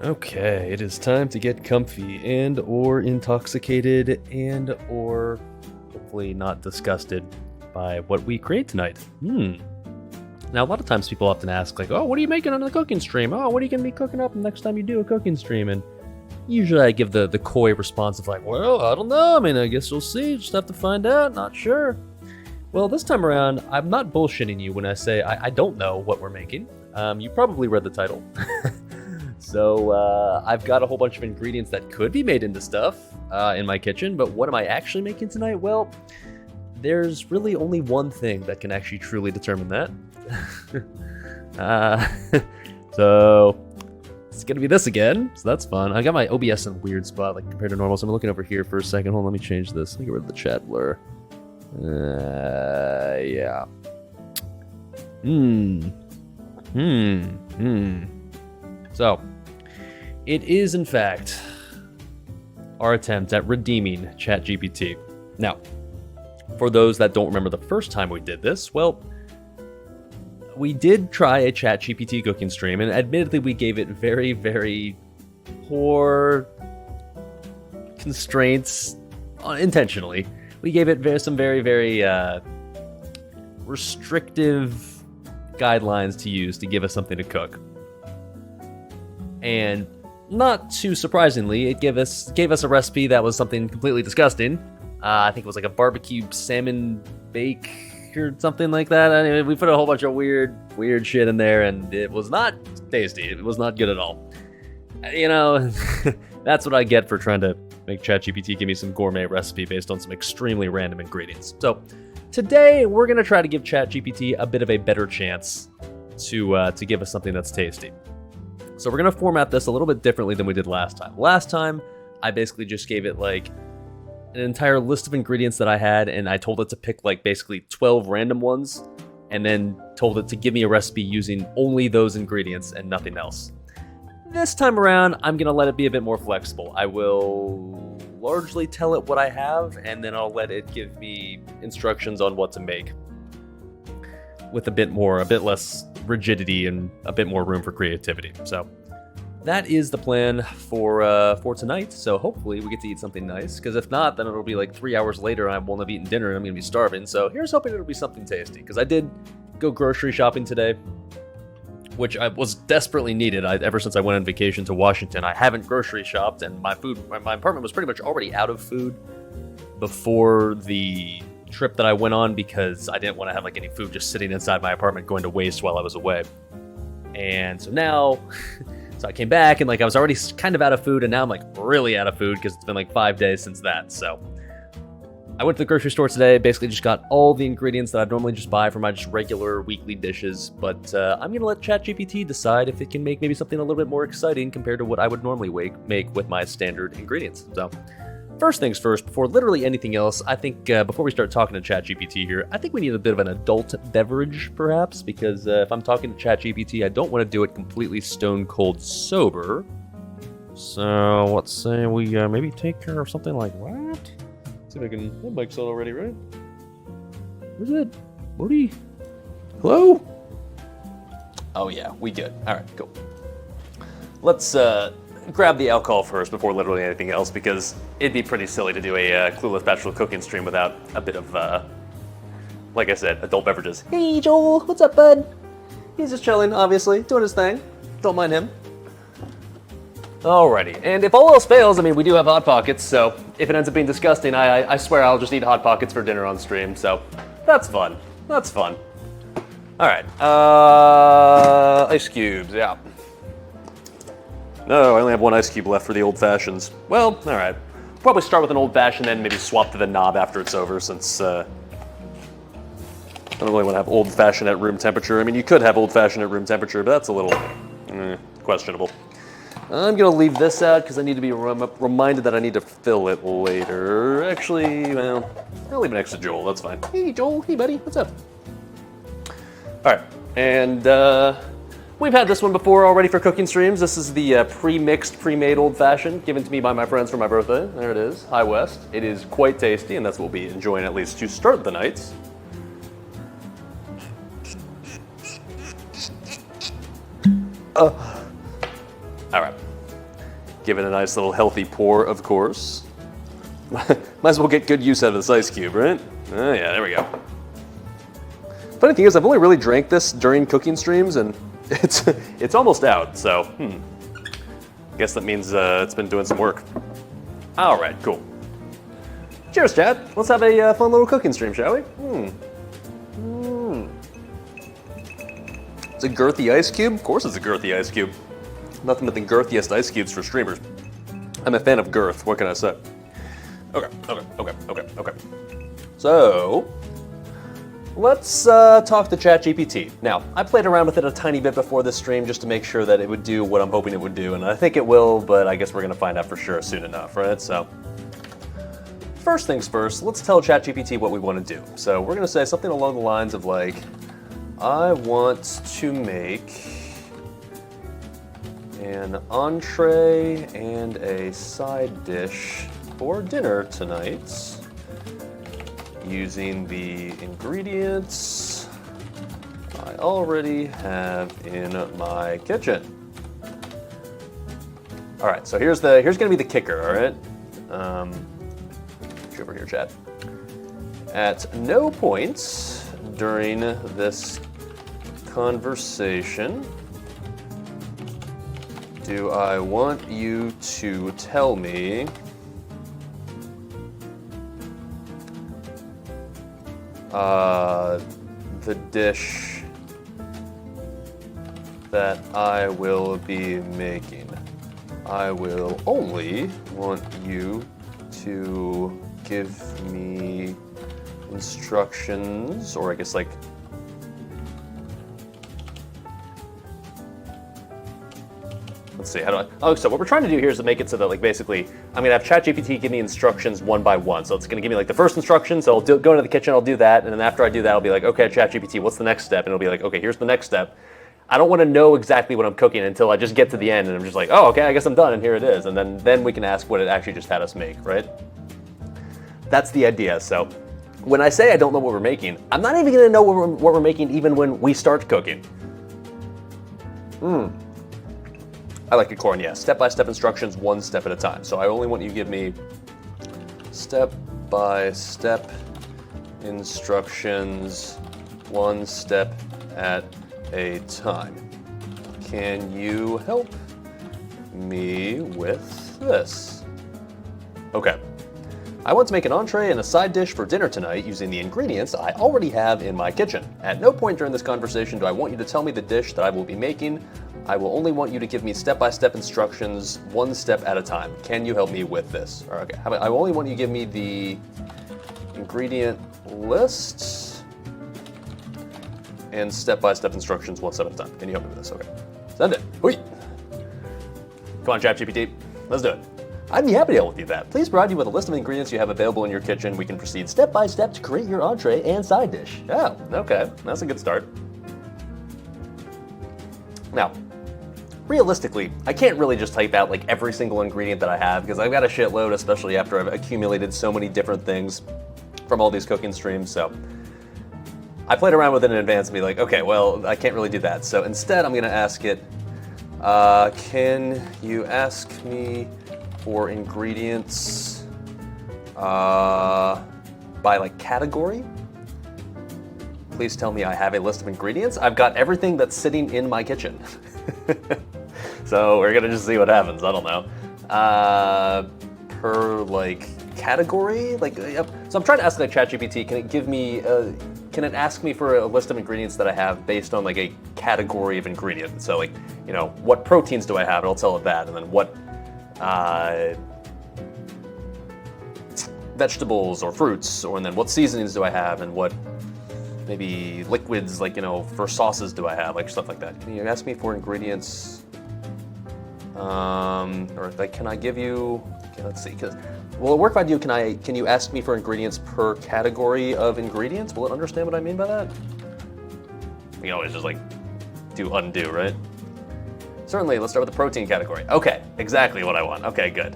Okay, it is time to get comfy and or intoxicated and or hopefully not disgusted by what we create tonight. Now, a lot of times people often ask, like, oh, what are you making on the cooking stream? Oh, what are you going to be cooking up next time you do a cooking stream? And usually I give the coy response of like, well, I don't know. I mean, I guess we'll see. Just have to find out. Not sure. Well, this time around, I'm not bullshitting you when I say I don't know what we're making. You probably read the title. So I've got a whole bunch of ingredients that could be made into stuff in my kitchen, but what am I actually making tonight? Well, there's really only one thing that can actually truly determine that. So it's gonna be this again, so that's fun. I got my OBS in a weird spot, like compared to normal, so I'm looking over here for a second. Hold on, let me change this. Let me get rid of the chat blur. Yeah. So, it is in fact our attempt at redeeming ChatGPT. Now, for those that don't remember the first time we did this, well, we did try a ChatGPT cooking stream, and admittedly we gave it very, very poor constraints intentionally. We gave it some very, very restrictive guidelines to use to give us something to cook. And not too surprisingly, it gave us a recipe that was something completely disgusting. I think it was like a barbecue salmon bake or something like that. Anyway, we put a whole bunch of weird shit in there, and it was not tasty. It was not good at all. You know, that's what I get for trying to make ChatGPT give me some gourmet recipe based on some extremely random ingredients. So today, we're going to try to give ChatGPT a bit of a better chance to give us something that's tasty. So we're going to format this a little bit differently than we did last time. Last time, I basically just gave it like an entire list of ingredients that I had, and I told it to pick like basically 12 random ones, and then told it to give me a recipe using only those ingredients and nothing else. This time around, I'm going to let it be a bit more flexible. I will largely tell it what I have, and then I'll let it give me instructions on what to make, with a bit less rigidity and a bit more room for creativity. So that is the plan for tonight. So hopefully we get to eat something nice, because if not, then it'll be like 3 hours later and I won't have eaten dinner and I'm gonna be starving. So here's hoping it'll be something tasty, because I did go grocery shopping today, which I was desperately needed. Ever since I went on vacation to Washington, I haven't grocery shopped, and my apartment was pretty much already out of food before the trip that I went on, because I didn't want to have like any food just sitting inside my apartment going to waste while I was away. And so now, so I came back and like I was already kind of out of food, and now I'm like really out of food because it's been like 5 days since that. So I went to the grocery store today, basically just got all the ingredients that I'd normally just buy for my just regular weekly dishes, but I'm going to let ChatGPT decide if it can make maybe something a little bit more exciting compared to what I would normally make with my standard ingredients. So first things first, before literally anything else, I think before we start talking to ChatGPT here, I think we need a bit of an adult beverage, perhaps, because if I'm talking to ChatGPT, I don't want to do it completely stone cold sober. So let's say we maybe take care of something like that. See if I can. That mic's on already, right? Where's it? Woody? Hello? Oh yeah, we good. All right, cool. Let's grab the alcohol first before literally anything else, because it'd be pretty silly to do a Clueless Bachelor cooking stream without a bit of, like I said, adult beverages. Hey Joel, what's up, bud? He's just chilling, obviously, doing his thing. Don't mind him. Alrighty, and if all else fails, I mean, we do have Hot Pockets, so if it ends up being disgusting, I swear I'll just eat Hot Pockets for dinner on stream, so that's fun. That's fun. Alright, ice cubes, yeah. No, I only have one ice cube left for the old fashions. Well, alright. Probably start with an old fashioned, then maybe swap to the knob after it's over, since I don't really want to have old fashioned at room temperature. I mean, you could have old fashioned at room temperature, but that's a little questionable. I'm going to leave this out because I need to be reminded that I need to fill it later. Actually, well, I'll leave it next to Joel. That's fine. Hey, Joel. Hey, buddy. What's up? All right. And we've had this one before already for cooking streams. This is the pre-mixed, pre-made old-fashioned given to me by my friends for my birthday. There it is. High West. It is quite tasty, and that's what we'll be enjoying at least to start the night. All right. Give it a nice little healthy pour, of course. Might as well get good use out of this ice cube, right? Oh yeah, there we go. Funny thing is, I've only really drank this during cooking streams, and it's almost out, so I guess that means it's been doing some work. All right, cool. Cheers, chat. Let's have a fun little cooking stream, shall we? It's a girthy ice cube? Of course it's a girthy ice cube. Nothing but the girthiest ice cubes for streamers. I'm a fan of girth, what can I say? Okay. So, let's talk to ChatGPT. Now, I played around with it a tiny bit before this stream just to make sure that it would do what I'm hoping it would do, and I think it will, but I guess we're gonna find out for sure soon enough, right? So, first things first, let's tell ChatGPT what we want to do. So we're gonna say something along the lines of like, I want to make an entree and a side dish for dinner tonight using the ingredients I already have in my kitchen. All right, so here's gonna be the kicker, all right? Over here, chat. At no point during this conversation do I want you to tell me the dish that I will be making. I will only want you to give me instructions, or I guess like let's see, how do I, oh, so what we're trying to do here is to make it so that like basically I'm gonna have ChatGPT give me instructions one by one. So it's gonna give me like the first instruction, so I'll go into the kitchen, I'll do that, and then after I do that, I'll be like, okay, ChatGPT, what's the next step? And it'll be like, okay, here's the next step. I don't want to know exactly what I'm cooking until I just get to the end and I'm just like, oh, okay, I guess I'm done, and here it is. And then we can ask what it actually just had us make, right? That's the idea. So when I say I don't know what we're making, I'm not even gonna know what we're making even when we start cooking. I like your corn, yeah. Step-by-step instructions, one step at a time. So I only want you to give me step-by-step instructions, one step at a time. Can you help me with this? Okay. I want to make an entree and a side dish for dinner tonight using the ingredients I already have in my kitchen. At no point during this conversation do I want you to tell me the dish that I will be making. I will only want you to give me step-by-step instructions, one step at a time. Can you help me with this? Or, okay, I only want you to give me the ingredient list and step-by-step instructions, one step at a time. Can you help me with this? Okay. Send it. Hoi. Come on, ChatGPT. Let's do it. I'd be happy to help with you with that. Please provide you with a list of ingredients you have available in your kitchen. We can proceed step by step to create your entree and side dish. Oh, okay. That's a good start. Now, realistically, I can't really just type out like every single ingredient that I have because I've got a shitload, especially after I've accumulated so many different things from all these cooking streams. So I played around with it in advance and be like, okay, well, I can't really do that. So instead, I'm going to ask it, can you ask me for ingredients by like category? Please tell me I have a list of ingredients. I've got everything that's sitting in my kitchen. So we're gonna just see what happens. I don't know. Per like category, like yep. So I'm trying to ask like ChatGPT. Can it give me? Can it ask me for a list of ingredients that I have based on like a category of ingredient? So like, you know, what proteins do I have? And I'll tell it that, and then what vegetables or fruits, and then what seasonings do I have, and what maybe liquids, like, you know, for sauces do I have, like stuff like that. Can you ask me for ingredients? Or like, can I give you? Okay, let's see. Will it work if I do? Can you ask me for ingredients per category of ingredients? Will it understand what I mean by that? You can always just like do undo, right? Certainly, let's start with the protein category. Okay, exactly what I want. Okay, good.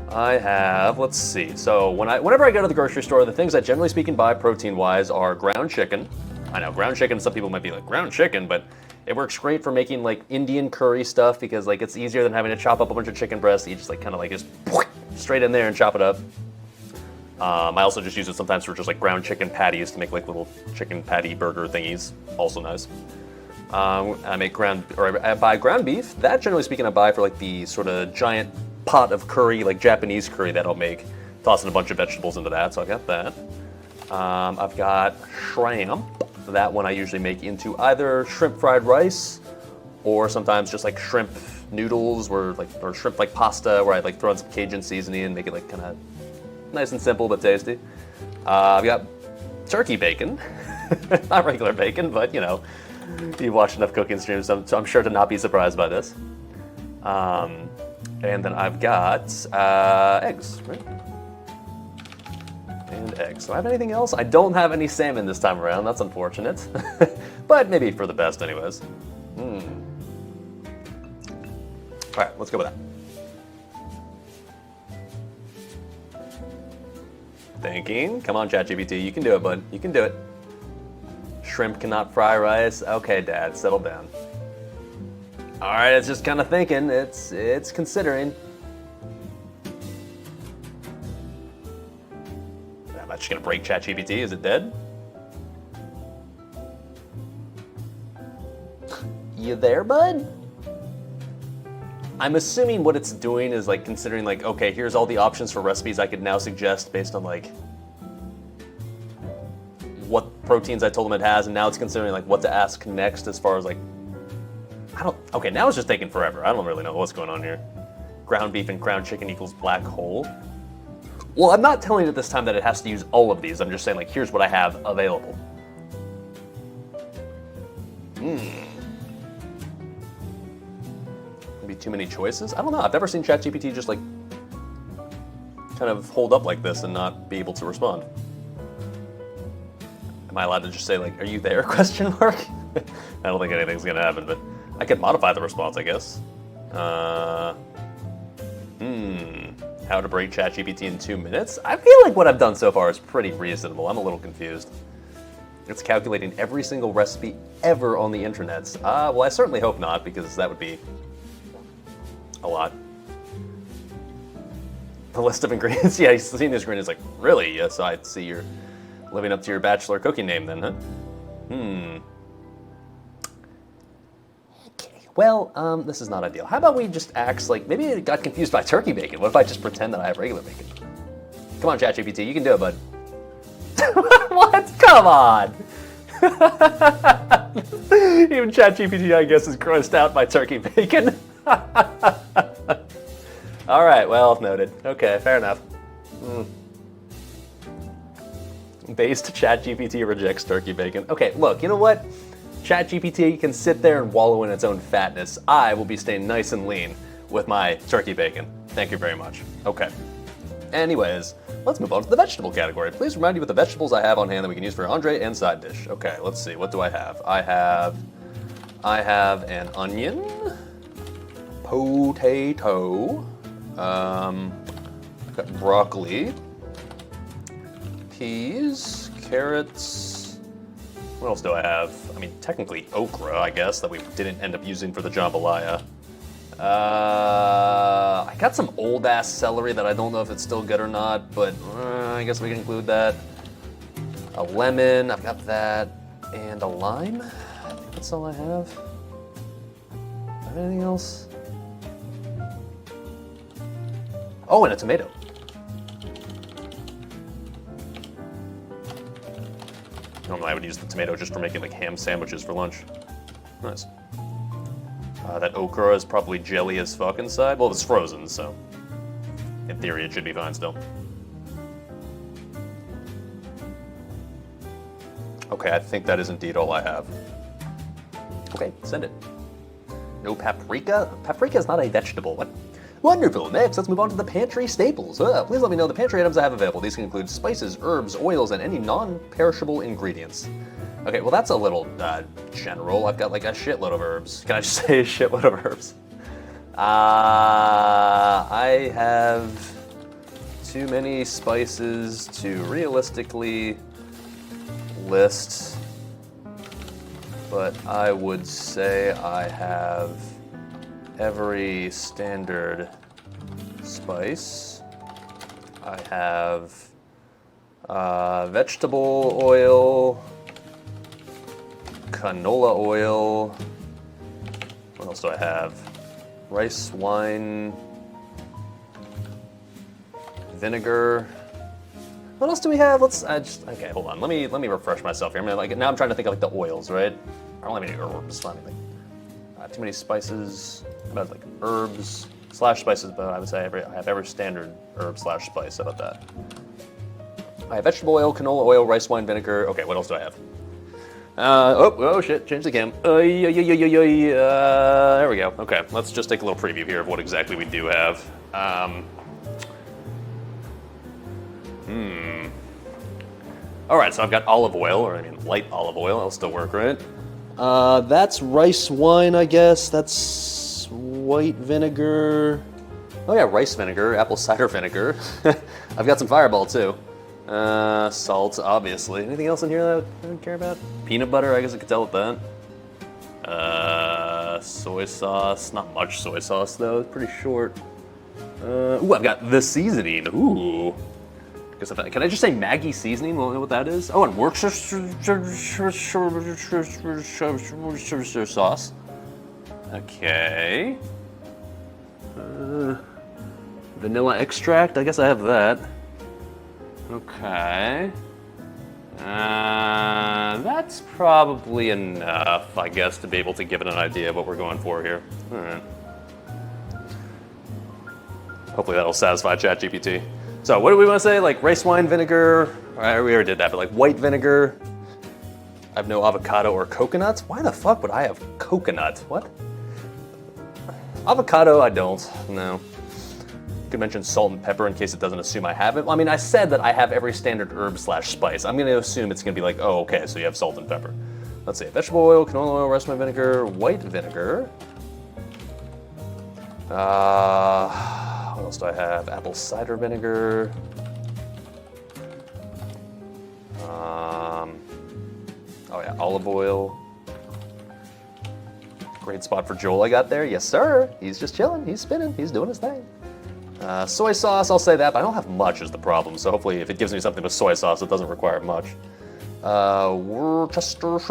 I have, let's see. So whenever I go to the grocery store, the things I generally speaking buy protein-wise are ground chicken. I know ground chicken, some people might be like, ground chicken, but It works great for making like Indian curry stuff because like it's easier than having to chop up a bunch of chicken breasts. You just like kind of like just straight in there and chop it up. I also just use it sometimes for just like ground chicken patties to make like little chicken patty burger thingies. Also nice. I make I buy ground beef. That, generally speaking, I buy for like the sort of giant pot of curry, like Japanese curry that I'll make. Tossing a bunch of vegetables into that, so I've got that. I've got shrimp. That one I usually make into either shrimp fried rice, or sometimes just like shrimp noodles, or shrimp like pasta, where I like throw in some Cajun seasoning and make it like kind of nice and simple but tasty. I've got turkey bacon, not regular bacon, but you know, you've watched enough cooking streams, so I'm sure to not be surprised by this. And then I've got eggs, right? And eggs. Do I have anything else? I don't have any salmon this time around. That's unfortunate. But maybe for the best anyways. All right, let's go with that. Thinking. Come on, ChatGPT. You can do it, bud. You can do it. Shrimp cannot fry rice. Okay, Dad, settle down. All right, it's just kind of thinking. It's considering. I'm not just gonna break ChatGPT. Is it dead? You there, bud? I'm assuming what it's doing is like considering like, okay, here's all the options for recipes I could now suggest based on like what proteins I told them it has, and now it's considering like what to ask next as far as like, okay, now it's just taking forever. I don't really know what's going on here. Ground beef and ground chicken equals black hole. Well, I'm not telling it this time that it has to use all of these. I'm just saying like, here's what I have available. Maybe too many choices? I don't know. I've never seen ChatGPT just like kind of hold up like this and not be able to respond. Am I allowed to just say like, are you there, question mark? I don't think anything's gonna happen, but I could modify the response, I guess. How to break ChatGPT in 2 minutes? I feel like what I've done so far is pretty reasonable. I'm a little confused. It's calculating every single recipe ever on the internet. Well, I certainly hope not, because that would be a lot. The list of ingredients, yeah, he's seen this ingredients like, really? Yes, I see you're living up to your bachelor cooking name then, huh? Well, this is not ideal. How about we just act like, maybe it got confused by turkey bacon. What if I just pretend that I have regular bacon? Come on, ChatGPT, you can do it, bud. What? Come on! Even ChatGPT, I guess, is grossed out by turkey bacon. All right, well, noted. Okay, fair enough. Based ChatGPT rejects turkey bacon. Okay, look, you know what? ChatGPT can sit there and wallow in its own fatness. I will be staying nice and lean with my turkey bacon. Thank you very much. Okay. Anyways, let's move on to the vegetable category. Please remind you of the vegetables I have on hand that we can use for entree and side dish. Okay, let's see. What do I have? I have an onion, potato, I've got broccoli, peas, carrots. What else do I have? I mean, technically okra, I guess, that we didn't end up using for the jambalaya. I got some old-ass celery that I don't know if it's still good or not, but I guess we can include that. A lemon, I've got that, and a lime. I think that's all I have. Anything else? Oh, and a tomato. Normally I would use the tomato just for making like ham sandwiches for lunch. Nice. That okra is probably jelly as fuck inside. Well, it's frozen, so in theory it should be fine still. Okay, I think that is indeed all I have. Okay, send it. No paprika? Paprika is not a vegetable. What? Wonderful. Next, let's move on to the pantry staples. Please let me know the pantry items I have available. These can include spices, herbs, oils, and any non-perishable ingredients. Okay, well that's a little general. I've got like a shitload of herbs. Can I just say a shitload of herbs? I have too many spices to realistically list, but I would say I have every standard spice. I have vegetable oil, canola oil. What else do I have? Rice wine, vinegar. What else do we have? Okay, hold on. Let me refresh myself here. Now I'm trying to think of like the oils, right? I don't have any herbs. Not anything. Too many spices. How about like herbs slash spices? But I would say I have every standard herb slash spice. How about that? I have vegetable oil, canola oil, rice wine, vinegar. Okay, what else do I have? Oh shit! Change the cam. There we go. Okay, let's just take a little preview here of what exactly we do have. All right, so I've got olive oil, or I mean light olive oil. That'll still work, right? That's rice wine, I guess. That's white vinegar. Oh yeah, rice vinegar, apple cider vinegar. I've got some Fireball too. Salt, obviously. Anything else in here that I don't care about? Peanut butter, I guess I could tell with that. Soy sauce, not much soy sauce though, it's pretty short. Ooh, I've got the seasoning, ooh. Can I just say Maggi seasoning? Will you know what that is? Oh, and Worcestershire sauce. Okay. Vanilla extract, I guess I have that. Okay. That's probably enough, I guess, to be able to give it an idea of what we're going for here. All right. Hopefully that'll satisfy ChatGPT. So what do we want to say? Like rice wine vinegar? All right, we already did that, but like white vinegar. I have no avocado or coconut. Why the fuck would I have coconut? What? Avocado, I don't. No. Could mention salt and pepper in case it doesn't assume I have it. Well, I mean, I said that I have every standard herb slash spice. I'm going to assume it's going to be like, oh, okay, so you have salt and pepper. Let's see, vegetable oil, canola oil, rice wine vinegar, white vinegar. What else do I have? Apple cider vinegar. Oh yeah, olive oil. Great spot for Joel I got there. Yes, sir. He's just chilling. He's spinning. He's doing his thing. Soy sauce, I'll say that, but I don't have much is the problem. So hopefully if it gives me something with soy sauce, it doesn't require much. Worcestershire.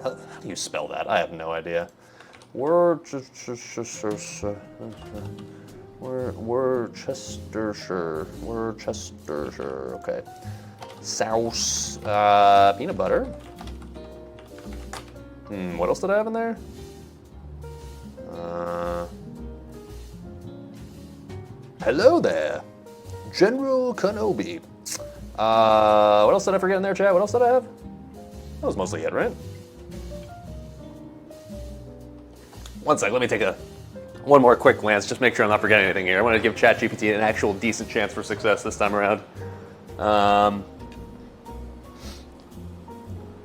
How do you spell that? I have no idea. Worcestershire. Okay. Sauce. Peanut butter. What else did I have in there? Hello there, General Kenobi. What else did I forget in there, chat? What else did I have? That was mostly it, right? One sec, let me take one more quick glance, just make sure I'm not forgetting anything here. I want to give ChatGPT an actual decent chance for success this time around.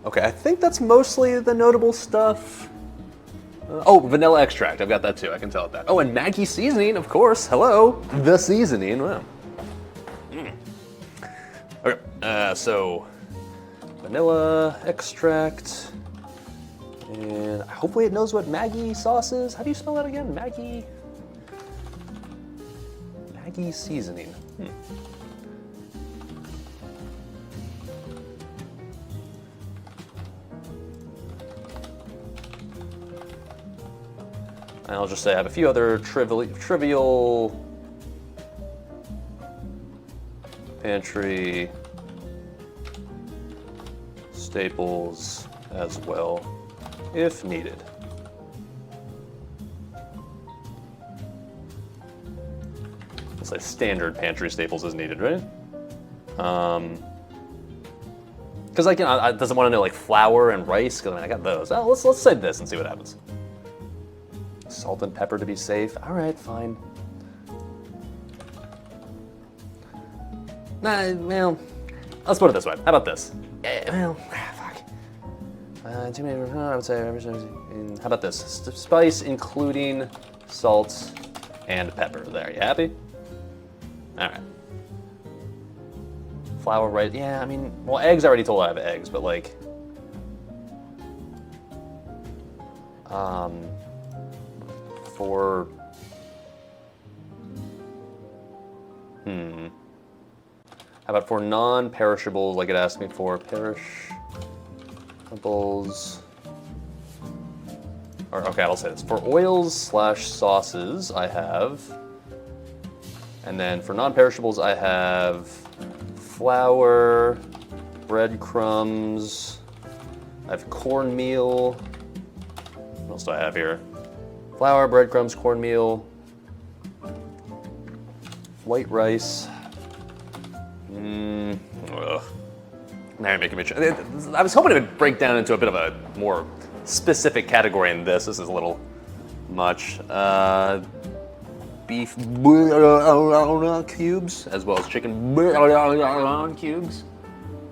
Okay, I think that's mostly the notable stuff. Oh, vanilla extract, I've got that too, I can tell it that. Oh, and Maggi seasoning, of course, hello, the seasoning, wow. Okay, so vanilla extract, and hopefully it knows what Maggi sauce is. How do you spell that again? Maggi seasoning. And I'll just say I have a few other trivial pantry staples as well, if needed. I'll say standard pantry staples as needed, right? Because like, it doesn't want to know like flour and rice, because I mean, I got those. Oh, let's say this and see what happens. Salt and pepper to be safe. All right, fine. Nah, well, let's put it this way. How about this? Fuck. Too many. I would say. How about this? Spice including salt and pepper. There, you happy? All right. Flour, right? Yeah, I mean, well, eggs. I already told I have eggs, but like, For how about for non-perishables, like it asked me for perishables. Or okay, I'll say this. For oils / sauces, I have, and then for non-perishables, I have flour, breadcrumbs. I have cornmeal. What else do I have here? Flour, breadcrumbs, cornmeal, white rice. Ugh. Now you're making me. I was hoping it would break down into a bit of a more specific category in this. This is a little much. Beef cubes, as well as chicken cubes.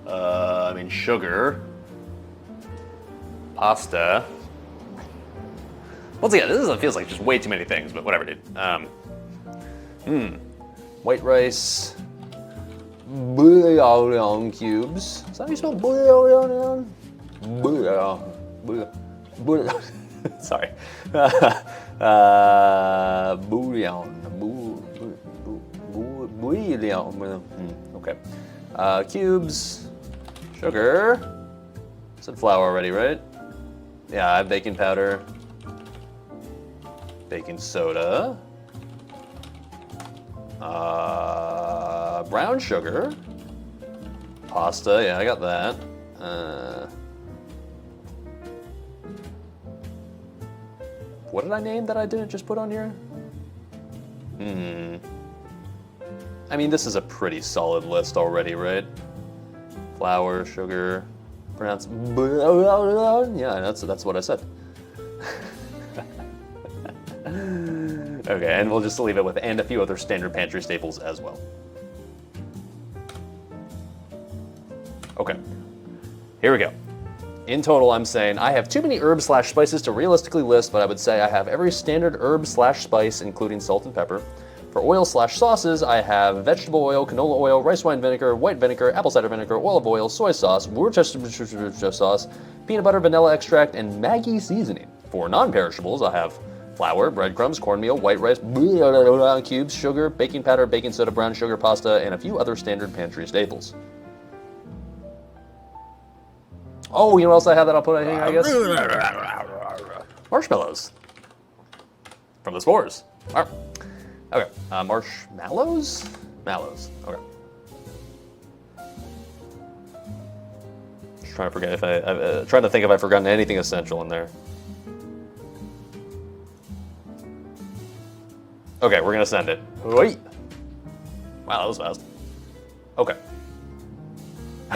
I mean, sugar, pasta. Once again, this feels like just way too many things, but whatever, dude. White rice, bouillon cubes. Is that how you spell bouillon? Bouillon. Sorry. Bouillon. Okay. Cubes, sugar. I said flour already, right? Yeah, I have baking powder. Baking soda, brown sugar, pasta, yeah, I got that. What did I name that I didn't just put on here? I mean, this is a pretty solid list already, right? Flour, sugar, pronounce, yeah, that's what I said. Okay, and we'll just leave it with and a few other standard pantry staples as well. Okay, here we go. In total, I'm saying I have too many herbs / spices to realistically list, but I would say I have every standard herb / spice, including salt and pepper. For oil / sauces, I have vegetable oil, canola oil, rice wine vinegar, white vinegar, apple cider vinegar, olive oil, soy sauce, Worcestershire sauce, peanut butter, vanilla extract, and Maggi seasoning. For non-perishables, I have flour, breadcrumbs, cornmeal, white rice, cubes, sugar, baking powder, baking soda, brown sugar, pasta, and a few other standard pantry staples. Oh, you know what else I have that I'll put in here, I guess? Marshmallows. From the s'mores. Okay, marshmallows? Mallows, okay. Just trying to forget if trying to think if I've forgotten anything essential in there. Okay, we're gonna send it. Wait. Wow, that was fast. Okay.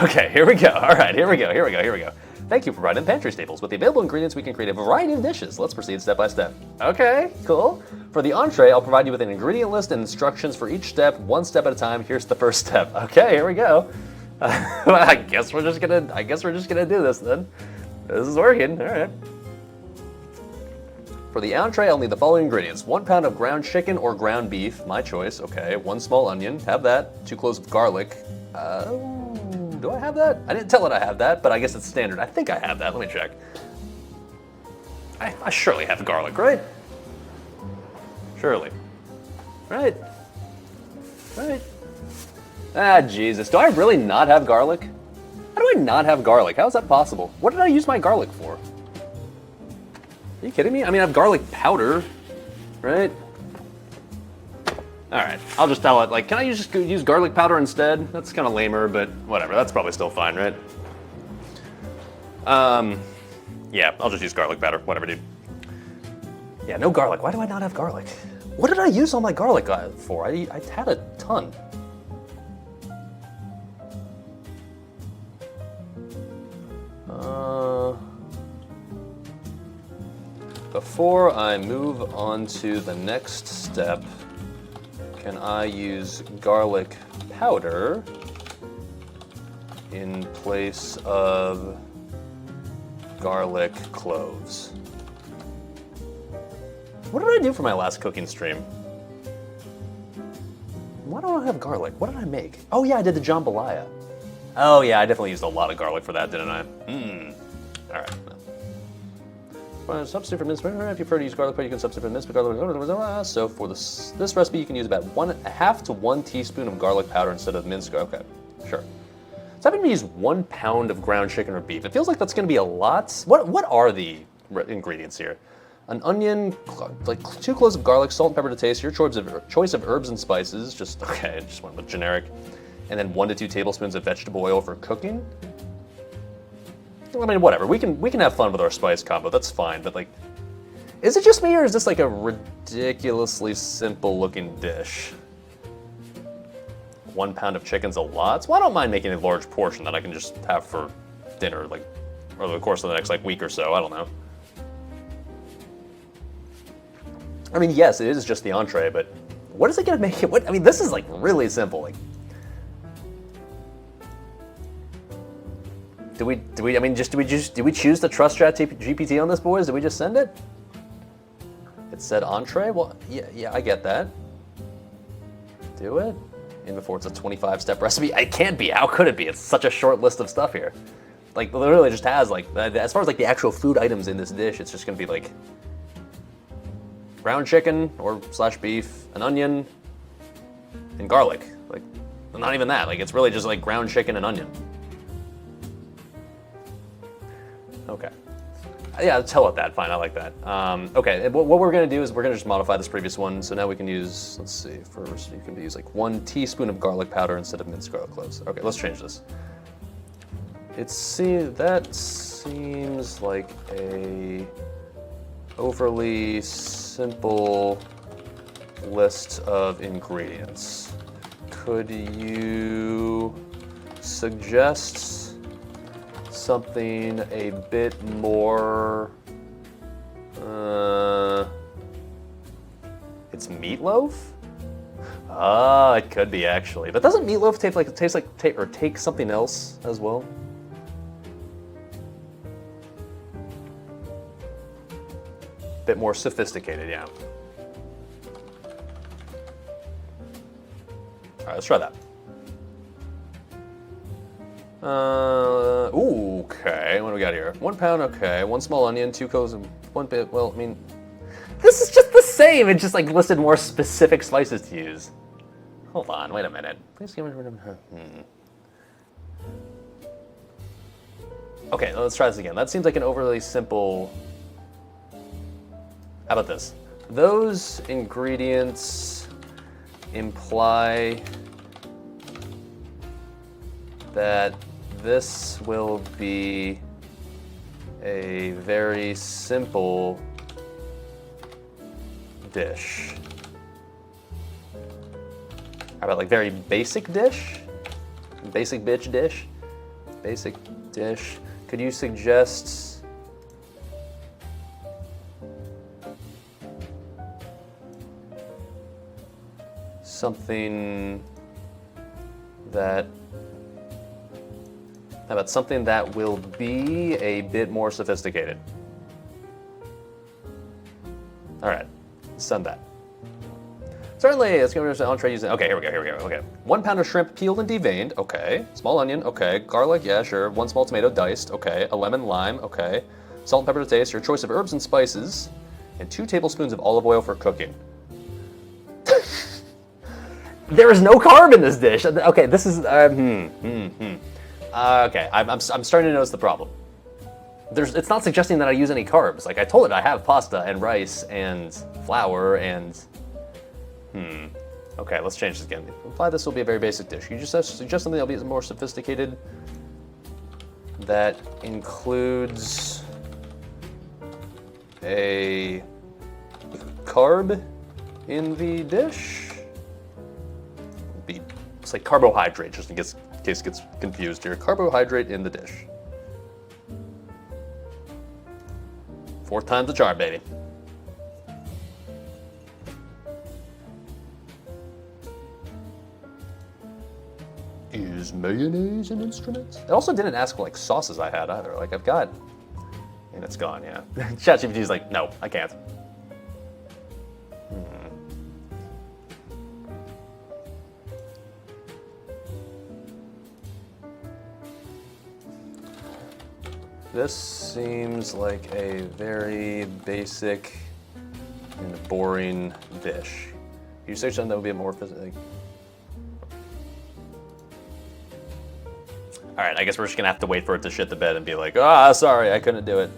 Okay, here we go. All right, here we go. Thank you for providing pantry staples. With the available ingredients, we can create a variety of dishes. Let's proceed step by step. Okay, cool. For the entree, I'll provide you with an ingredient list and instructions for each step, one step at a time. Here's the first step. Okay, here we go. I guess we're just gonna do this then. This is working. All right. For the entree, I'll need the following ingredients. 1 pound of ground chicken or ground beef, my choice. Okay, 1 small onion, have that. 2 cloves of garlic. Do I have that? I didn't tell it I have that, but I guess it's standard. I think I have that. Let me check. I surely have garlic, right? Surely. Right? Ah, Jesus. Do I really not have garlic? How do I not have garlic? How is that possible? What did I use my garlic for? Are you kidding me? I mean, I have garlic powder, right? All right, I'll just tell it, like, can I just use garlic powder instead? That's kind of lamer, but whatever. That's probably still fine, right? Yeah, I'll just use garlic powder. Whatever, dude. Yeah, no garlic. Why do I not have garlic? What did I use all my garlic for? I had a ton. Before I move on to the next step, can I use garlic powder in place of garlic cloves? What did I do for my last cooking stream? Why don't I have garlic? What did I make? Oh yeah, I did the jambalaya. Oh yeah, I definitely used a lot of garlic for that, didn't I? All right. substitute for minced. If you prefer to use garlic powder, you can substitute for minced garlic. So for this recipe, you can use about 1/2 to 1 teaspoon of garlic powder instead of minced garlic. Okay, sure. So having to use 1 pound of ground chicken or beef. It feels like that's going to be a lot. What are the ingredients here? An onion, like 2 cloves of garlic, salt and pepper to taste. Your choice of herbs and spices. Just went with generic. And then 1 to 2 tablespoons of vegetable oil for cooking. I mean, whatever. We can have fun with our spice combo. That's fine. But like, is it just me or is this like a ridiculously simple looking dish? 1 pound of chicken's a lot. So I don't mind making a large portion that I can just have for dinner, like over the course of the next like week or so. I don't know. I mean, yes, it is just the entree, but what is it gonna make it? I mean, this is like really simple. Like, did we choose to trust ChatGPT on this, boys? Did we just send it? It said entree. Well, yeah, I get that. Do it. And before it's a 25-step recipe, it can't be. How could it be? It's such a short list of stuff here. Like, literally just has like, as far as like the actual food items in this dish, it's just gonna be like ground chicken or / beef, an onion, and garlic. Like, not even that. Like, it's really just like ground chicken and onion. Okay. Yeah, let's tell it that. Fine, I like that. Okay, what we're gonna do is we're gonna just modify this previous one. So now we can use, let's see, first you can use like 1 teaspoon of garlic powder instead of minced garlic cloves. Okay, let's change this. That seems like a overly simple list of ingredients. Could you suggest something a bit more? It's meatloaf? Ah, it could be actually. But doesn't meatloaf take something else as well? Bit more sophisticated, yeah. All right, let's try that. Ooh, okay. What do we got here? 1 pound, okay. 1 small onion, 2 cloves of 1 bit. Well, I mean, this is just the same. It just like listed more specific spices to use. Hold on, wait a minute. Please give me. Okay, let's try this again. That seems like an overly simple. How about this? Those ingredients imply that this will be a very simple dish. How about like very basic dish? Basic bitch dish? Basic dish. Could you suggest something that, how about something that will be a bit more sophisticated? All right, send that. Certainly, let's go to entree using, okay, here we go, okay. 1 pound of shrimp peeled and deveined, okay. Small onion, okay. Garlic, yeah, sure. 1 small tomato diced, okay. A lemon, lime, okay. Salt and pepper to taste, your choice of herbs and spices, and 2 tablespoons of olive oil for cooking. There is no carb in this dish. Okay, this is, okay, I'm starting to notice the problem. It's not suggesting that I use any carbs. Like, I told it I have pasta and rice and flour and, Okay, let's change this again. Imply this will be a very basic dish. You just suggest something that'll be more sophisticated that includes a carb in the dish. It's like carbohydrate, just in case it gets confused here. Carbohydrate in the dish. 4th time's the charm, baby. Is mayonnaise an instrument? It also didn't ask what like sauces I had either. Like I've got, and it's gone. Yeah. ChatGPT's like, no, I can't. This seems like a very basic and boring dish. Can you say something that would be more physical? All right, I guess we're just gonna have to wait for it to shit the bed and be like, ah, sorry, I couldn't do it.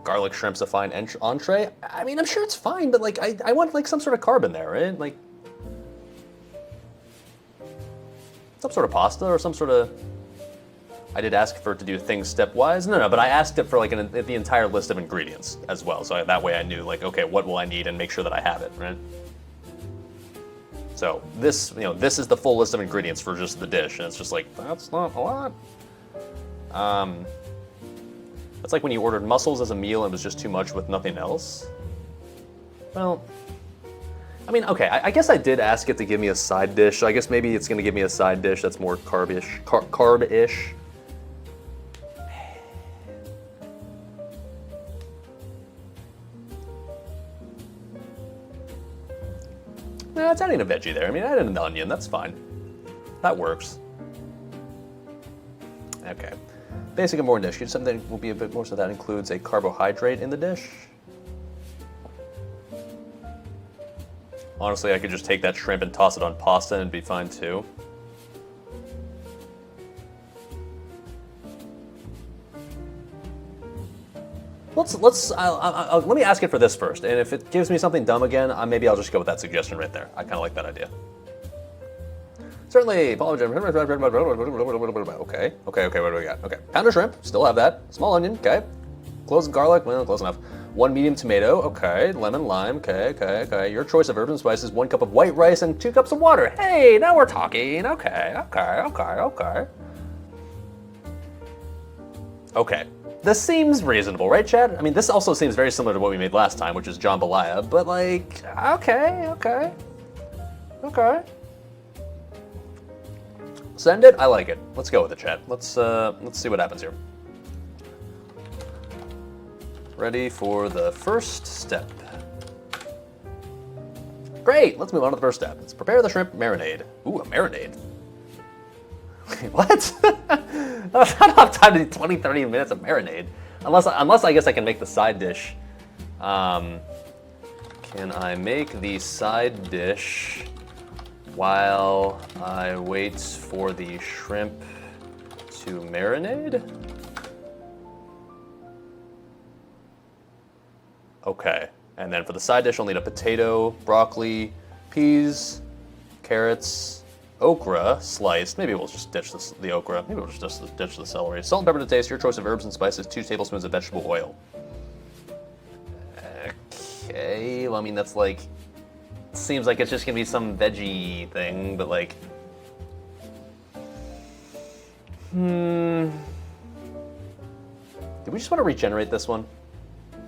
Garlic shrimp's a fine entree. I mean, I'm sure it's fine, but like, I want like some sort of carb in there, right? Like, some sort of pasta or some sort of. I did ask for it to do things stepwise. No, but I asked it for like the entire list of ingredients as well. So that way I knew like, okay, what will I need and make sure that I have it, right? So this, this is the full list of ingredients for just the dish, and it's just like, that's not a lot. That's like when you ordered mussels as a meal and it was just too much with nothing else. Well, I mean, okay, I guess I did ask it to give me a side dish, so I guess maybe it's gonna give me a side dish that's more carb-ish. No, it's adding a veggie there. I mean, I added an onion, that's fine. That works. Okay. Basic and boring dish. Something will be a bit more, so that includes a carbohydrate in the dish. Honestly, I could just take that shrimp and toss it on pasta and it'd be fine too. Let me ask it for this first, and if it gives me something dumb again, maybe I'll just go with that suggestion right there. I kind of like that idea. Certainly, okay, what do we got? Okay, pound of shrimp, still have that. Small onion, okay. Clove garlic, well, close enough. 1 medium tomato, okay. Lemon, lime, okay. Your choice of herbs and spices, 1 cup of white rice, and 2 cups of water. Hey, now we're talking. Okay. Okay. This seems reasonable, right, Chad? I mean, this also seems very similar to what we made last time, which is jambalaya, but like, okay. Send it? I like it. Let's go with it, Chad. Let's see what happens here. Ready for the first step. Great, let's move on to the first step. Let's prepare the shrimp marinade. Ooh, a marinade. What? I don't have time to do 20, 30 minutes of marinade. Unless I guess I can make the side dish. Can I make the side dish while I wait for the shrimp to marinade? Okay, and then for the side dish, I'll need a potato, broccoli, peas, carrots, okra sliced. Maybe we'll just ditch the okra. Maybe we'll just ditch the celery. Salt and pepper to taste. Your choice of herbs and spices. 2 tablespoons of vegetable oil. Okay, well, I mean, that's like, seems like it's just gonna be some veggie thing, but like, do we just want to regenerate this one?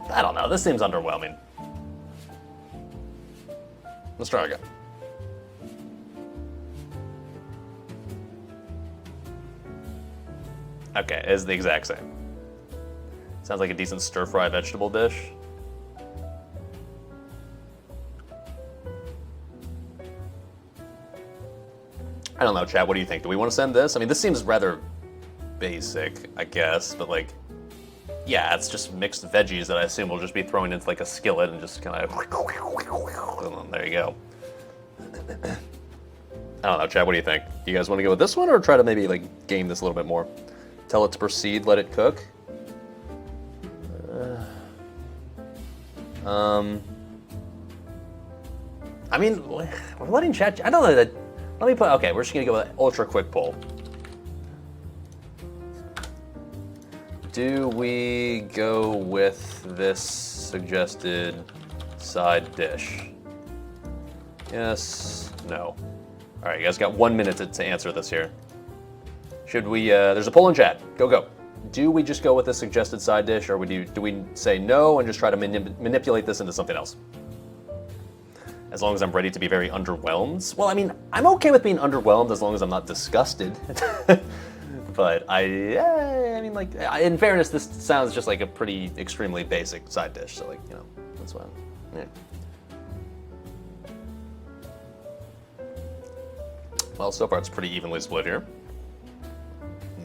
I don't know, this seems underwhelming. Let's try again. Okay, it's the exact same. Sounds like a decent stir-fry vegetable dish. I don't know, Chad, what do you think? Do we want to send this? I mean, this seems rather basic, I guess, but like, yeah, it's just mixed veggies that I assume we'll just be throwing into like a skillet and just kind of, there you go. I don't know, Chad, what do you think? Do you guys want to go with this one or try to maybe like game this a little bit more? Tell it to proceed, let it cook. I mean, we're letting Chat, I don't know that, let me put, okay, we're just gonna go with ultra quick poll. Do we go with this suggested side dish? Yes, no. All right, you guys got 1 minute to answer this here. Should we, there's a poll in chat, go. Do we just go with the suggested side dish, or do we say no and just try to manipulate this into something else? As long as I'm ready to be very underwhelmed. Well, I mean, I'm okay with being underwhelmed as long as I'm not disgusted. But I mean, like, in fairness, this sounds just like a pretty extremely basic side dish. So, like, you know, that's why. Yeah. Well, so far it's pretty evenly split here.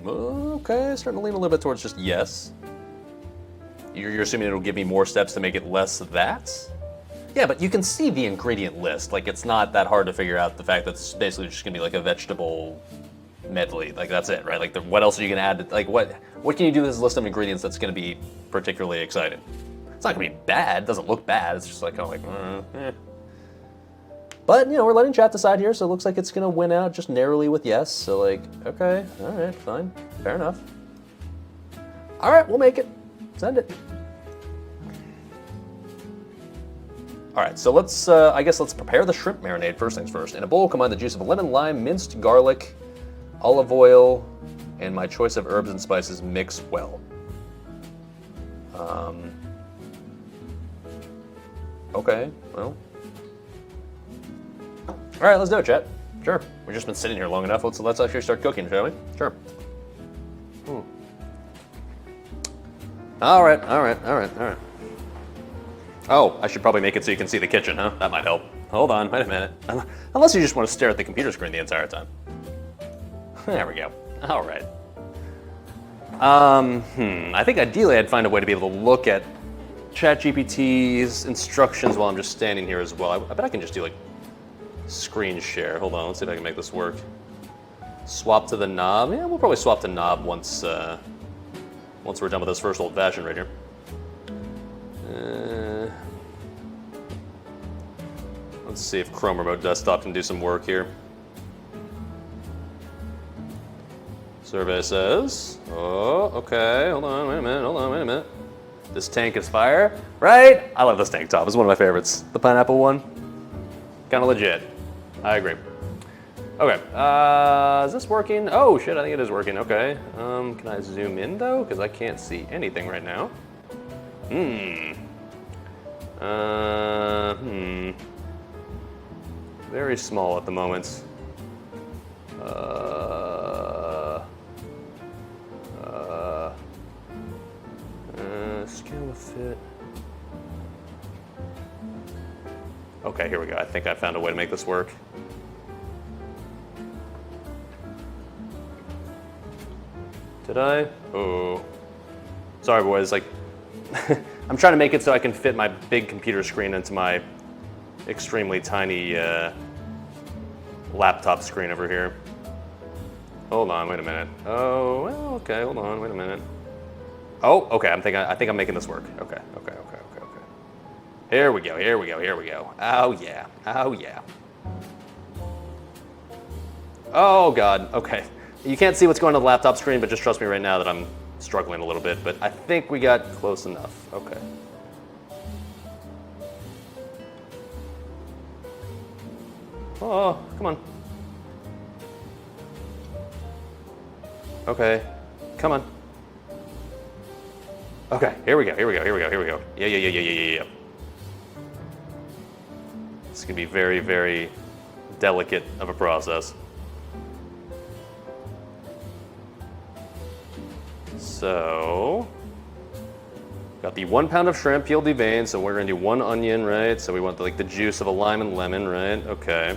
Okay, starting to lean a little bit towards just yes. You're assuming it'll give me more steps to make it less that? Yeah, but you can see the ingredient list. Like, it's not that hard to figure out the fact that it's basically just gonna be like a vegetable medley. Like, that's it, right? Like, what else are you gonna add? Like, what can you do with this list of ingredients that's gonna be particularly exciting? It's not gonna be bad. It doesn't look bad. It's just like kind of like, eh. But, we're letting chat decide here, so it looks like it's gonna win out just narrowly with yes. So, like, okay, all right, fine, fair enough. All right, we'll make it. Send it. All right, so let's, I guess let's prepare the shrimp marinade first things first. In a bowl, combine the juice of a lemon, lime, minced garlic, olive oil, and my choice of herbs and spices. Mix well. Okay, well. All right, let's do it, chat. Sure. We've just been sitting here long enough. Let's actually start cooking, shall we? Sure. All right. Oh, I should probably make it so you can see the kitchen, huh? That might help. Hold on, wait a minute. Unless you just want to stare at the computer screen the entire time. There we go. All right. I think ideally I'd find a way to be able to look at ChatGPT's instructions while I'm just standing here as well. I bet I can just do like screen share. Hold on, let's see if I can make this work. Swap to the knob. Yeah, we'll probably swap to knob once we're done with this first old fashioned right here. Let's see if Chrome Remote Desktop can do some work here. Survey says, oh, okay, hold on, wait a minute. This tank is fire, right? I love this tank top, it's one of my favorites. The pineapple one, kind of legit. I agree. Okay, is this working? Oh shit, I think it is working, okay. Can I zoom in though? Because I can't see anything right now. Very small at the moment. Scale with fit. Okay, here we go. I think I found a way to make this work. Did I? Oh. Sorry, boys. Like, I'm trying to make it so I can fit my big computer screen into my extremely tiny laptop screen over here. Hold on, wait a minute. Oh, well, okay, hold on, wait a minute. Oh, okay, I think I'm making this work. Okay. Here we go. Oh yeah. Oh God, okay. You can't see what's going on the laptop screen, but just trust me right now that I'm struggling a little bit, but I think we got close enough. Okay. Oh, come on. Okay, come on. Okay, here we go. Yeah. This can be very, very delicate of a process. So, got the 1 pound of shrimp peeled deveined, so we're gonna do 1 onion, right? So we want the juice of a lime and lemon, right? Okay.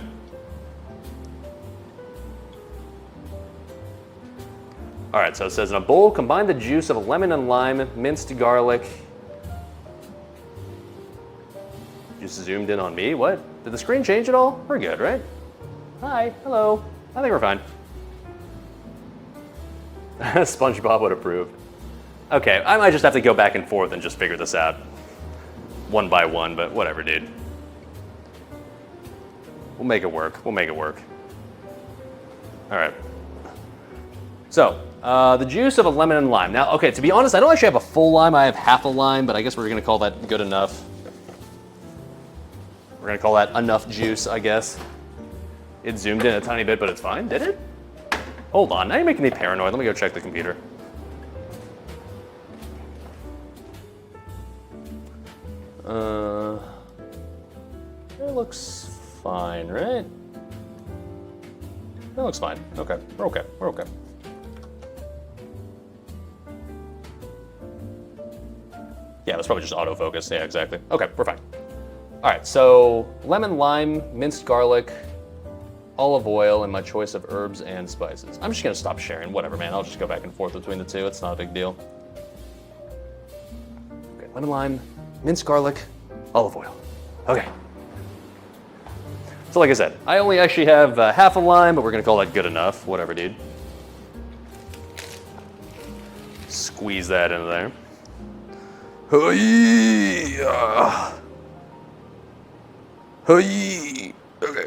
All right, so it says in a bowl, combine the juice of a lemon and lime, minced garlic. Just zoomed in on me, what? Did the screen change at all? We're good, right? Hi, hello, I think we're fine. SpongeBob would approve. Okay, I might just have to go back and forth and just figure this out one by one, but whatever, dude. We'll make it work. All right. So, the juice of a lemon and lime. Now, okay, to be honest, I don't actually have a full lime. I have half a lime, but I guess we're gonna call that good enough. We're gonna call that enough juice, I guess. It zoomed in a tiny bit, but it's fine. Did it? Hold on, now you're making me paranoid. Let me go check the computer. It looks fine, right? That looks fine. Okay, we're okay. Yeah, that's probably just autofocus. Yeah, exactly. Okay, we're fine. All right, so lemon, lime, minced garlic, olive oil, and my choice of herbs and spices. I'm just gonna stop sharing, whatever, man. I'll just go back and forth between the two. It's not a big deal. lemon lime, minced garlic, olive oil. Okay. So like I said, I only actually have half a lime, but we're gonna call that good enough. Whatever, dude. Squeeze that into there. Okay.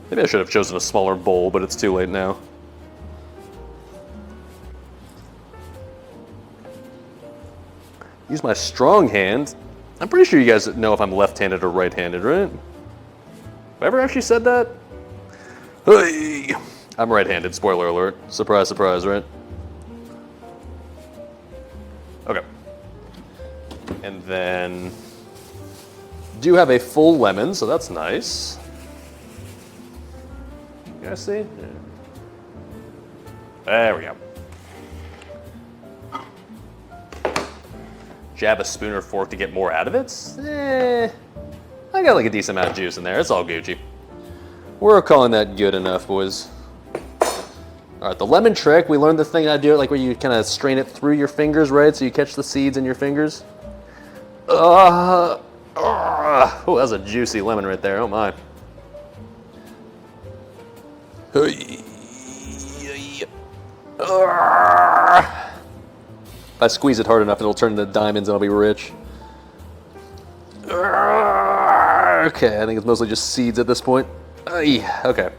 Maybe I should have chosen a smaller bowl, but it's too late now. Use my strong hand. I'm pretty sure you guys know if I'm left-handed or right-handed, right? Have I ever actually said that? Hey! I'm right-handed, spoiler alert. Surprise, surprise, right? Okay. And then do have a full lemon, so that's nice. You guys see? Yeah. There we go. Jab a spoon or fork to get more out of it? I got like a decent amount of juice in there. It's all Gucci. We're calling that good enough, boys. All right, the lemon trick. We learned the thing I do it like where you kind of strain it through your fingers, right? So you catch the seeds in your fingers. Oh, that's a juicy lemon right there. Oh my. If I squeeze it hard enough, it'll turn into diamonds and I'll be rich. Okay, I think it's mostly just seeds at this point. Okay.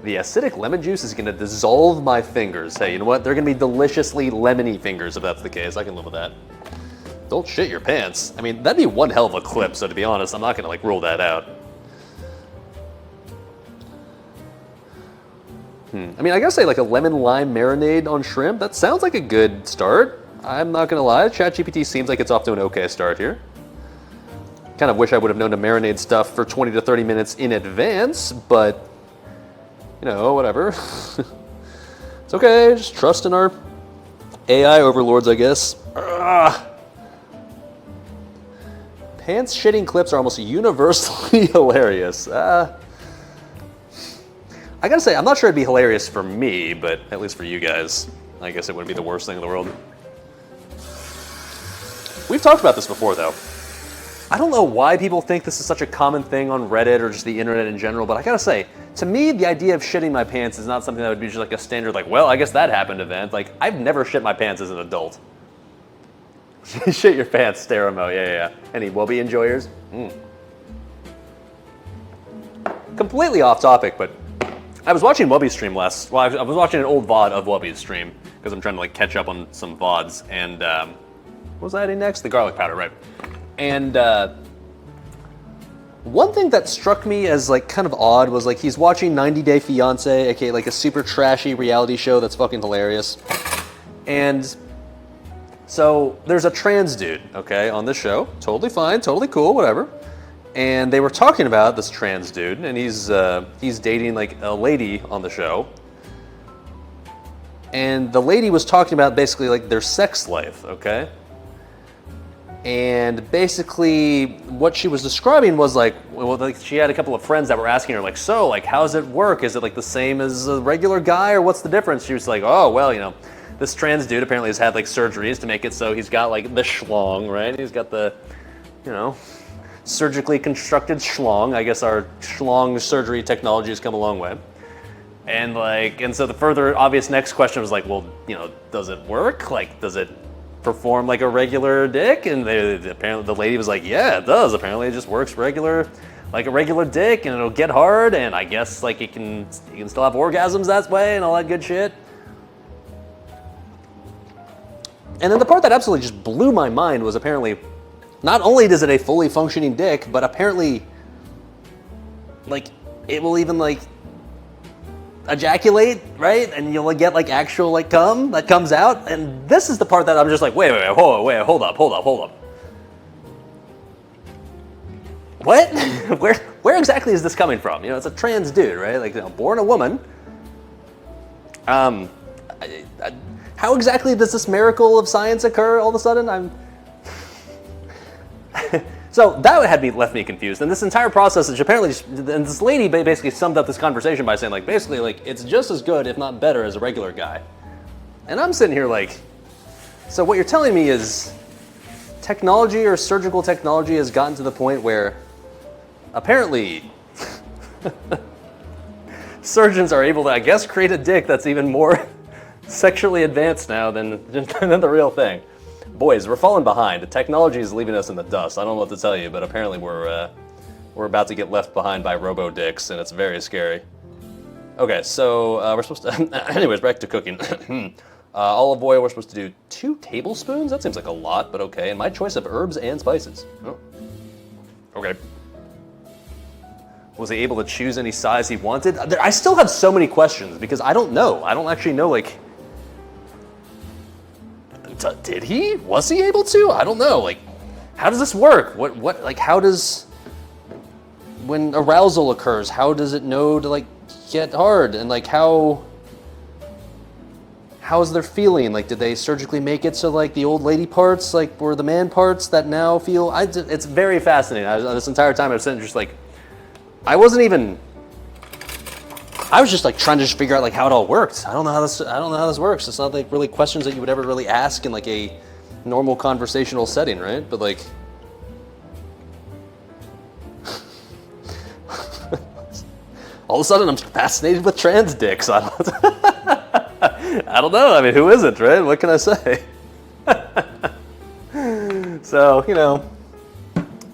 The acidic lemon juice is gonna dissolve my fingers. Hey, you know what? They're gonna be deliciously lemony fingers if that's the case. I can live with that. Don't shit your pants. I mean, that'd be one hell of a clip, so to be honest, I'm not gonna like rule that out. I mean, I gotta say, like a lemon lime marinade on shrimp, that sounds like a good start. I'm not gonna lie, ChatGPT seems like it's off to an okay start here. Kind of wish I would have known to marinate stuff for 20 to 30 minutes in advance, but, you know, whatever. It's okay, just trust in our AI overlords, I guess. Pants shitting clips are almost universally hilarious. I gotta say, I'm not sure it'd be hilarious for me, but at least for you guys, I guess it wouldn't be the worst thing in the world. We've talked about this before, though. I don't know why people think this is such a common thing on Reddit or just the internet in general, but I gotta say, to me, the idea of shitting my pants is not something that would be just like a standard, like, well, I guess that happened event. Like, I've never shit my pants as an adult. Shit your pants, Steramo, yeah. Any Wubby enjoyers? Completely off topic, but I was watching Wubby's stream I was watching an old VOD of Wubby's stream, because I'm trying to like catch up on some VODs, and what was I adding next? The garlic powder, right. And one thing that struck me as like kind of odd was like he's watching 90 Day Fiancé, aka like a super trashy reality show that's fucking hilarious. And so there's a trans dude, okay, on this show. Totally fine, totally cool, whatever. And they were talking about this trans dude, and he's dating like a lady on the show. And the lady was talking about basically like their sex life, okay? And basically what she was describing was like, well, like she had a couple of friends that were asking her like, so like, how does it work? Is it like the same as a regular guy or what's the difference? She was like, oh, well, you know, this trans dude apparently has had like surgeries to make it so he's got like the schlong, right? He's got the, you know, surgically constructed schlong. I guess our schlong surgery technology has come a long way. And like, and so the further obvious next question was like, well, you know, does it work? Like, does it perform like a regular dick? And apparently the lady was like, yeah, it does. Apparently it just works like a regular dick, and it'll get hard, and I guess like you can still have orgasms that way and all that good shit. And then the part that absolutely just blew my mind was apparently not only does it a fully functioning dick, but apparently like it will even like ejaculate, right? And you'll get like actual like cum that comes out. And this is the part that I'm just like, wait, hold up. What? Where exactly is this coming from? You know, it's a trans dude, right? Like, you know, born a woman. How exactly does this miracle of science occur all of a sudden? So that had left me confused, and this entire process, which apparently, and this lady basically summed up this conversation by saying, like, basically, like, it's just as good, if not better, as a regular guy. And I'm sitting here like, so what you're telling me is technology or surgical technology has gotten to the point where apparently surgeons are able to, I guess, create a dick that's even more sexually advanced now than the real thing. Boys, we're falling behind. The technology is leaving us in the dust. I don't know what to tell you, but apparently we're about to get left behind by robo-dicks, and it's very scary. Okay, so we're supposed to... Anyways, back to cooking. Olive oil, we're supposed to do 2 tablespoons? That seems like a lot, but okay. And my choice of herbs and spices. Oh. Okay. Was he able to choose any size he wanted? I still have so many questions because I don't know. I don't actually know, like... Did he? Was he able to? I don't know. Like, how does this work? What, like, how does... When arousal occurs, how does it know to, like, get hard? And, like, how's their feeling? Like, did they surgically make it so, like, the old lady parts, like, were the man parts that now feel... It's very fascinating. This entire time I was sitting just, like... I was just like trying to just figure out like how it all worked. I don't know how this works. It's not like really questions that you would ever really ask in like a normal conversational setting, right? But like all of a sudden I'm fascinated with trans dicks. I don't know. I mean, who isn't, right? What can I say? So, you know,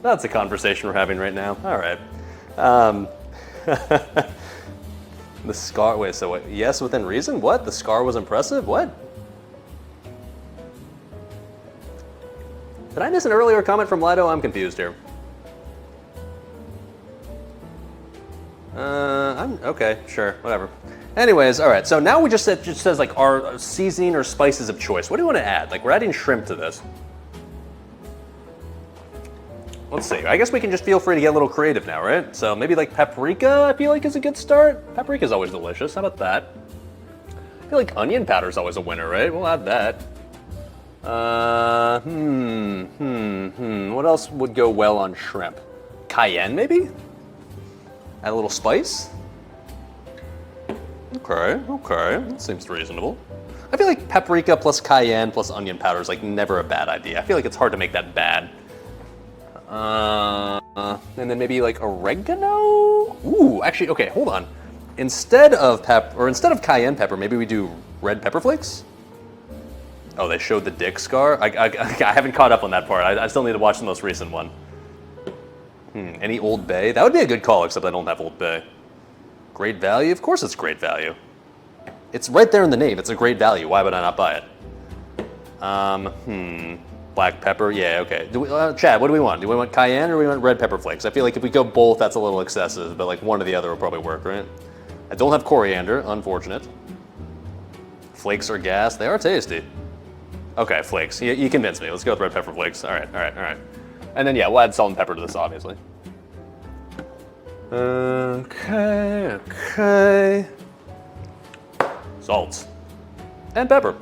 that's a conversation we're having right now. All right. The scar, wait, so what? Yes, within reason? What? The scar was impressive? What? Did I miss an earlier comment from Lido? I'm confused here. Okay, sure, whatever. Anyways, all right, so now we just says like our seasoning or spices of choice. What do you want to add? Like, we're adding shrimp to this. Let's see, I guess we can just feel free to get a little creative now, right? So maybe like paprika, I feel like is a good start. Paprika's always delicious, how about that? I feel like onion powder's always a winner, right? We'll add that. What else would go well on shrimp? Cayenne, maybe? Add a little spice? Okay, that seems reasonable. I feel like paprika plus cayenne plus onion powder is like never a bad idea. I feel like it's hard to make that bad. And then maybe like oregano? Ooh, actually, okay, hold on. Instead of cayenne pepper, maybe we do red pepper flakes? Oh, they showed the dick scar? I haven't caught up on that part. I still need to watch the most recent one. Any Old Bay? That would be a good call, except I don't have Old Bay. Great value? Of course it's great value. It's right there in the name. It's a great value. Why would I not buy it? Black pepper, yeah, okay. Chad, what do we want? Do we want cayenne or do we want red pepper flakes? I feel like if we go both, that's a little excessive, but like one or the other will probably work, right? I don't have coriander, unfortunate. Flakes are gas, they are tasty. Okay, flakes, you convinced me. Let's go with red pepper flakes. All right. And then yeah, we'll add salt and pepper to this, obviously. Okay. Salt. And pepper.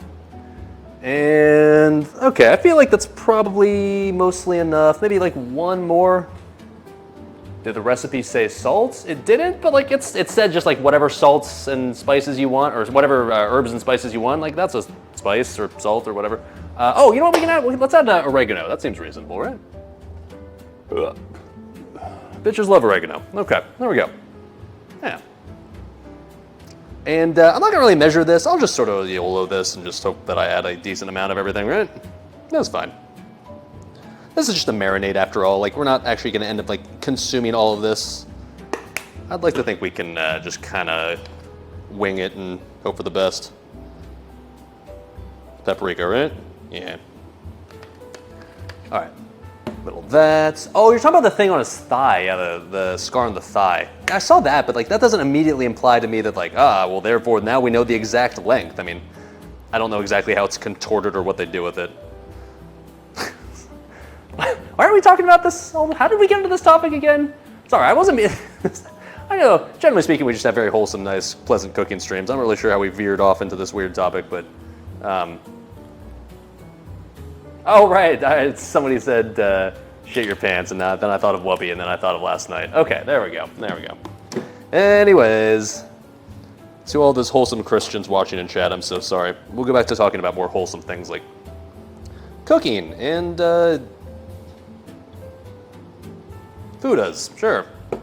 And, okay, I feel like that's probably mostly enough. Maybe like one more. Did the recipe say salt? It didn't, but like it said just like whatever salts and spices you want, or whatever herbs and spices you want. Like that's a spice or salt or whatever. Oh, you know what we can add? Let's add oregano. That seems reasonable, right? Ugh. Bitches love oregano. Okay, there we go. Yeah. And I'm not gonna really measure this. I'll just sort of YOLO this and just hope that I add a decent amount of everything, right? That's fine. This is just a marinade after all. Like, we're not actually gonna end up like consuming all of this. I'd like to think we can just kind of wing it and hope for the best. Paprika, right? Yeah. All right. Little that. Oh, you're talking about the thing on his thigh, yeah, the scar on the thigh. I saw that, but like that doesn't immediately imply to me that like, well, therefore now we know the exact length. I mean, I don't know exactly how it's contorted or what they do with it. Why are we talking about this? How did we get into this topic again? Sorry, I wasn't. I know, generally speaking, we just have very wholesome, nice, pleasant cooking streams. I'm not really sure how we veered off into this weird topic, but. Oh, right. Somebody said Shit your pants, and then I thought of Whoopi, and then I thought of last night. Okay, there we go. There we go. Anyways, to all those wholesome Christians watching in chat, I'm so sorry. We'll go back to talking about more wholesome things like cooking and foodies. Sure. You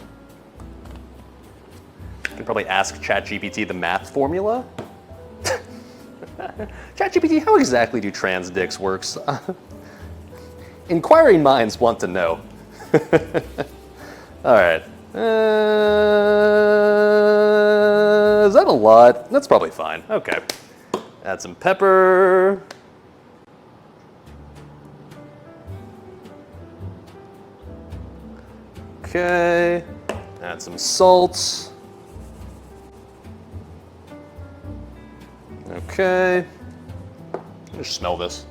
can probably ask ChatGPT the math formula. ChatGPT, how exactly do trans dicks works? Inquiring minds want to know. All right. Is that a lot? That's probably fine. Okay. Add some pepper. Okay. Add some salt. Okay. Just smell this.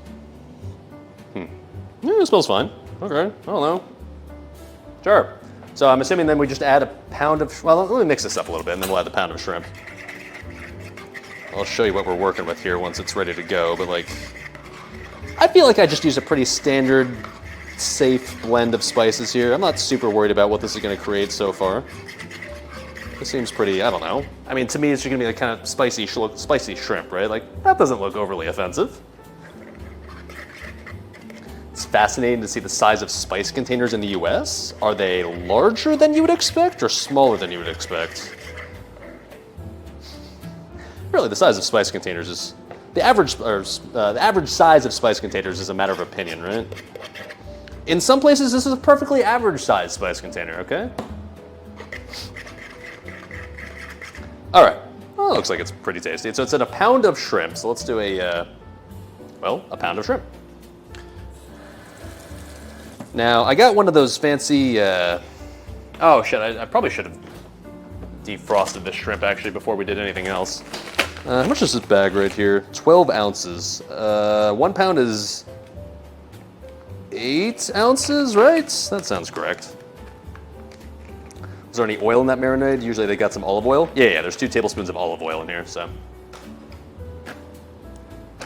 Yeah, it smells fine. Okay, I don't know. Sure. So I'm assuming then we just add a pound of, well, let me mix this up a little bit and then we'll add the pound of shrimp. I'll show you what we're working with here once it's ready to go, but like, I feel like I just use a pretty standard, safe blend of spices here. I'm not super worried about what this is gonna create so far. This seems pretty, I don't know. I mean, to me, it's just gonna be like kind of spicy shrimp, right? Like, that doesn't look overly offensive. It's fascinating to see the size of spice containers in the US. Are they larger than you would expect or smaller than you would expect? Really, the size of spice containers is, the average size of spice containers is a matter of opinion, right? In some places, this is a perfectly average size spice container, okay? All right, well, it looks like it's pretty tasty. So it's in a pound of shrimp, so let's do a pound of shrimp. Now, I got one of those fancy, oh shit, I probably should have defrosted this shrimp actually before we did anything else. How much is this bag right here? 12 ounces. 1 pound is 8 ounces, right? That sounds correct. Is there any oil in that marinade? Usually they got some olive oil. Yeah, there's 2 tablespoons of olive oil in here, so.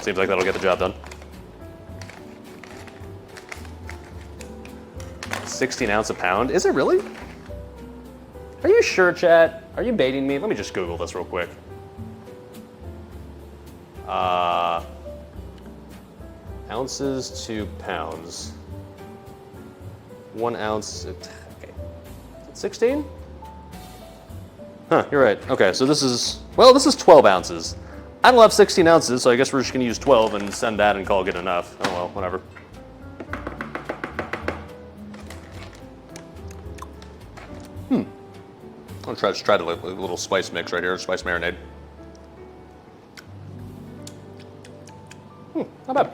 Seems like that'll get the job done. 16 ounce a pound. Is it really? Are you sure, chat? Are you baiting me? Let me just Google this real quick. Ounces to pounds. 1 ounce. Okay. 16? Huh, you're right. Okay, so this is 12 ounces. I don't have 16 ounces, so I guess we're just gonna use 12 and send that and call it good enough. Oh well, whatever. I'm gonna try a little spice mix right here, spice marinade. Not bad.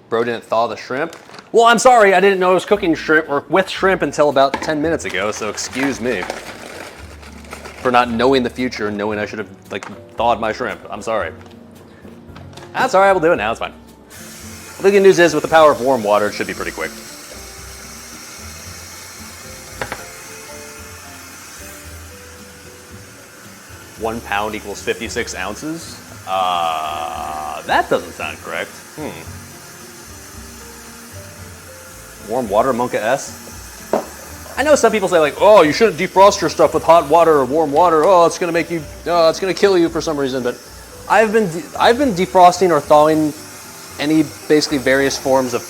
Bro didn't thaw the shrimp. Well, I'm sorry, I didn't know I was cooking shrimp or with shrimp until about 10 minutes ago, so excuse me for not knowing the future and knowing I should have like thawed my shrimp. I'm sorry. That's all right, we'll do it now, it's fine. The good news is with the power of warm water, it should be pretty quick. One pound equals 56 ounces? That doesn't sound correct. Warm water, Monka S? I know some people say like, oh, you shouldn't defrost your stuff with hot water or warm water. Oh, it's gonna make you, it's gonna kill you for some reason. But I've been defrosting or thawing any basically various forms of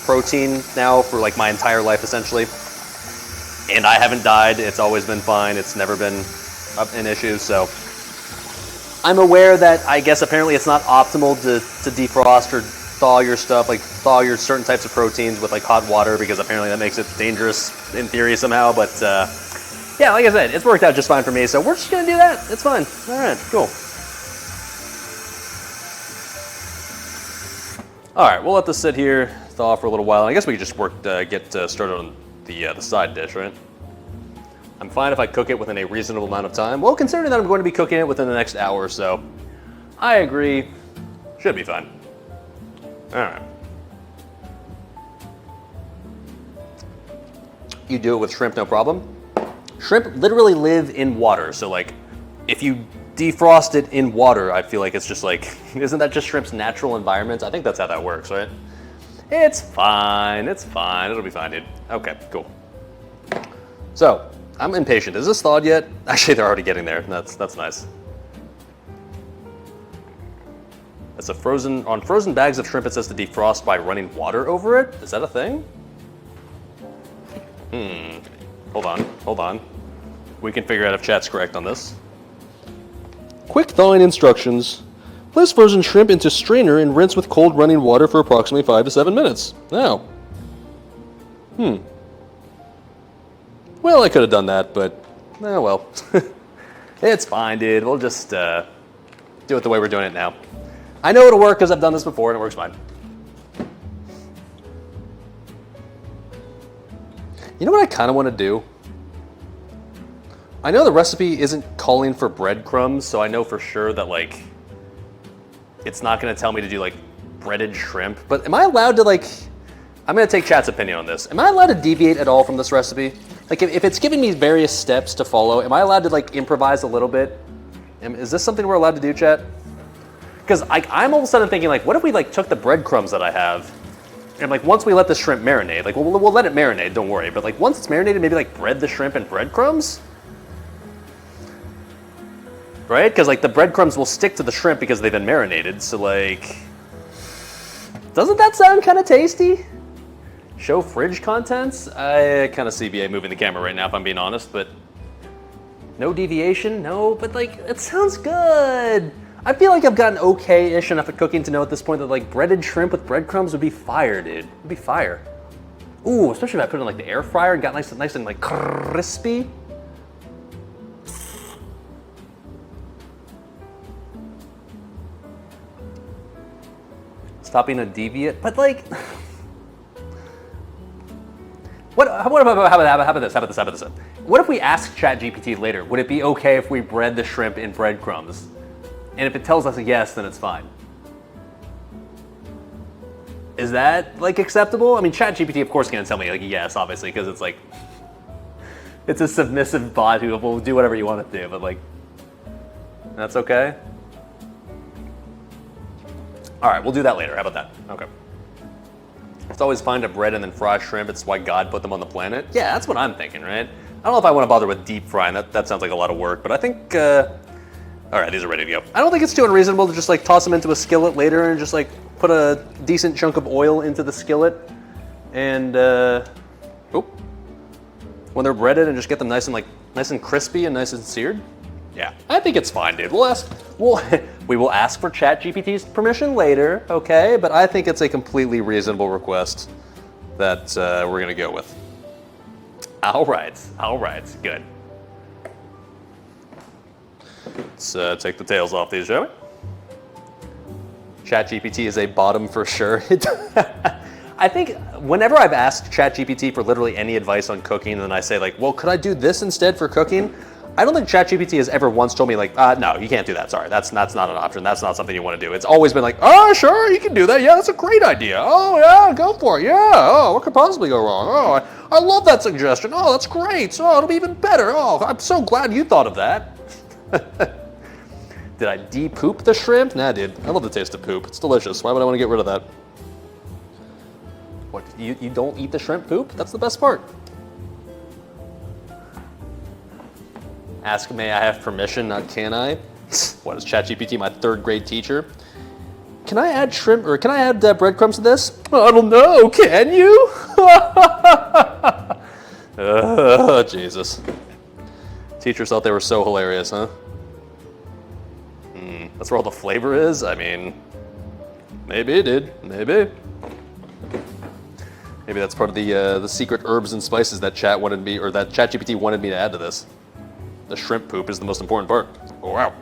protein now for like my entire life essentially. And I haven't died, it's always been fine. It's never been an issue, so. I'm aware that I guess apparently it's not optimal to defrost or thaw your stuff, like thaw your certain types of proteins with like hot water because apparently that makes it dangerous in theory somehow, but yeah, like I said, it's worked out just fine for me, so we're just gonna do that. It's fine. All right, cool. All right, we'll let this sit here, thaw for a little while. I guess we could just get started on the side dish, right? I'm fine if I cook it within a reasonable amount of time. Well, considering that I'm going to be cooking it within the next hour or so, I agree, should be fine. All right. You do it with shrimp, no problem. Shrimp literally live in water, so like, if you defrost it in water, I feel like it's just like, isn't that just shrimp's natural environment? I think that's how that works, right? It's fine. It's fine. It'll be fine, dude. Okay, cool. So, I'm impatient. Is this thawed yet? Actually, they're already getting there. That's nice. It's a on frozen bags of shrimp, it says to defrost by running water over it. Is that a thing? Hold on. We can figure out if chat's correct on this. Quick thawing instructions. Place frozen shrimp into strainer and rinse with cold running water for approximately 5 to 7 minutes. Now. Well, I could have done that, but, well. It's fine, dude. We'll just do it the way we're doing it now. I know it'll work because I've done this before and it works fine. You know what I kind of want to do? I know the recipe isn't calling for breadcrumbs, so I know for sure that, like, it's not going to tell me to do, like, breaded shrimp. But am I allowed to, like, I'm going to take chat's opinion on this. Am I allowed to deviate at all from this recipe? Like, if it's giving me various steps to follow, am I allowed to, like, improvise a little bit? Is this something we're allowed to do, chat? Because I'm all of a sudden thinking, like, what if we, like, took the breadcrumbs that I have, and, like, once we let the shrimp marinate, like, we'll let it marinate, don't worry, but, like, once it's marinated, maybe, like, bread the shrimp in breadcrumbs? Right? Because, like, the breadcrumbs will stick to the shrimp because they've been marinated, so, like, doesn't that sound kind of tasty? Show fridge contents? I kind of CBA moving the camera right now, if I'm being honest, but no deviation? No, but, like, it sounds good. I feel like I've gotten okay-ish enough at cooking to know at this point that, like, breaded shrimp with breadcrumbs would be fire, dude. It'd be fire. Ooh, especially if I put it in, like, the air fryer and got nice and like, crispy. Stop being a deviant, but, like, how about this? What if we ask ChatGPT later, would it be okay if we bread the shrimp in breadcrumbs? And if it tells us a yes, then it's fine. Is that, like, acceptable? I mean, ChatGPT, of course, is going to tell me, like, yes, obviously, because it's, like, it's a submissive bot who will do whatever you want it to do, but, like, that's okay? All right, we'll do that later. How about that? Okay. It's always fine to bread and then fry shrimp. It's why God put them on the planet. Yeah, that's what I'm thinking, right? I don't know if I want to bother with deep frying. That sounds like a lot of work, but I think, all right, these are ready to go. I don't think it's too unreasonable to just, like, toss them into a skillet later and just, like, put a decent chunk of oil into the skillet and, when they're breaded and just get them nice and crispy and nice and seared. Yeah, I think it's fine, dude. We will ask for ChatGPT's permission later, okay? But I think it's a completely reasonable request that we're gonna go with. All right, good. Let's take the tails off these, shall we? ChatGPT is a bottom for sure. I think whenever I've asked ChatGPT for literally any advice on cooking, and then I say, like, well, could I do this instead for cooking? I don't think ChatGPT has ever once told me, like, no, you can't do that. Sorry, that's not an option. That's not something you want to do. It's always been like, oh, sure, you can do that. Yeah, that's a great idea. Oh, yeah, go for it. Yeah. Oh, what could possibly go wrong? Oh, I love that suggestion. Oh, that's great. Oh, it'll be even better. Oh, I'm so glad you thought of that. Did I de-poop the shrimp? Nah, dude. I love the taste of poop. It's delicious. Why would I want to get rid of that? What, you don't eat the shrimp poop? That's the best part. Ask, may I have permission, not can I? What is ChatGPT, my third grade teacher? Can I add shrimp, or can I add breadcrumbs to this? I don't know, can you? Jesus. Teachers thought they were so hilarious, huh? That's where all the flavor is? I mean, maybe, dude, maybe. Maybe that's part of the secret herbs and spices that that ChatGPT wanted me to add to this. The shrimp poop is the most important part. Oh, wow.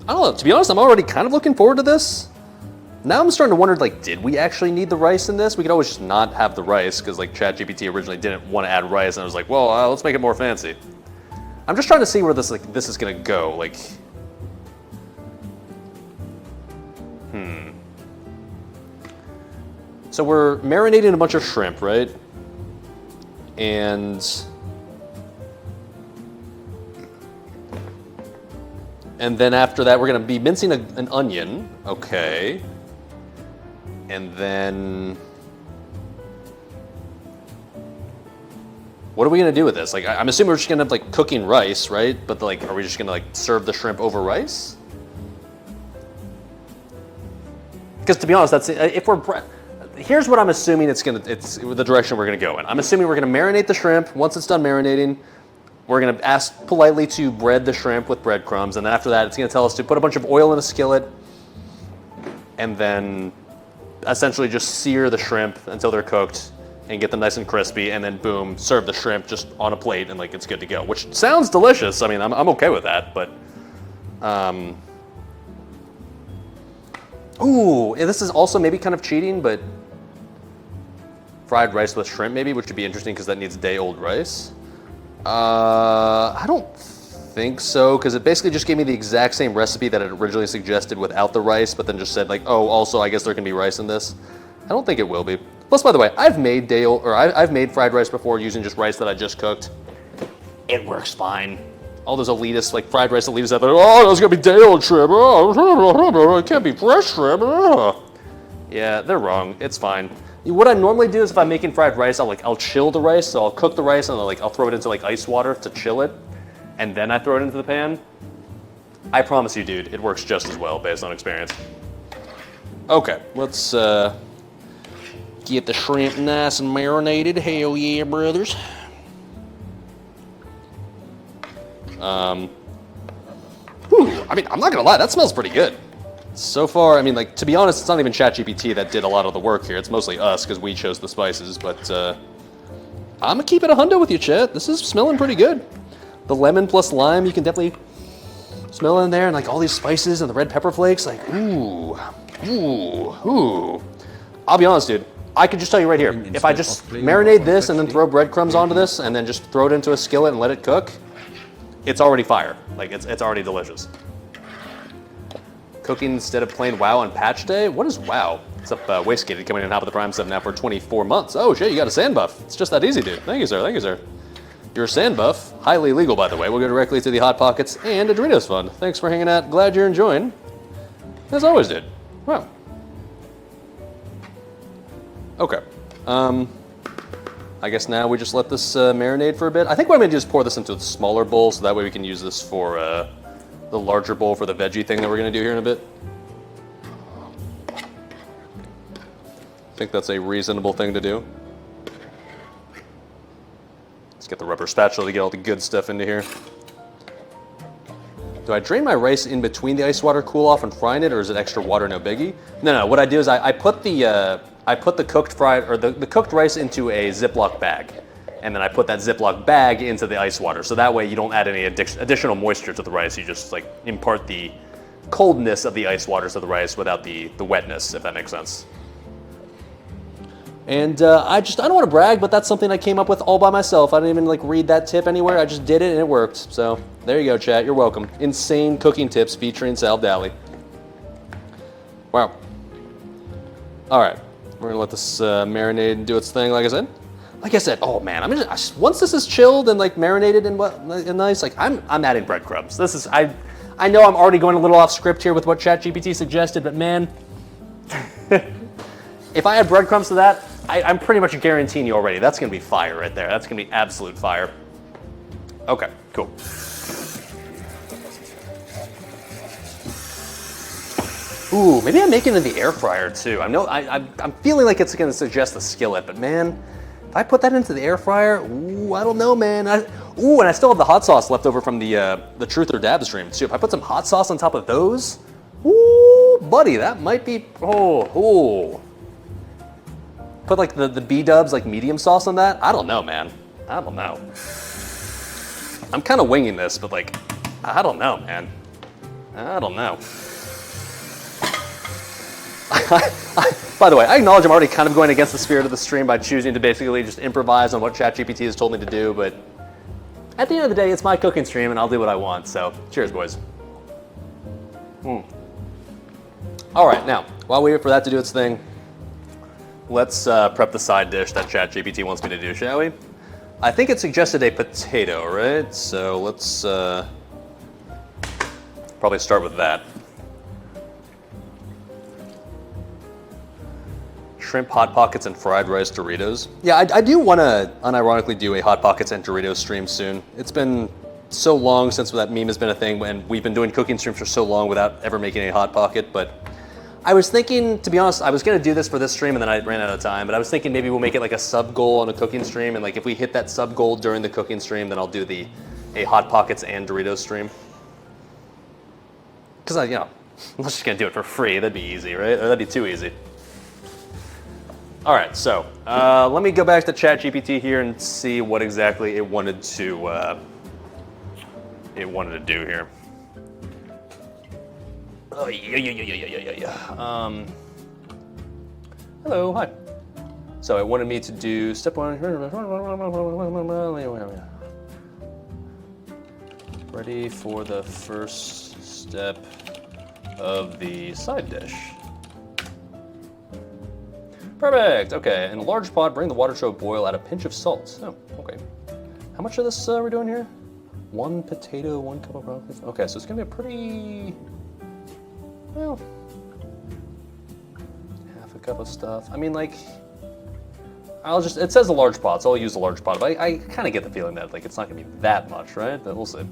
I don't know, to be honest, I'm already kind of looking forward to this. Now I'm starting to wonder, like, did we actually need the rice in this? We could always just not have the rice, because, like, ChatGPT originally didn't want to add rice, and I was like, well, let's make it more fancy. I'm just trying to see where this is gonna go, like... So we're marinating a bunch of shrimp, right? And And then after that, we're gonna be mincing an onion. Okay. And then, what are we gonna do with this? Like, I'm assuming we're just gonna have like cooking rice, right? But like, are we just gonna like serve the shrimp over rice? Because to be honest, that's if we're. Here's what I'm assuming it's the direction we're gonna go in. I'm assuming we're gonna marinate the shrimp. Once it's done marinating, we're gonna ask politely to bread the shrimp with breadcrumbs, and then after that, it's gonna tell us to put a bunch of oil in a skillet, and then essentially just sear the shrimp until they're cooked and get them nice and crispy, and then boom, serve the shrimp just on a plate, and like it's good to go. Which sounds delicious. I mean, I'm okay with that, but. Ooh, this is also maybe kind of cheating, but fried rice with shrimp maybe, which would be interesting because that needs day-old rice. I don't think so, because it basically just gave me the exact same recipe that it originally suggested without the rice, but then just said like, oh, also I guess there can be rice in this. I don't think it will be. Plus, by the way, I've made I've made fried rice before using just rice that I just cooked. It works fine. All those elitists, like fried rice elitists out there, oh, there's gonna be day-old shrimp. Oh, it can't be fresh shrimp. Oh. Yeah, they're wrong. It's fine. What I normally do is if I'm making fried rice, I'll chill the rice. So I'll cook the rice and I'll throw it into like ice water to chill it, and then I throw it into the pan. I promise you, dude, it works just as well based on experience. Okay, let's get the shrimp nice and marinated. Hell yeah, brothers. I mean, I'm not gonna lie, that smells pretty good. So far, I mean, like, to be honest, it's not even ChatGPT that did a lot of the work here. It's mostly us, because we chose the spices, but, I'm gonna keep it a hundo with you, chat. This is smelling pretty good. The lemon plus lime, you can definitely smell in there, and, like, all these spices and the red pepper flakes, like, ooh, ooh, ooh. I'll be honest, dude. I could just tell you right here, if I just marinate this and then throw breadcrumbs onto this, and then just throw it into a skillet and let it cook, it's already fire. Like, it's already delicious. Cooking instead of playing WoW on patch day? What is WoW? What's up, Wastegated, coming in top of the Prime 7 now for 24 months. Oh shit, you got a sand buff. It's just that easy, dude. Thank you, sir. Thank you, sir. Your sand buff, highly illegal, by the way. We'll go directly to the Hot Pockets and a Doritos Fund. Thanks for hanging out. Glad you're enjoying. As always, dude. Wow. Okay. I guess now we just let this marinate for a bit. I think what I'm gonna do is pour this into a smaller bowl, so that way we can use this for the larger bowl for the veggie thing that we're gonna do here in a bit. I think that's a reasonable thing to do. Let's get the rubber spatula to get all the good stuff into here. Do I drain my rice in between the ice water, cool off, and frying it, or is it extra water, no biggie? No. What I do is I put the cooked the cooked rice into a Ziploc bag, and then I put that Ziploc bag into the ice water. So that way you don't add any additional moisture to the rice. You just like impart the coldness of the ice water to the rice without the wetness, if that makes sense. And I don't want to brag, but that's something I came up with all by myself. I didn't even like read that tip anywhere. I just did it and it worked. So there you go, chat. You're welcome. Insane cooking tips featuring SalvDali. Wow. All right. We're gonna let this marinate and do its thing, like I said. Like I said, oh man, once this is chilled and like marinated and nice, like I'm adding breadcrumbs. This is I know I'm already going a little off script here with what ChatGPT suggested, but man, if I add breadcrumbs to that, I'm pretty much guaranteeing you already. That's gonna be fire right there. That's gonna be absolute fire. Okay, cool. Ooh, maybe I'm making it in the air fryer too. I'm feeling like it's gonna suggest the skillet, but man, if I put that into the air fryer, ooh, I don't know, man. And I still have the hot sauce left over from the Truth or Dab stream too. If I put some hot sauce on top of those, ooh, buddy, that might be, oh. Put like the B-dubs, like medium sauce on that? I don't know, man. I don't know. I'm kind of winging this, but like, I don't know, man. I don't know. By the way, I acknowledge I'm already kind of going against the spirit of the stream by choosing to basically just improvise on what ChatGPT has told me to do, but at the end of the day, it's my cooking stream and I'll do what I want, so cheers, boys. All right, now, while we wait for that to do its thing, let's prep the side dish that ChatGPT wants me to do, shall we? I think it suggested a potato, right? So let's Probably start with that. Shrimp Hot Pockets and fried rice Doritos. Yeah, I do want to unironically do a Hot Pockets and Doritos stream soon. It's been so long since that meme has been a thing, and we've been doing cooking streams for so long without ever making a Hot Pocket, but I was thinking, to be honest, I was going to do this for this stream and then I ran out of time, but I was thinking maybe we'll make it like a sub goal on a cooking stream, and like if we hit that sub goal during the cooking stream, then I'll do a Hot Pockets and Doritos stream. Because I'm just going to do it for free. That'd be easy, right? Or that'd be too easy. All right, so let me go back to ChatGPT here and see what exactly it wanted to do here. Oh, yeah. Hello, hi. So it wanted me to do step one. Ready for the first step of the side dish. Perfect, okay. In a large pot, bring the water to a boil, add a pinch of salt. Oh, okay. How much of this are we doing here? 1 potato, 1 cup of broccoli. Okay, so it's gonna be a pretty, well, half a cup of stuff. I mean, like, it says a large pot, so I'll use a large pot, but I kind of get the feeling that, like, it's not gonna be that much, right? But we'll see.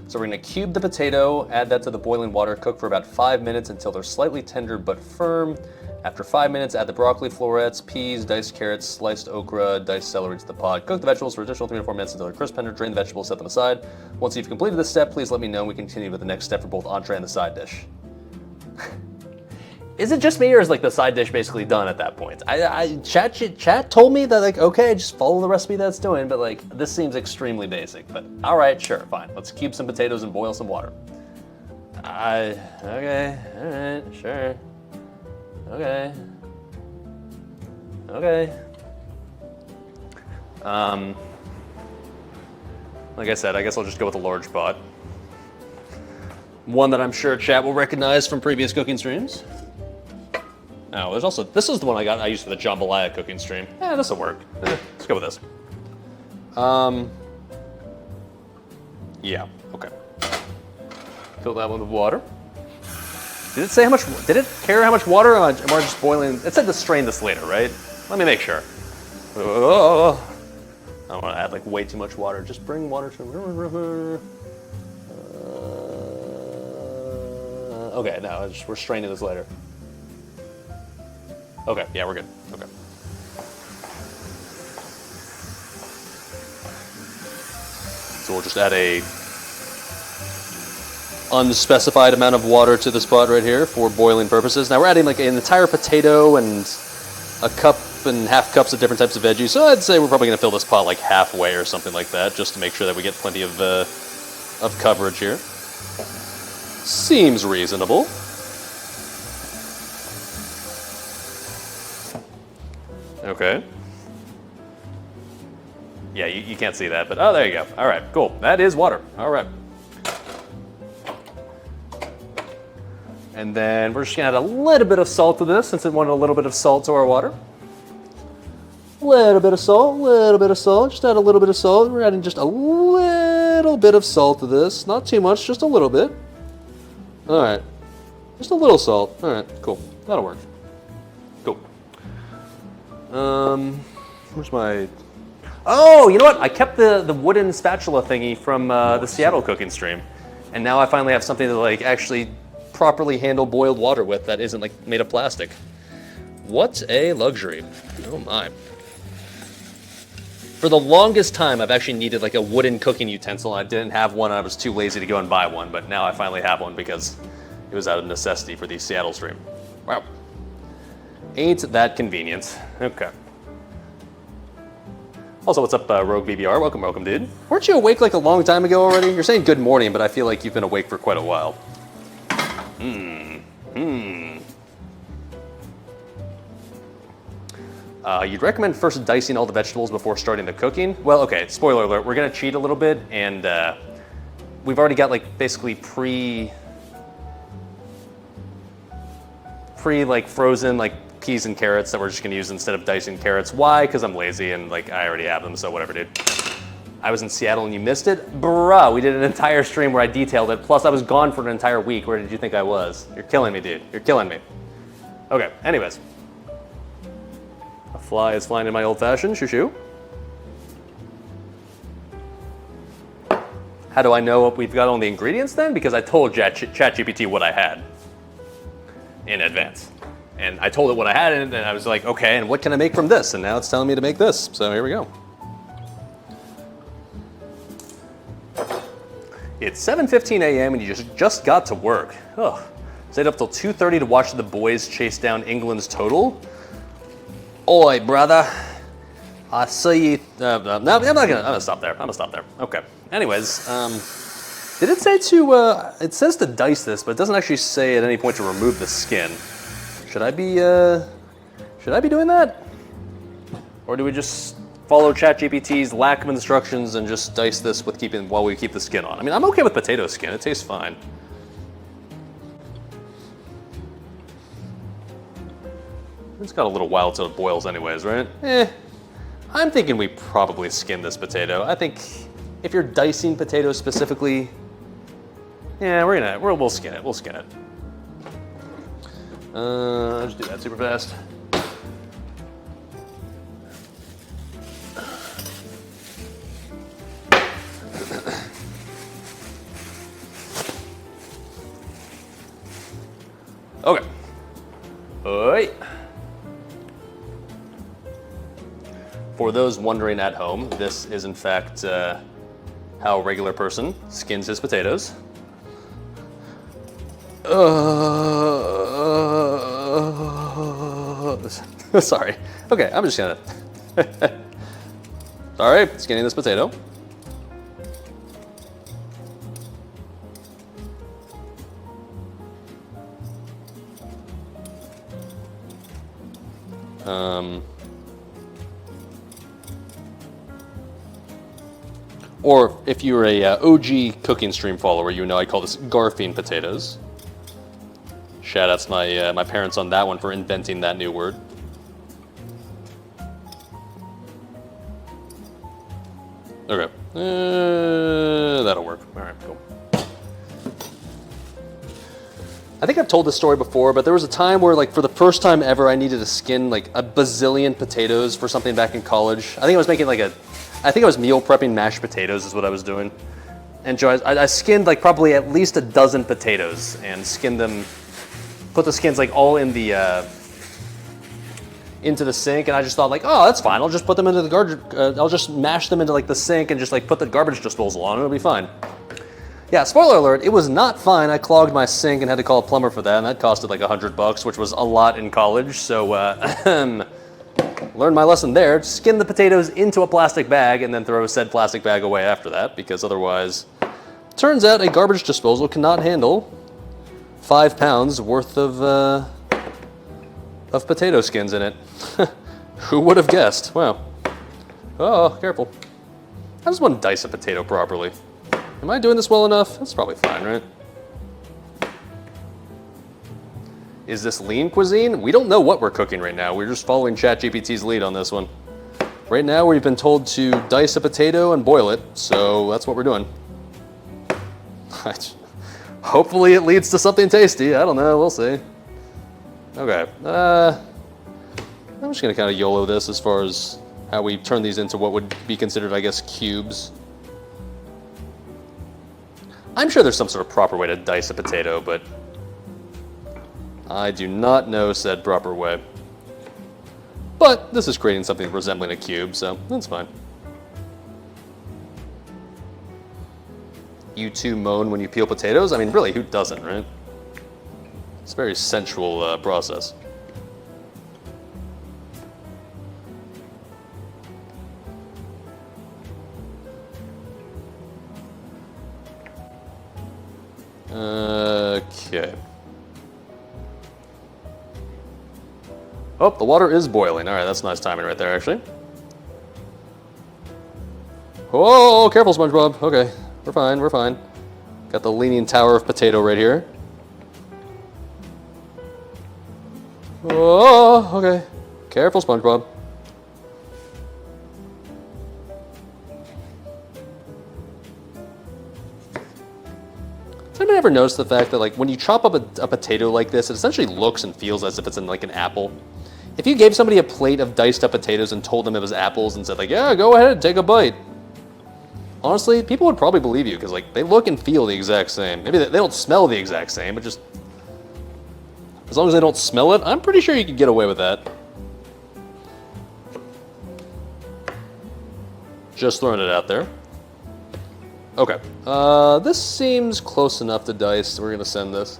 So we're gonna cube the potato, add that to the boiling water, cook for about 5 minutes until they're slightly tender but firm. After 5 minutes, add the broccoli florets, peas, diced carrots, sliced okra, diced celery to the pot. Cook the vegetables for additional 3 to 4 minutes until they're crisp tender. Drain the vegetables, set them aside. Once you've completed this step, please let me know and we continue with the next step for both entree and the side dish. Is it just me, or is like the side dish basically done at that point? Chat told me that, like, okay, just follow the recipe that's doing, but like this seems extremely basic. But all right, sure, fine. Let's cube some potatoes and boil some water. Okay, all right, sure. Okay. Like I said, I guess I'll just go with a large pot. One that I'm sure chat will recognize from previous cooking streams. Oh, there's also, this is the one I used for the jambalaya cooking stream. Yeah, this'll work. Let's go with this. Yeah, okay. Fill that one with water. Did it say how much, did it care how much water, or am I just boiling? It said to strain this later, right? Let me make sure. Oh, I don't want to add like way too much water. Just bring water to, okay, no, we're straining this later. Okay, yeah, we're good, okay. So we'll just add a unspecified amount of water to this pot right here for boiling purposes. Now we're adding like an entire potato and a cup and half cups of different types of veggies. So I'd say we're probably gonna fill this pot like halfway or something like that, just to make sure that we get plenty of coverage here. Seems reasonable. Okay. Yeah, you can't see that, but oh, there you go. All right, cool. That is water. All right. And then we're just gonna add a little bit of salt to this, since it wanted a little bit of salt to our water. Little bit of salt, just add a little bit of salt. We're adding just a little bit of salt to this. Not too much, just a little bit. All right, just a little salt. All right, cool, that'll work. Cool. Where's my, oh, you know what? I kept the wooden spatula thingy from the Seattle cooking stream. And now I finally have something to like actually properly handle boiled water with that isn't like made of plastic. What a luxury. Oh my. For the longest time, I've actually needed like a wooden cooking utensil. I didn't have one, I was too lazy to go and buy one, but now I finally have one because it was out of necessity for the Seattle stream. Wow. Ain't that convenient. Okay. Also, what's up, Rogue BBR? Welcome, dude. Weren't you awake like a long time ago already? You're saying good morning, but I feel like you've been awake for quite a while. You'd recommend first dicing all the vegetables before starting the cooking? Well, okay, spoiler alert, we're gonna cheat a little bit, and we've already got like basically pre like frozen like peas and carrots that we're just gonna use instead of dicing carrots. Why? Because I'm lazy and like I already have them, so whatever, dude. I was in Seattle and you missed it? Bruh, we did an entire stream where I detailed it, plus I was gone for an entire week. Where did you think I was? You're killing me, dude. You're killing me. Okay, anyways. A fly is flying in my old-fashioned, shoo-shoo. How do I know what we've got on the ingredients then? Because I told ChatGPT what I had in advance. And I told it what I had, and I was like, okay, and what can I make from this? And now it's telling me to make this, so here we go. It's 7:15 a.m. and you just got to work. Ugh. Stayed up till 2:30 to watch the boys chase down England's total. Oi, brother. I see you. No, I'm gonna stop there. I'm gonna stop there. Okay. Anyways, did it say to? It says to dice this, but it doesn't actually say at any point to remove the skin. Should I be doing that, or do we just follow ChatGPT's lack of instructions and just dice this with while we keep the skin on? I mean, I'm okay with potato skin. It tastes fine. It's got a little while till it boils, anyways, right? I'm thinking we probably skin this potato. I think if you're dicing potatoes specifically, yeah, we'll skin it. We'll skin it. I'll just do that super fast. Okay. Oi. For those wondering at home, this is in fact how a regular person skins his potatoes. Sorry. Okay, I'm just gonna. Sorry, skinning this potato. Or if you're a OG cooking stream follower, you know I call this garfing potatoes. Shout outs to my parents on that one for inventing that new word. Okay, that'll work. All right, cool. I think I've told this story before, but there was a time where, like, for the first time ever, I needed to skin like a bazillion potatoes for something back in college. I think I was making I think I was meal prepping mashed potatoes is what I was doing. And so I skinned like probably at least a dozen potatoes and skinned them, put the skins like all in the, into the sink, and I just thought like, oh, that's fine. I'll just put them into the garbage, I'll just mash them into like the sink and just like put the garbage disposal on, it'll be fine. Yeah, spoiler alert, it was not fine. I clogged my sink and had to call a plumber for that, and that costed like $100, which was a lot in college, so learned my lesson there. Skin the potatoes into a plastic bag and then throw said plastic bag away after that, because otherwise, turns out a garbage disposal cannot handle 5 pounds worth of potato skins in it. Who would have guessed? Wow. Oh, careful. I just want to dice a potato properly. Am I doing this well enough? That's probably fine, right? Is this lean cuisine? We don't know what we're cooking right now. We're just following ChatGPT's lead on this one. Right now, we've been told to dice a potato and boil it, so that's what we're doing. Hopefully it leads to something tasty. I don't know, we'll see. Okay, I'm just gonna kind of YOLO this as far as how we turn these into what would be considered, I guess, cubes. I'm sure there's some sort of proper way to dice a potato, but I do not know said proper way. But this is creating something resembling a cube, so that's fine. You two moan when you peel potatoes? I mean, really, who doesn't, right? It's a very sensual process. Okay. Oh, the water is boiling. All right, that's nice timing right there, actually. Oh, careful, SpongeBob. Okay, we're fine, we're fine. Got the leaning tower of potato right here. Oh, okay. Careful, SpongeBob. anybody ever notice the fact that like when you chop up a potato like this, it essentially looks and feels as if it's in like an apple? If you gave somebody a plate of diced up potatoes and told them it was apples and said like, yeah, go ahead, take a bite. Honestly, people would probably believe you because like they look and feel the exact same. Maybe they don't smell the exact same, but just as long as they don't smell it, I'm pretty sure you could get away with that. Just throwing it out there. Okay, this seems close enough to dice. We're gonna send this.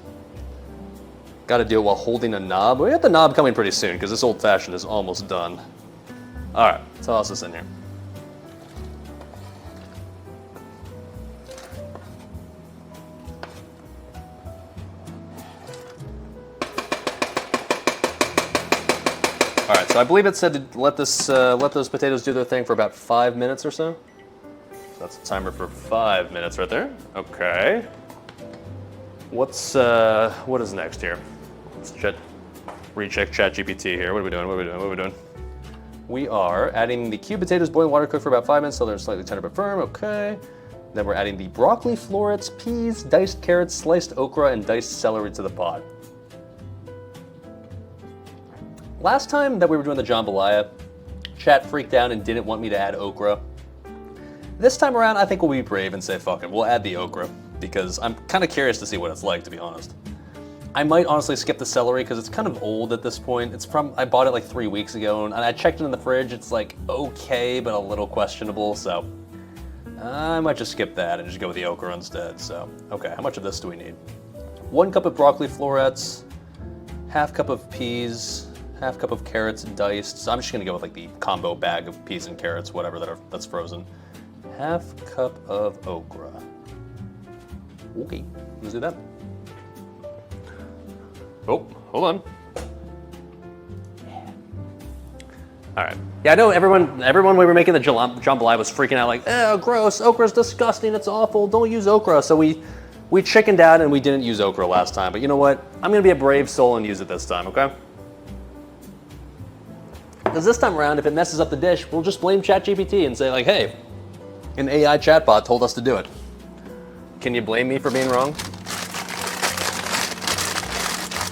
Got to do it while holding a knob. We got the knob coming pretty soon because this old fashioned is almost done. All right, toss this in here. All right, so I believe it said to let those potatoes do their thing for about 5 minutes or so. That's a timer for 5 minutes right there. Okay. What is next here? Let's recheck ChatGPT here. What are we doing? We are adding the cubed potatoes, boiling water, cook for about 5 minutes so they're slightly tender but firm. Okay. Then we're adding the broccoli florets, peas, diced carrots, sliced okra, and diced celery to the pot. Last time that we were doing the jambalaya, chat freaked out and didn't want me to add okra. This time around, I think we'll be brave and say, fuck it, we'll add the okra because I'm kind of curious to see what it's like, to be honest. I might honestly skip the celery because it's kind of old at this point. I bought it like 3 weeks ago and I checked it in the fridge. It's like okay, but a little questionable. So I might just skip that and just go with the okra instead. So, okay, how much of this do we need? 1 cup of broccoli florets, half cup of peas, half cup of carrots diced. So I'm just gonna go with like the combo bag of peas and carrots, whatever that's frozen. Half cup of okra. Okay, let's do that. Oh, hold on. All right. Yeah, I know everyone when we were making the jambalaya was freaking out like, oh, gross, okra's disgusting, it's awful, don't use okra. So we chickened out and we didn't use okra last time. But you know what? I'm gonna be a brave soul and use it this time, okay? Because this time around, if it messes up the dish, we'll just blame ChatGPT and say like, hey, an AI chatbot told us to do it. Can you blame me for being wrong?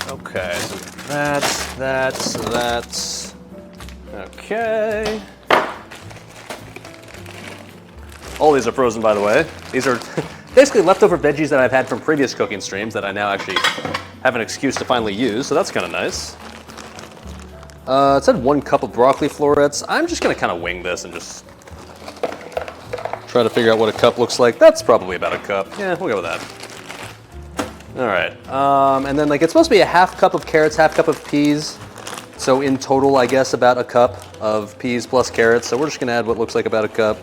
Okay, so that's, okay. All these are frozen, by the way. These are basically leftover veggies that I've had from previous cooking streams that I now actually have an excuse to finally use, so that's kind of nice. It said 1 cup of broccoli florets. I'm just gonna kind of wing this and just try to figure out what a cup looks like. That's probably about a cup. Yeah, we'll go with that. All right, and then like it's supposed to be a half cup of carrots, half cup of peas. So in total, I guess about a cup of peas plus carrots. So we're just gonna add what looks like about a cup.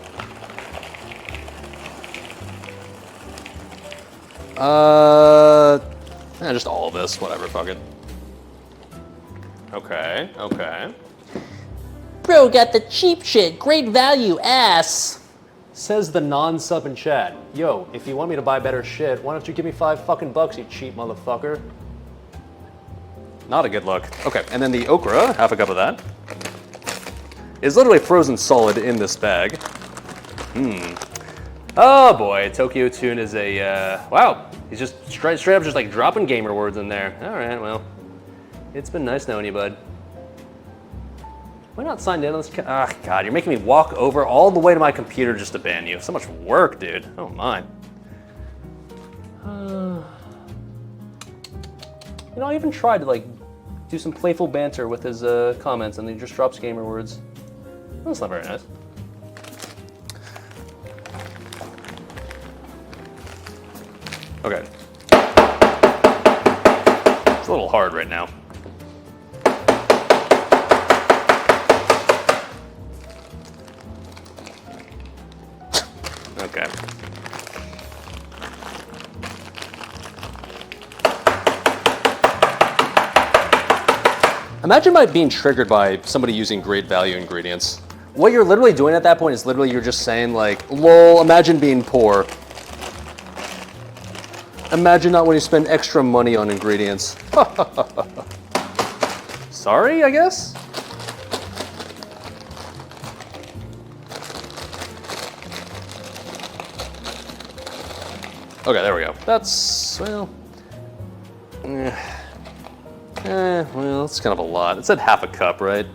Just all of this, whatever, fuck it. Okay, okay. Bro got the cheap shit, great value, ass. Says the non-sub in chat. Yo, if you want me to buy better shit, why don't you give me $5 fucking bucks, you cheap motherfucker? Not a good look. Okay, and then the okra, half a cup of that, is literally frozen solid in this bag. Oh boy, Tokyo Tune is a, wow. He's just straight up just like dropping gamer words in there. All right, well, it's been nice knowing you, bud. Why not signed in on this? Ah, God, you're making me walk over all the way to my computer just to ban you. So much work, dude. I don't mind. You know, I even tried to like do some playful banter with his comments, and then he just drops gamer words. That's not very nice. Okay. It's a little hard right now. Okay. Imagine being triggered by somebody using great value ingredients. What you're literally doing at that point is literally you're just saying like, lol, imagine being poor. Imagine not when you spend extra money on ingredients. Sorry, I guess? Okay, there we go. That's, well, well, it's kind of a lot. It said half a cup, right?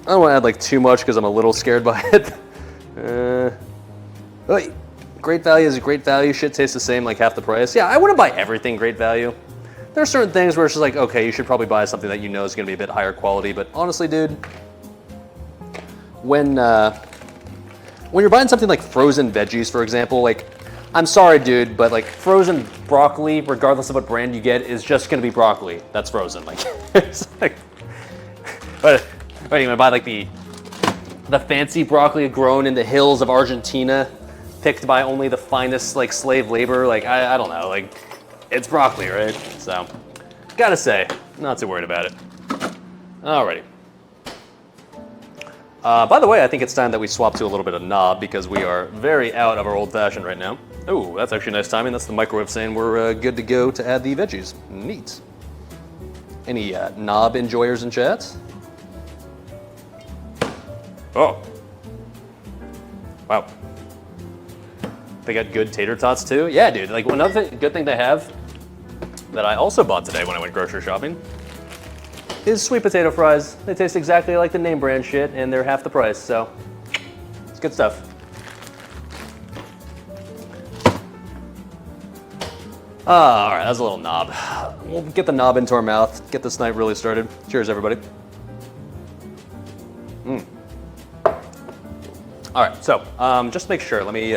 I don't want to add like too much because I'm a little scared by it. Wait, great value is a great value. Shit tastes the same, like half the price. Yeah, I wouldn't buy everything great value. There are certain things where it's just like, okay, you should probably buy something that you know is going to be a bit higher quality. But honestly, dude, when you're buying something like frozen veggies, for example, like, I'm sorry, dude, but like frozen broccoli, regardless of what brand you get, is just going to be broccoli that's frozen. Like, it's like, but you gonna buy like the fancy broccoli grown in the hills of Argentina, picked by only the finest like slave labor? Like, I don't know, like, it's broccoli, right? So, gotta say, not too worried about it. Alrighty. By the way, I think it's time that we swap to a little bit of knob because we are very out of our old fashioned right now. Oh, that's actually nice timing. That's the microwave saying we're good to go to add the veggies. Neat. Any knob enjoyers in chat? Oh. Wow. They got good tater tots too? Yeah, dude. Like, another good thing they have that I also bought today when I went grocery shopping is sweet potato fries. They taste exactly like the name brand shit, and they're half the price, so it's good stuff. All right, that's a little knob. We'll get the knob into our mouth, get this night really started. Cheers, everybody. All right, so just make sure, let me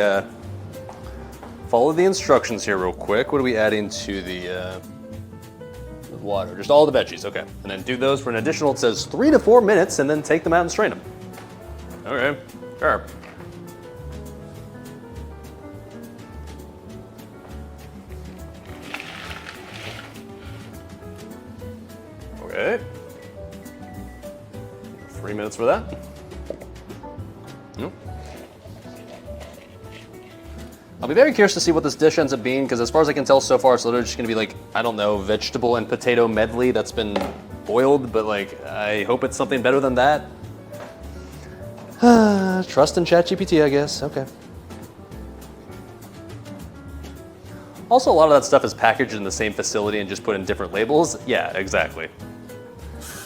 follow the instructions here real quick. What are we adding to the water? Just all the veggies, okay. And then do those for an additional, it says 3 to 4 minutes, and then take them out and strain them. Okay, sure. Okay. 3 minutes for that. I'll be very curious to see what this dish ends up being, because as far as I can tell so far, it's literally just gonna be like, I don't know, vegetable and potato medley that's been boiled, but like, I hope it's something better than that. Trust in ChatGPT, I guess, okay. Also, a lot of that stuff is packaged in the same facility and just put in different labels. Yeah, exactly.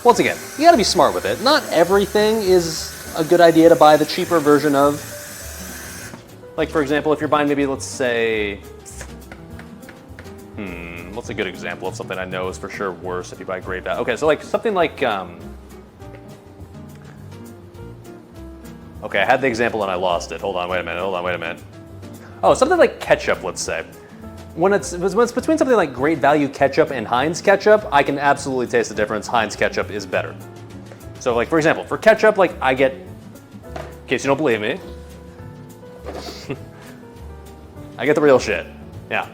Once again, you gotta be smart with it. Not everything is a good idea to buy the cheaper version of. Like, for example, if you're buying maybe, let's say, what's a good example of something I know is for sure worse if you buy great value? Okay, so like something like, okay, I had the example and I lost it. Hold on, wait a minute. Oh, something like ketchup, let's say. When it's between something like great value ketchup and Heinz ketchup, I can absolutely taste the difference. Heinz ketchup is better. So like, for example, for ketchup, like I get, in case you don't believe me, I get the real shit, yeah.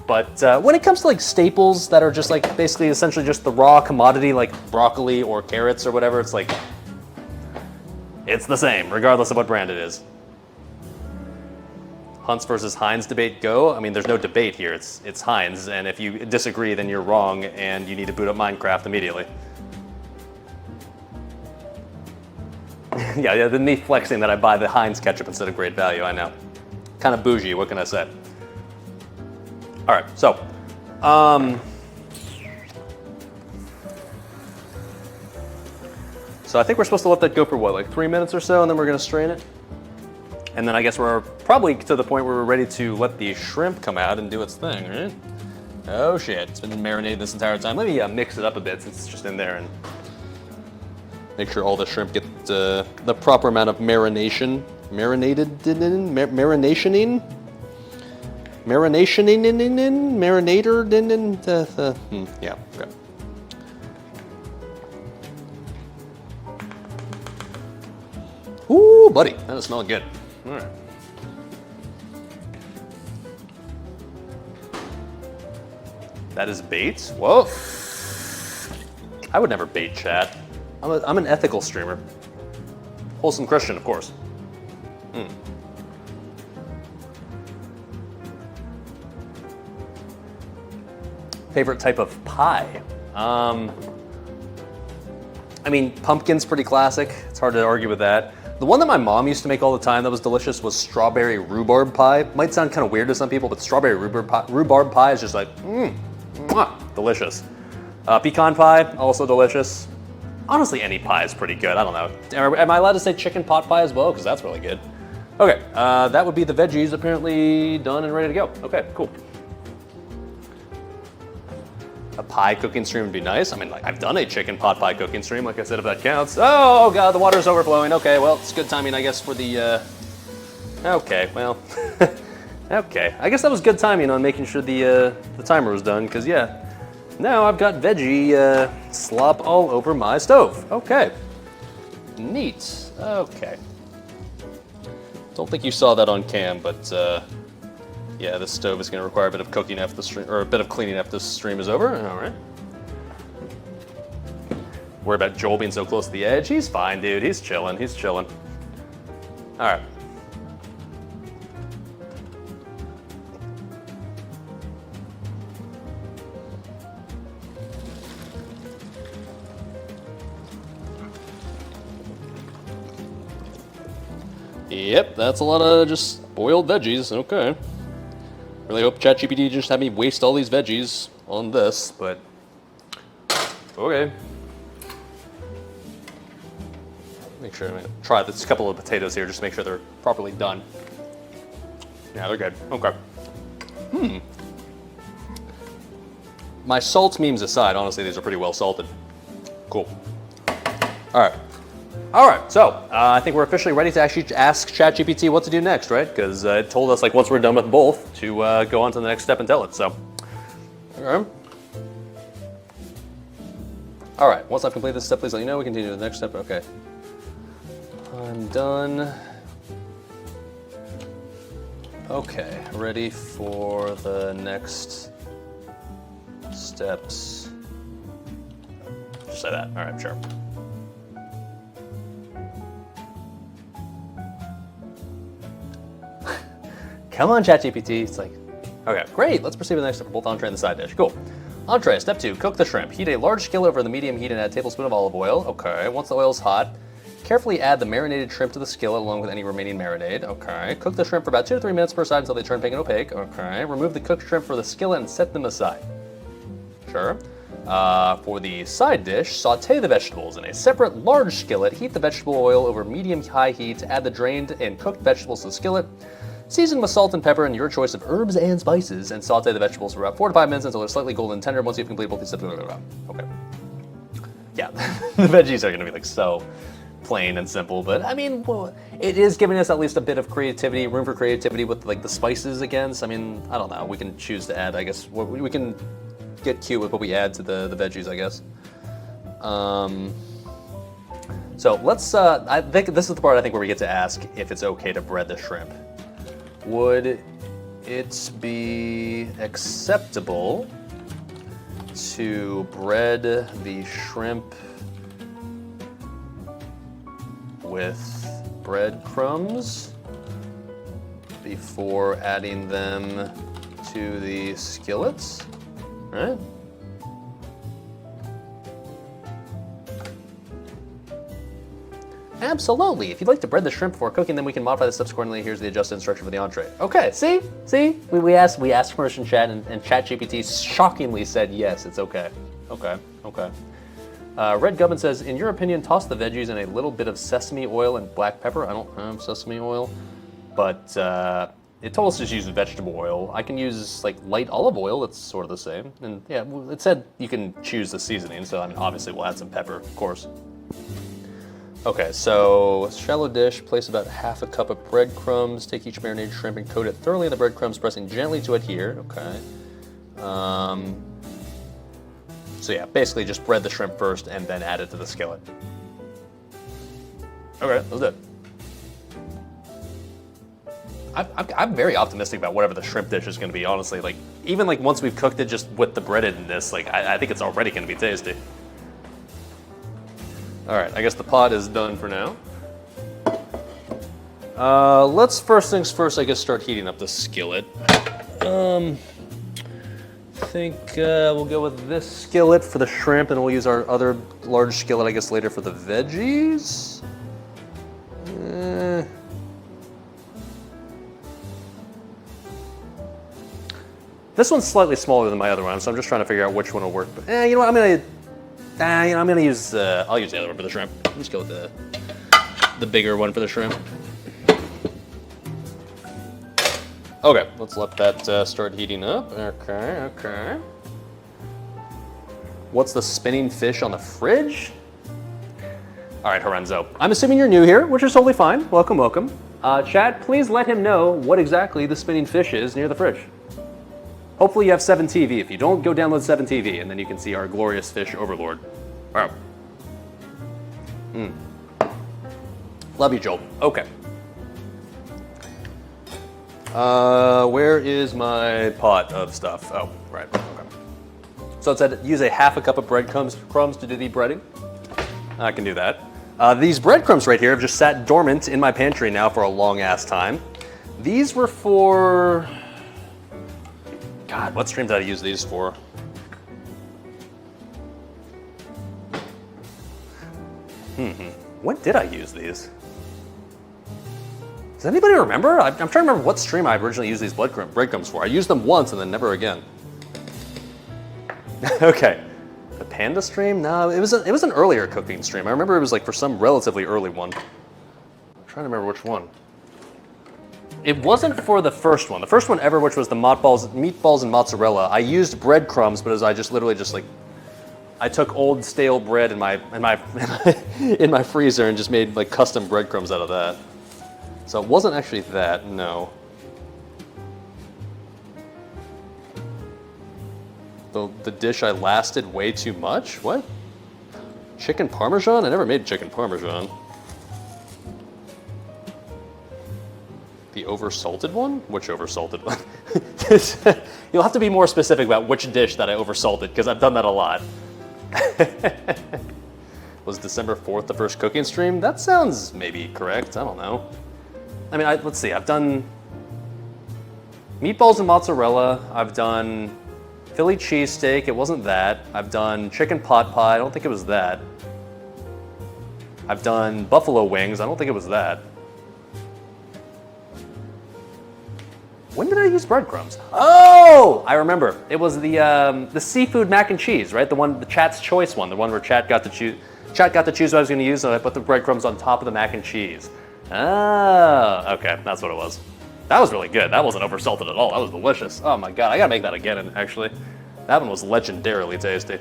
But when it comes to like staples that are just like basically essentially just the raw commodity like broccoli or carrots or whatever, it's like, it's the same regardless of what brand it is. Hunt's versus Heinz debate go. I mean, there's no debate here, it's Heinz, and if you disagree then you're wrong and you need to boot up Minecraft immediately. Yeah, the me flexing that I buy the Heinz ketchup instead of great value, I know. Kind of bougie, what can I say? All right, so, so I think we're supposed to let that go for what, like 3 minutes or so, and then we're gonna strain it? And then I guess we're probably to the point where we're ready to let the shrimp come out and do its thing, right? Oh shit, it's been marinated this entire time. Let me mix it up a bit since it's just in there and make sure all the shrimp get the proper amount of marination. Marinationing? Yeah, okay. Ooh, buddy, that does smell good. All right. That is bait? Whoa. I would never bait chat. I'm an ethical streamer. Wholesome Christian, of course. Favorite type of pie? I mean, pumpkin's pretty classic. It's hard to argue with that. The one that my mom used to make all the time that was delicious was strawberry rhubarb pie. Might sound kind of weird to some people, but strawberry rhubarb pie is just like, delicious. Pecan pie, also delicious. Honestly, any pie is pretty good. I don't know. Am I allowed to say chicken pot pie as well? Because that's really good. Okay, that would be the veggies apparently done and ready to go. Okay, cool. A pie cooking stream would be nice. I mean, like, I've done a chicken pot pie cooking stream, like I said, if that counts. Oh God, the water's overflowing. Okay, well, it's good timing, I guess, for the, okay, well, okay. I guess that was good timing on making sure the timer was done, because yeah, now I've got veggie slop all over my stove. Okay, neat, okay. Don't think you saw that on cam, but yeah, this stove is going to require a bit of cooking after the stream, or a bit of cleaning after the stream is over. All right. Worry about Joel being so close to the edge. He's fine, dude. He's chilling. He's chilling. All right. Yep, that's a lot of just boiled veggies. Okay. Really hope ChatGPT just had me waste all these veggies on this, but okay. Make sure I'm gonna try this couple of potatoes here just to make sure they're properly done. Yeah, they're good. Okay. My salt memes aside, honestly, these are pretty well salted. Cool. All right. All right, so I think we're officially ready to actually ask ChatGPT what to do next, right? Because it told us, like, once we're done with both, to go on to the next step and tell it, so. Okay. All right, once I've completed this step, please let you know. We continue to the next step. Okay. I'm done. Okay, ready for the next steps. Just say that. All right, sure. Come on, ChatGPT. It's like, okay, great. Let's proceed with the next step for both entree and the side dish. Cool. Entree, step 2, cook the shrimp. Heat a large skillet over the medium heat and add a tablespoon of olive oil. Okay, once the oil is hot, carefully add the marinated shrimp to the skillet along with any remaining marinade. Okay, cook the shrimp for about 2 to 3 minutes per side until they turn pink and opaque. Okay, remove the cooked shrimp from the skillet and set them aside. Sure. For the side dish, saute the vegetables in a separate large skillet. Heat the vegetable oil over medium-high heat. Add the drained and cooked vegetables to the skillet. Season with salt and pepper and your choice of herbs and spices, and saute the vegetables for about 4 to 5 minutes until they're slightly golden tender. Once you've completed both these steps, okay. Yeah, the veggies are gonna be like so plain and simple, but I mean, well, it is giving us at least a bit of creativity, room for creativity with like the spices again. So I mean, I don't know. We can choose to add, I guess, we can get cute with what we add to the veggies, I guess. So let's. I think this is the part I think where we get to ask if it's okay to bread the shrimp. Would it be acceptable to bread the shrimp with breadcrumbs before adding them to the skillets? Right? Absolutely. If you'd like to bread the shrimp before cooking, then we can modify the steps accordingly. Here's the adjusted instruction for the entree. Okay, see? We asked permission, chat, and ChatGPT shockingly said yes, it's okay. Okay. Red Gubbin says, in your opinion, toss the veggies in a little bit of sesame oil and black pepper. I don't have sesame oil, but it told us to just use vegetable oil. I can use like light olive oil. It's sort of the same. And yeah, it said you can choose the seasoning. So I mean, obviously we'll add some pepper, of course. Okay, so shallow dish, place about half a cup of breadcrumbs, take each marinated shrimp and coat it thoroughly in the breadcrumbs, pressing gently to adhere. Okay. So yeah, basically just bread the shrimp first and then add it to the skillet. Okay, let's do it. I'm very optimistic about whatever the shrimp dish is going to be, honestly. Like, even like once we've cooked it just with the breadedness, like I think it's already going to be tasty. All right, I guess the pot is done for now. Let's first things first, I guess, start heating up the skillet. I think we'll go with this skillet for the shrimp, and we'll use our other large skillet, I guess, later for the veggies. This one's slightly smaller than my other one, so I'm just trying to figure out which one will work. But you know what? I'm gonna, I'm gonna use. I'll use the other one for the shrimp. Let's go with the bigger one for the shrimp. Okay, let's let that start heating up. Okay. What's the spinning fish on the fridge? All right, Horenzo. I'm assuming you're new here, which is totally fine. Welcome. Chat, please let him know what exactly the spinning fish is near the fridge. Hopefully you have 7TV. If you don't, go download 7TV, and then you can see our glorious fish overlord. All right. Love you, Joel. Okay. Where is my pot of stuff? Oh, right. Okay. So it said use a half a cup of breadcrumbs to do the breading. I can do that. These breadcrumbs right here have just sat dormant in my pantry now for a long ass time. These were for... God, what stream did I use these for? When did I use these? Does anybody remember? I'm trying to remember what stream I originally used these breadcrumbs for. I used them once and then never again. Okay. The panda stream? No, it was an earlier cooking stream. I remember it was like for some relatively early one. I'm trying to remember which one. It wasn't for the first one. The first one ever, which was the meatballs and mozzarella. I used breadcrumbs, but I just literally just like, I took old stale bread in my in my freezer and just made like custom breadcrumbs out of that. So it wasn't actually that, no. The dish I lasted way too much? What? Chicken Parmesan? I never made chicken Parmesan. The oversalted one? Which oversalted one? You'll have to be more specific about which dish that I oversalted, because I've done that a lot. Was December 4th the first cooking stream? That sounds maybe correct, I don't know. I mean, let's see, I've done meatballs and mozzarella, I've done Philly cheesesteak, it wasn't that. I've done chicken pot pie, I don't think it was that. I've done buffalo wings, I don't think it was that. When did I use breadcrumbs? Oh, I remember. It was the seafood mac and cheese, right? The Chat's choice one, the one where Chat got to choose what I was going to use, and I put the breadcrumbs on top of the mac and cheese. Oh, okay, that's what it was. That was really good. That wasn't oversalted at all. That was delicious. Oh my god, I gotta make that again, actually. That one was legendarily tasty.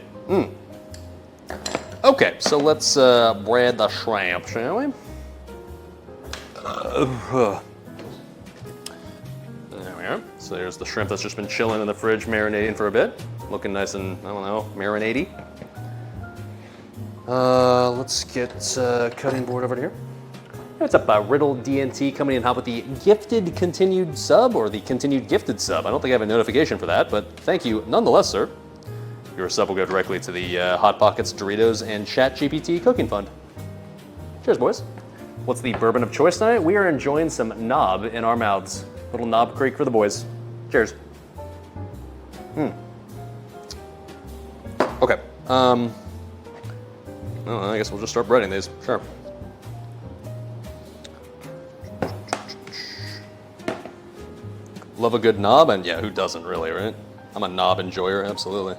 Okay, so let's bread the shrimp, shall we? There we are. So there's the shrimp that's just been chilling in the fridge, marinating for a bit. Looking nice and, I don't know, marinady. Let's get cutting board over here. What's up, Riddle DNT coming in hot with the gifted continued sub, or the continued gifted sub. I don't think I have a notification for that, but thank you nonetheless, sir. Your sub will go directly to the Hot Pockets, Doritos, and ChatGPT cooking fund. Cheers, boys. What's the bourbon of choice tonight? We are enjoying some knob in our mouths. Little Knob Creek for the boys. Cheers. Okay. Well, I guess we'll just start breading these. Sure. Love a good knob, and yeah, who doesn't really, right? I'm a knob enjoyer, absolutely.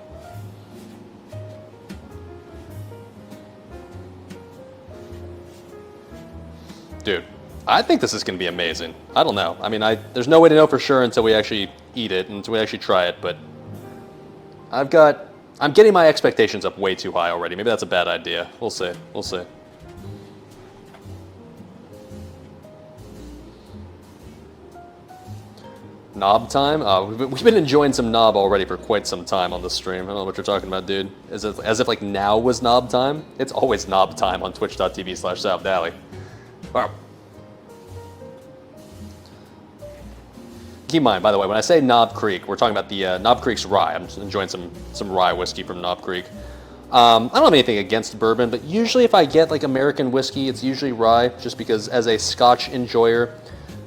Dude, I think this is going to be amazing. I don't know. I mean, there's no way to know for sure until we actually eat it, until we actually try it, but I'm getting my expectations up way too high already. Maybe that's a bad idea. We'll see. We'll see. Knob time? We've been enjoying some knob already for quite some time on this stream. I don't know what you're talking about, dude. As if like now was knob time? It's always knob time on twitch.tv/SalvDali. Wow. Keep in mind, by the way, when I say Knob Creek, we're talking about the Knob Creek's rye. I'm just enjoying some rye whiskey from Knob Creek. I don't have anything against bourbon, but usually if I get like American whiskey, it's usually rye, just because as a Scotch enjoyer,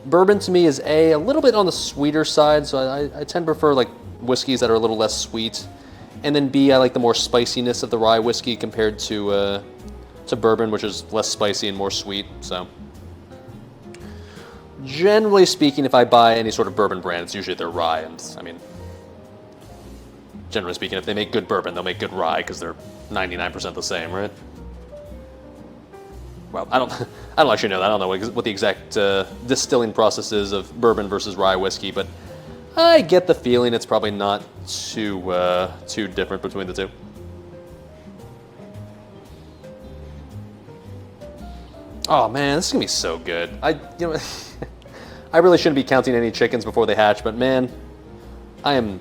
bourbon to me is a little bit on the sweeter side, so I tend to prefer like whiskeys that are a little less sweet. And then B, I like the more spiciness of the rye whiskey compared to bourbon, which is less spicy and more sweet. So generally speaking, if I buy any sort of bourbon brand, it's usually their rye. And I mean, generally speaking, if they make good bourbon, they'll make good rye because they're 99% the same, right? Well, I don't actually know that. I don't know what the exact distilling process is of bourbon versus rye whiskey, but I get the feeling it's probably not too different between the two. Oh man, this is gonna be so good. I really shouldn't be counting any chickens before they hatch, but man, I am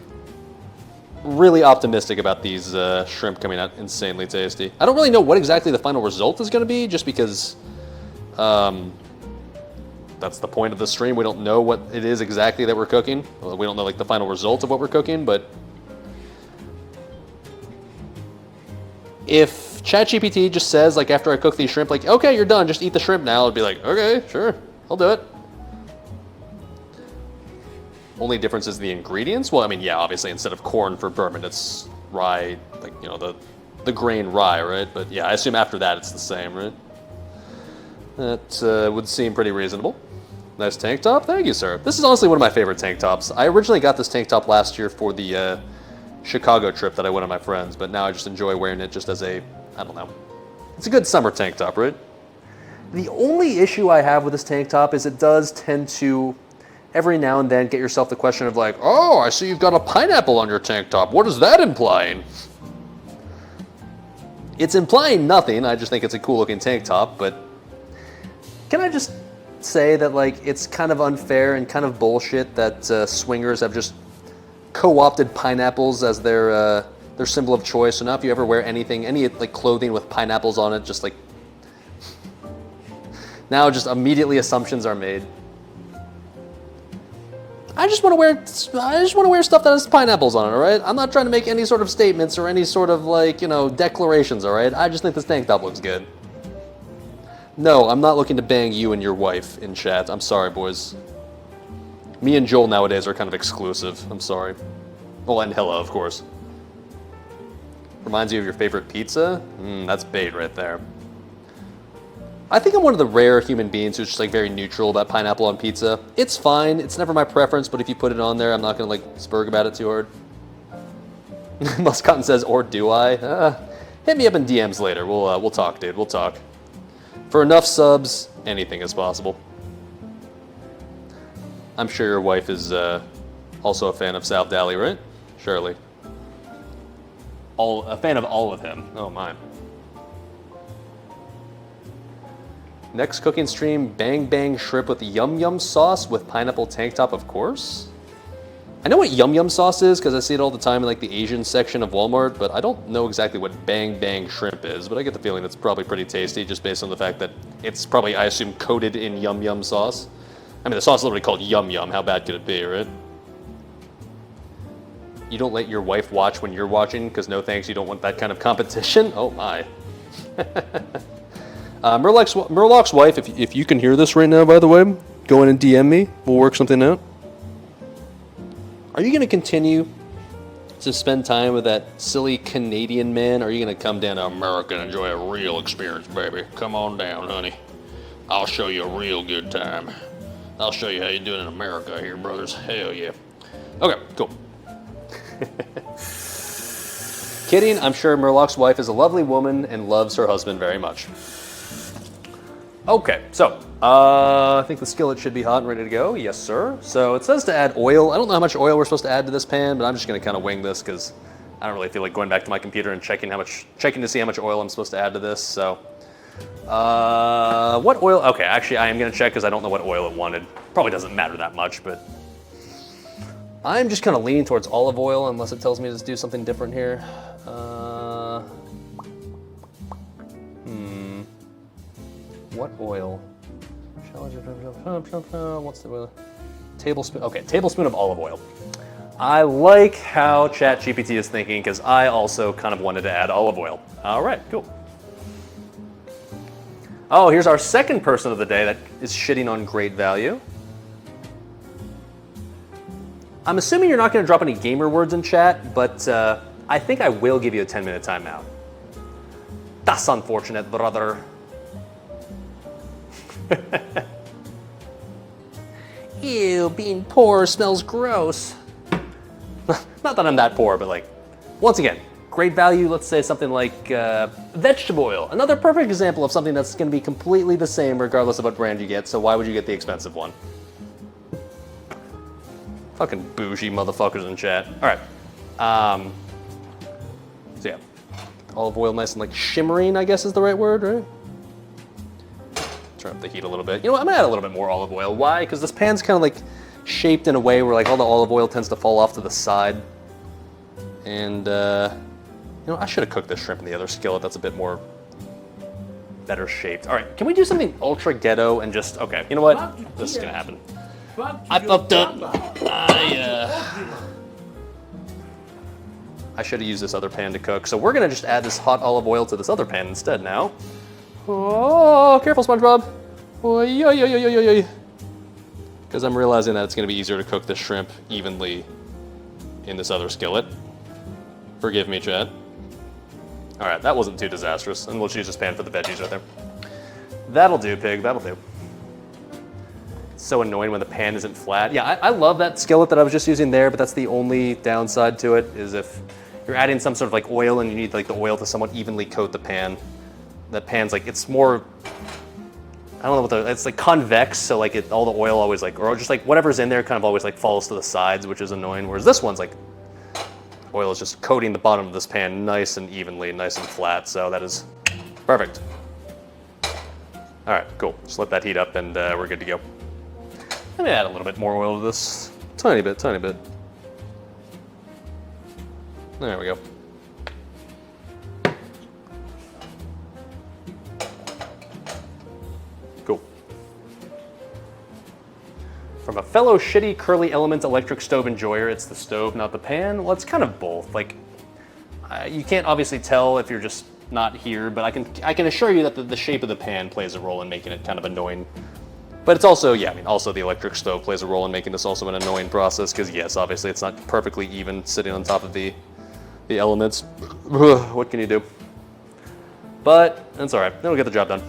really optimistic about these shrimp coming out insanely tasty. I don't really know what exactly the final result is going to be, just because that's the point of the stream. We don't know what it is exactly that we're cooking. Well, we don't know like the final result of what we're cooking, but if ChatGPT just says like after I cook these shrimp, like, okay, you're done, just eat the shrimp now, I'd be like, okay, sure, I'll do it. Only difference is the ingredients. Well, I mean, yeah, obviously instead of corn for bourbon, it's rye, like, you know, the grain rye, right? But yeah, I assume after that it's the same, right? That would seem pretty reasonable. Nice tank top. Thank you, sir. This is honestly one of my favorite tank tops. I originally got this tank top last year for the Chicago trip that I went on my friends, but now I just enjoy wearing it just as a, I don't know. It's a good summer tank top, right? The only issue I have with this tank top is it does tend to every now and then get yourself the question of like, oh, I see you've got a pineapple on your tank top. What is that implying? It's implying nothing. I just think it's a cool looking tank top, but can I just say that like it's kind of unfair and kind of bullshit that swingers have just co-opted pineapples as their symbol of choice. So now if you ever wear anything, any like clothing with pineapples on it, just like now just immediately assumptions are made. I just want to wear stuff that has pineapples on it, all right? I'm not trying to make any sort of statements or any sort of like, you know, declarations, all right? I just think this tank top looks good. No, I'm not looking to bang you and your wife in chat. I'm sorry, boys. Me and Joel nowadays are kind of exclusive. I'm sorry. Well, and Hella, of course. Reminds you of your favorite pizza? That's bait right there. I think I'm one of the rare human beings who's just like very neutral about pineapple on pizza. It's fine. It's never my preference, but if you put it on there, I'm not gonna like spurg about it too hard. Muscotton says, or do I? Hit me up in DMs later. We'll talk, dude. We'll talk. For enough subs, anything is possible. I'm sure your wife is also a fan of SalvDali, right? Surely. A fan of all of him. Oh my. Next cooking stream, bang bang shrimp with yum yum sauce with pineapple tank top, of course. I know what yum yum sauce is because I see it all the time in like the Asian section of Walmart, but I don't know exactly what bang bang shrimp is, but I get the feeling it's probably pretty tasty just based on the fact that it's probably, I assume, coated in yum yum sauce. I mean, the sauce is literally called yum yum. How bad could it be, right? You don't let your wife watch when you're watching because no thanks, you don't want that kind of competition? Oh my. Murloc's wife, if you can hear this right now, by the way, go in and DM me. We'll work something out. Are you going to continue to spend time with that silly Canadian man? Or are you going to come down to America and enjoy a real experience, baby? Come on down, honey. I'll show you a real good time. I'll show you how you do it in America here, brothers. Hell yeah. Okay, cool. Kidding, I'm sure Murloc's wife is a lovely woman and loves her husband very much. Okay, so I think the skillet should be hot and ready to go. Yes, sir. So it says to add oil. I don't know how much oil we're supposed to add to this pan, but I'm just going to kind of wing this because I don't really feel like going back to my computer and checking to see how much oil I'm supposed to add to this. So what oil? Okay, actually I am going to check because I don't know what oil it wanted. Probably doesn't matter that much, but I'm just kind of leaning towards olive oil unless it tells me to do something different here. What oil? What's the oil? Tablespoon. Okay, tablespoon of olive oil. I like how ChatGPT is thinking because I also kind of wanted to add olive oil. All right, cool. Oh, here's our second person of the day that is shitting on great value. I'm assuming you're not going to drop any gamer words in chat, but I think I will give you a 10-minute timeout. That's unfortunate, brother. Ew, being poor smells gross. Not that I'm that poor, but like, once again, great value, let's say something like vegetable oil. Another perfect example of something that's gonna be completely the same regardless of what brand you get, so why would you get the expensive one? Fucking bougie motherfuckers in chat. All right. So yeah, olive oil nice and like shimmering, I guess is the right word, right? Turn up the heat a little bit. You know what, I'm gonna add a little bit more olive oil. Why? Because this pan's kind of like shaped in a way where like all the olive oil tends to fall off to the side. And you know, I should have cooked this shrimp in the other skillet. That's a bit more better shaped. All right, can we do something ultra ghetto and just, okay, you know what? This is gonna happen. I fucked up. I should have used this other pan to cook. So we're gonna just add this hot olive oil to this other pan instead now. Oh, careful, SpongeBob. Because I'm realizing that it's gonna be easier to cook this shrimp evenly in this other skillet. Forgive me, chat. All right, that wasn't too disastrous. And we'll just use this pan for the veggies right there. That'll do, pig, that'll do. It's so annoying when the pan isn't flat. Yeah, I love that skillet that I was just using there, but that's the only downside to it, is if you're adding some sort of like oil and you need like the oil to somewhat evenly coat the pan. That pan's like, it's more, I don't know what it's like convex, so like all the oil always like, or just like whatever's in there kind of always like falls to the sides, which is annoying. Whereas this one's like, oil is just coating the bottom of this pan nice and evenly, nice and flat, so that is perfect. All right, cool. Just let that heat up and we're good to go. Let me add a little bit more oil to this. Tiny bit, tiny bit. There we go. Cool. From a fellow shitty Curly Element electric stove enjoyer, it's the stove, not the pan. Well, it's kind of both. Like, you can't obviously tell if you're just not here, but I can assure you that the shape of the pan plays a role in making it kind of annoying. But it's also, yeah, I mean, also the electric stove plays a role in making this also an annoying process, because yes, obviously it's not perfectly even sitting on top of the elements. What can you do? But it's all right. It'll get the job done.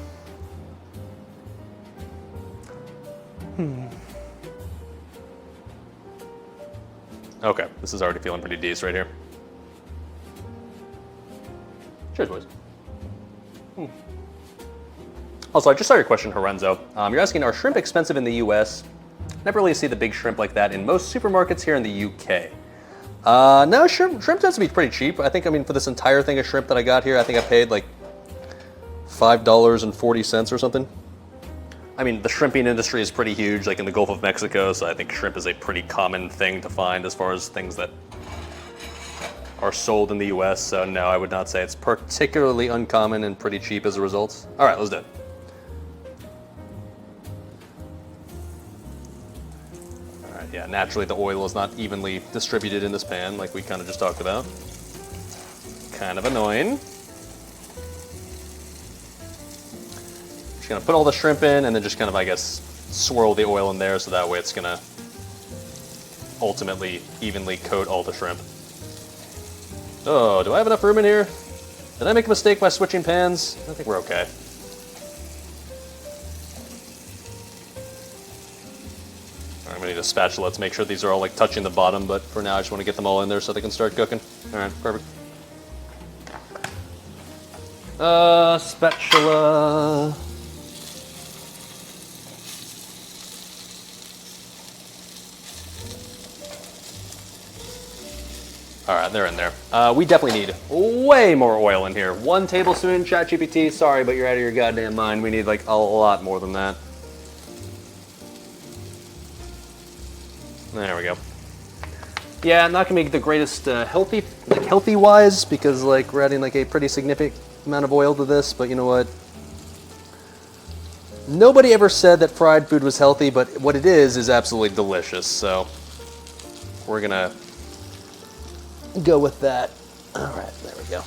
Okay, this is already feeling pretty decent right here. Cheers, boys. Also, I just saw your question, Horenzo. You're asking, are shrimp expensive in the US? Never really see the big shrimp like that in most supermarkets here in the UK. No, shrimp tends to be pretty cheap. I think, I mean, for this entire thing of shrimp that I got here, I think I paid like $5.40 or something. I mean, the shrimping industry is pretty huge, like in the Gulf of Mexico, so I think shrimp is a pretty common thing to find as far as things that are sold in the US, so no, I would not say it's particularly uncommon and pretty cheap as a result. All right, let's do it. All right, yeah, naturally the oil is not evenly distributed in this pan, like we kind of just talked about. Kind of annoying. Just gonna put all the shrimp in and then just kind of, I guess, swirl the oil in there so that way it's gonna ultimately evenly coat all the shrimp. Oh, do I have enough room in here? Did I make a mistake by switching pans? I think we're okay. I'm gonna need a spatula to make sure these are all like touching the bottom, but for now I just want to get them all in there so they can start cooking. All right, perfect. Spatula. All right, they're in there. We definitely need way more oil in here. 1 tablespoon, ChatGPT, sorry, but you're out of your goddamn mind. We need like a lot more than that. There we go. Yeah, not gonna be the greatest healthy wise, because like we're adding like a pretty significant amount of oil to this, but you know what? Nobody ever said that fried food was healthy, but what it is absolutely delicious, so we're gonna go with that. All right, there we go.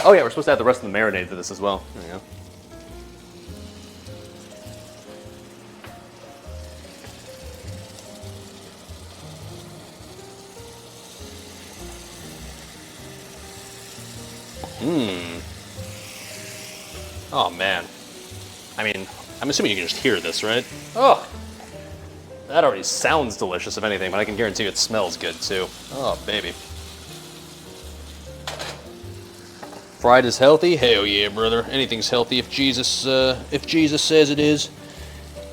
Oh yeah, we're supposed to add the rest of the marinade to this as well. There we go. Oh man. I mean, I'm assuming you can just hear this, right? Oh, that already sounds delicious, if anything, but I can guarantee you it smells good, too. Oh, baby. Fried is healthy? Hell yeah, brother. Anything's healthy if Jesus says it is.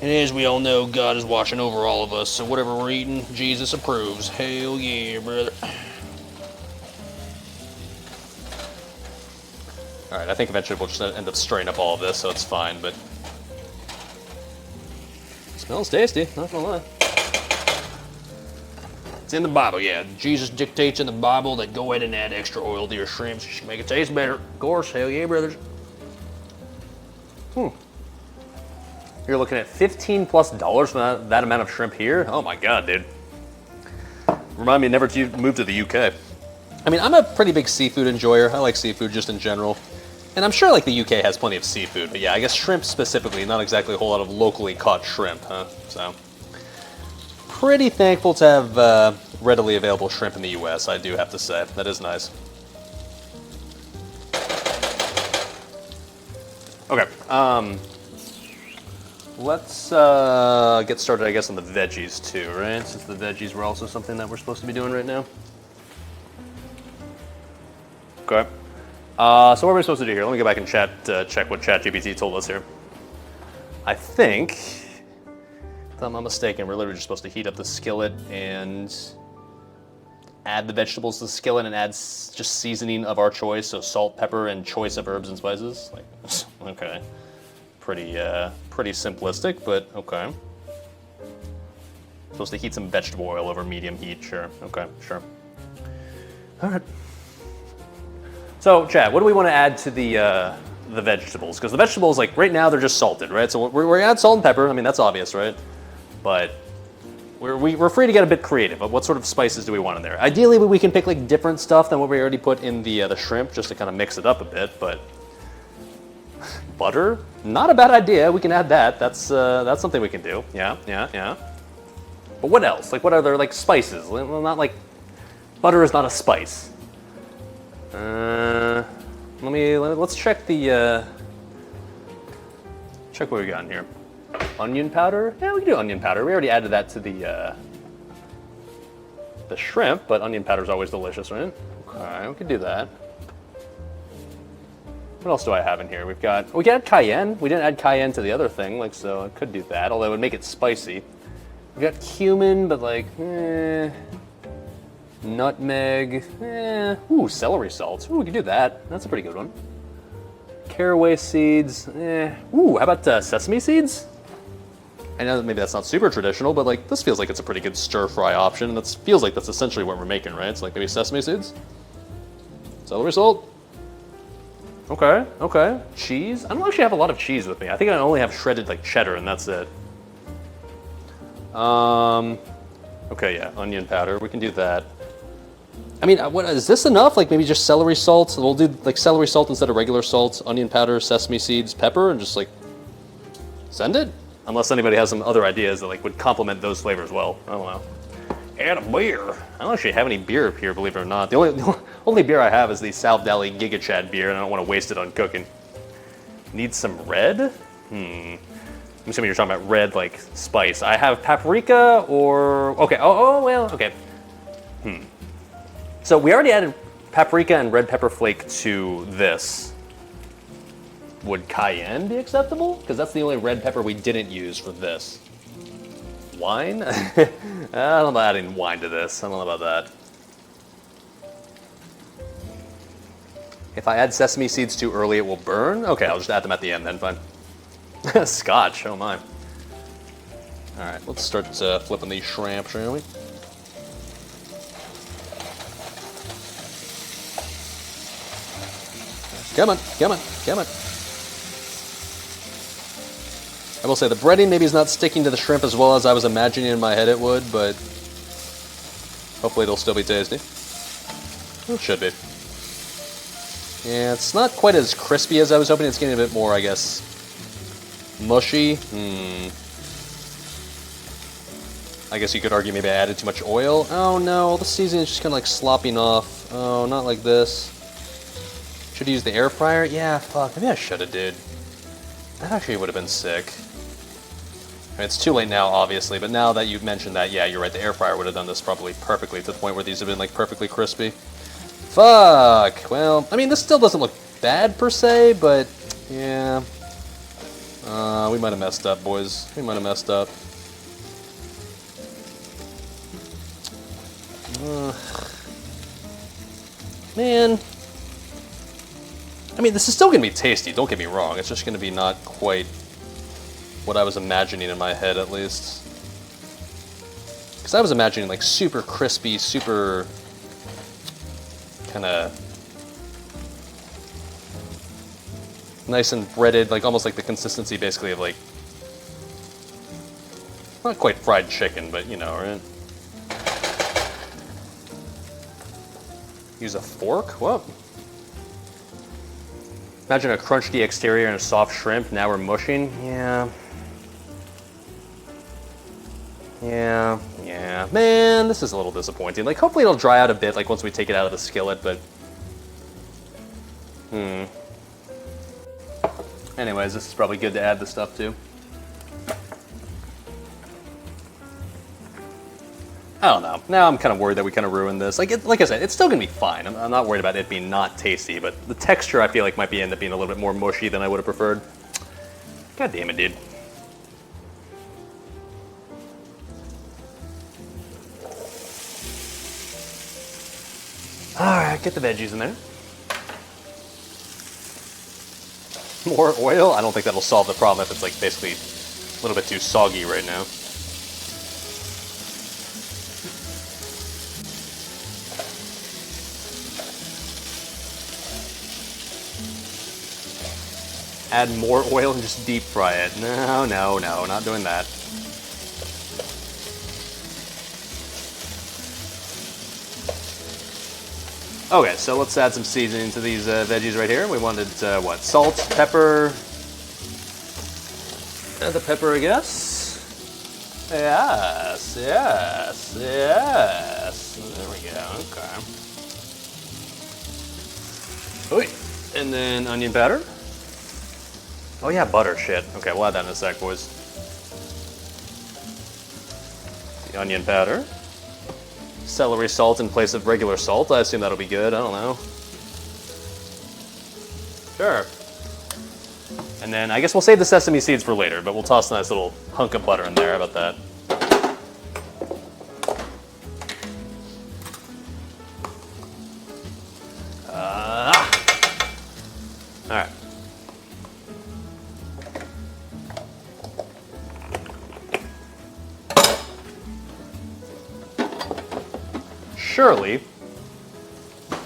And as we all know, God is watching over all of us, so whatever we're eating, Jesus approves. Hell yeah, brother. Alright, I think eventually we'll just end up stirring up all of this, so it's fine, but... Smells tasty, not gonna lie. It's in the Bible, yeah. Jesus dictates in the Bible that go ahead and add extra oil to your shrimps. You should make it taste better. Of course, hell yeah, brothers. You're looking at $15+ for that amount of shrimp here? Oh my God, dude. Remind me never to move to the UK. I mean, I'm a pretty big seafood enjoyer. I like seafood just in general. And I'm sure like the UK has plenty of seafood, but yeah, I guess shrimp specifically, not exactly a whole lot of locally caught shrimp, huh? So, pretty thankful to have readily available shrimp in the US, I do have to say. That is nice. Okay, let's get started, I guess, on the veggies too, right? Since the veggies were also something that we're supposed to be doing right now. Okay. So what are we supposed to do here? Let me go back and check what ChatGPT told us here. I think, if I'm not mistaken, we're literally just supposed to heat up the skillet and add the vegetables to the skillet and add just seasoning of our choice, so salt, pepper, and choice of herbs and spices. Like, okay, pretty simplistic, but okay. Supposed to heat some vegetable oil over medium heat, sure. Okay, sure. All right. So, Chad, what do we want to add to the vegetables? Because the vegetables, like, right now, they're just salted, right? So we're add salt and pepper. I mean, that's obvious, right? But we're free to get a bit creative. But what sort of spices do we want in there? Ideally, we can pick, like, different stuff than what we already put in the shrimp, just to kind of mix it up a bit. But butter, not a bad idea. We can add that. That's something we can do. Yeah. But what else? Like, what other, like, spices? Well, not like, butter is not a spice. Let's check check what we got in here. Onion powder? Yeah, we can do onion powder. We already added that to the shrimp, but onion powder is always delicious, right? Okay, we can do that. What else do I have in here? We can add cayenne. We didn't add cayenne to the other thing, like, so I could do that, although it would make it spicy. We got cumin, but like, nutmeg, ooh, celery salt. Ooh, we can do that. That's a pretty good one. Caraway seeds, Ooh, how about sesame seeds? I know that maybe that's not super traditional, but like this feels like it's a pretty good stir-fry option, and that feels like that's essentially what we're making, right? It's like maybe sesame seeds, celery salt. Okay. Cheese. I don't actually have a lot of cheese with me. I think I only have shredded like cheddar, and that's it. Okay, yeah, onion powder. We can do that. I mean, what is this enough? Like maybe just celery salt. We'll do like celery salt instead of regular salt, onion powder, sesame seeds, pepper, and just like send it. Unless anybody has some other ideas that like would complement those flavors well. I don't know. Add a beer. I don't actually have any beer up here, believe it or not. The only beer I have is the SalvDali Giga Chad beer, and I don't want to waste it on cooking. Need some red? I'm assuming you're talking about red like spice. I have paprika or okay. Well, okay. So we already added paprika and red pepper flake to this. Would cayenne be acceptable? Because that's the only red pepper we didn't use for this. Wine? I don't know about adding wine to this. I don't know about that. If I add sesame seeds too early, it will burn? Okay, I'll just add them at the end then, fine. Scotch, oh my. Alright, let's start flipping these shrimp, shall we? Come on. I will say the breading maybe is not sticking to the shrimp as well as I was imagining in my head it would, but hopefully it'll still be tasty. It should be. Yeah, it's not quite as crispy as I was hoping. It's getting a bit more, I guess, mushy. I guess you could argue maybe I added too much oil. Oh no, the seasoning is just kind of like slopping off. Oh, not like this. Should have used the air fryer? Yeah, fuck, maybe I should have, dude. That actually would have been sick. mean, it's too late now, obviously, but now that you've mentioned that, yeah, you're right, the air fryer would have done this probably perfectly to the point where these have been, like, perfectly crispy. Fuck! Well, I mean, this still doesn't look bad, per se, but, yeah. We might have messed up, boys. We might have messed up. Man. I mean, this is still going to be tasty, don't get me wrong. It's just going to be not quite what I was imagining in my head, at least. Because I was imagining, like, super crispy, super kind of nice and breaded, like, almost like the consistency, basically, of, like, not quite fried chicken, but, you know, right? Use a fork? What? Imagine a crunchy exterior and a soft shrimp. Now we're mushing. Yeah. Yeah. Man, this is a little disappointing. Like, hopefully it'll dry out a bit, like, once we take it out of the skillet, but... Anyways, this is probably good to add the stuff to. I don't know. Now I'm kind of worried that we kind of ruined this. Like I said, it's still going to be fine. I'm not worried about it being not tasty, but the texture I feel like might end up being a little bit more mushy than I would have preferred. God damn it, dude. Alright, get the veggies in there. More oil? I don't think that'll solve the problem if it's like basically a little bit too soggy right now. Add more oil and just deep fry it. No, not doing that. Okay, so let's add some seasoning to these veggies right here. We wanted, what, salt, pepper. Add the pepper, I guess. Yes. There we go, okay. Oy. And then onion powder. Oh yeah, butter, shit. Okay, we'll add that in a sec, boys. The onion powder. Celery salt in place of regular salt. I assume that'll be good, I don't know. Sure. And then I guess we'll save the sesame seeds for later, but we'll toss a nice little hunk of butter in there. How about that? Alright. Surely,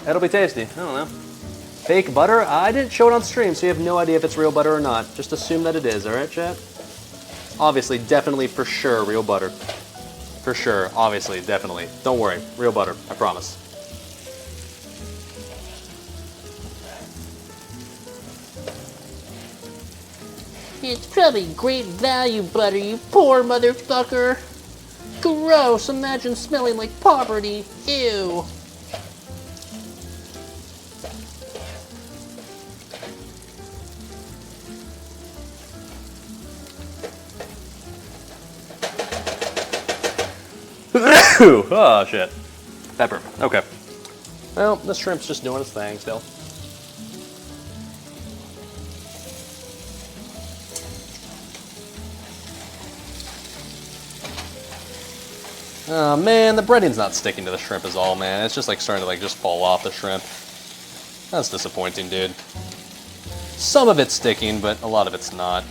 it'll be tasty. I don't know. Fake butter? I didn't show it on stream, so you have no idea if it's real butter or not. Just assume that it is, alright, chat? Obviously, definitely, for sure, real butter. For sure, obviously, definitely. Don't worry, real butter, I promise. It's probably great value butter, you poor motherfucker. Gross, imagine smelling like poverty. Ew. Oh, shit. Pepper. Okay. Well, this shrimp's just doing its thing still. Oh man, the breading's not sticking to the shrimp is all, man. It's just like starting to like just fall off the shrimp. That's disappointing, dude. Some of it's sticking, but a lot of it's not.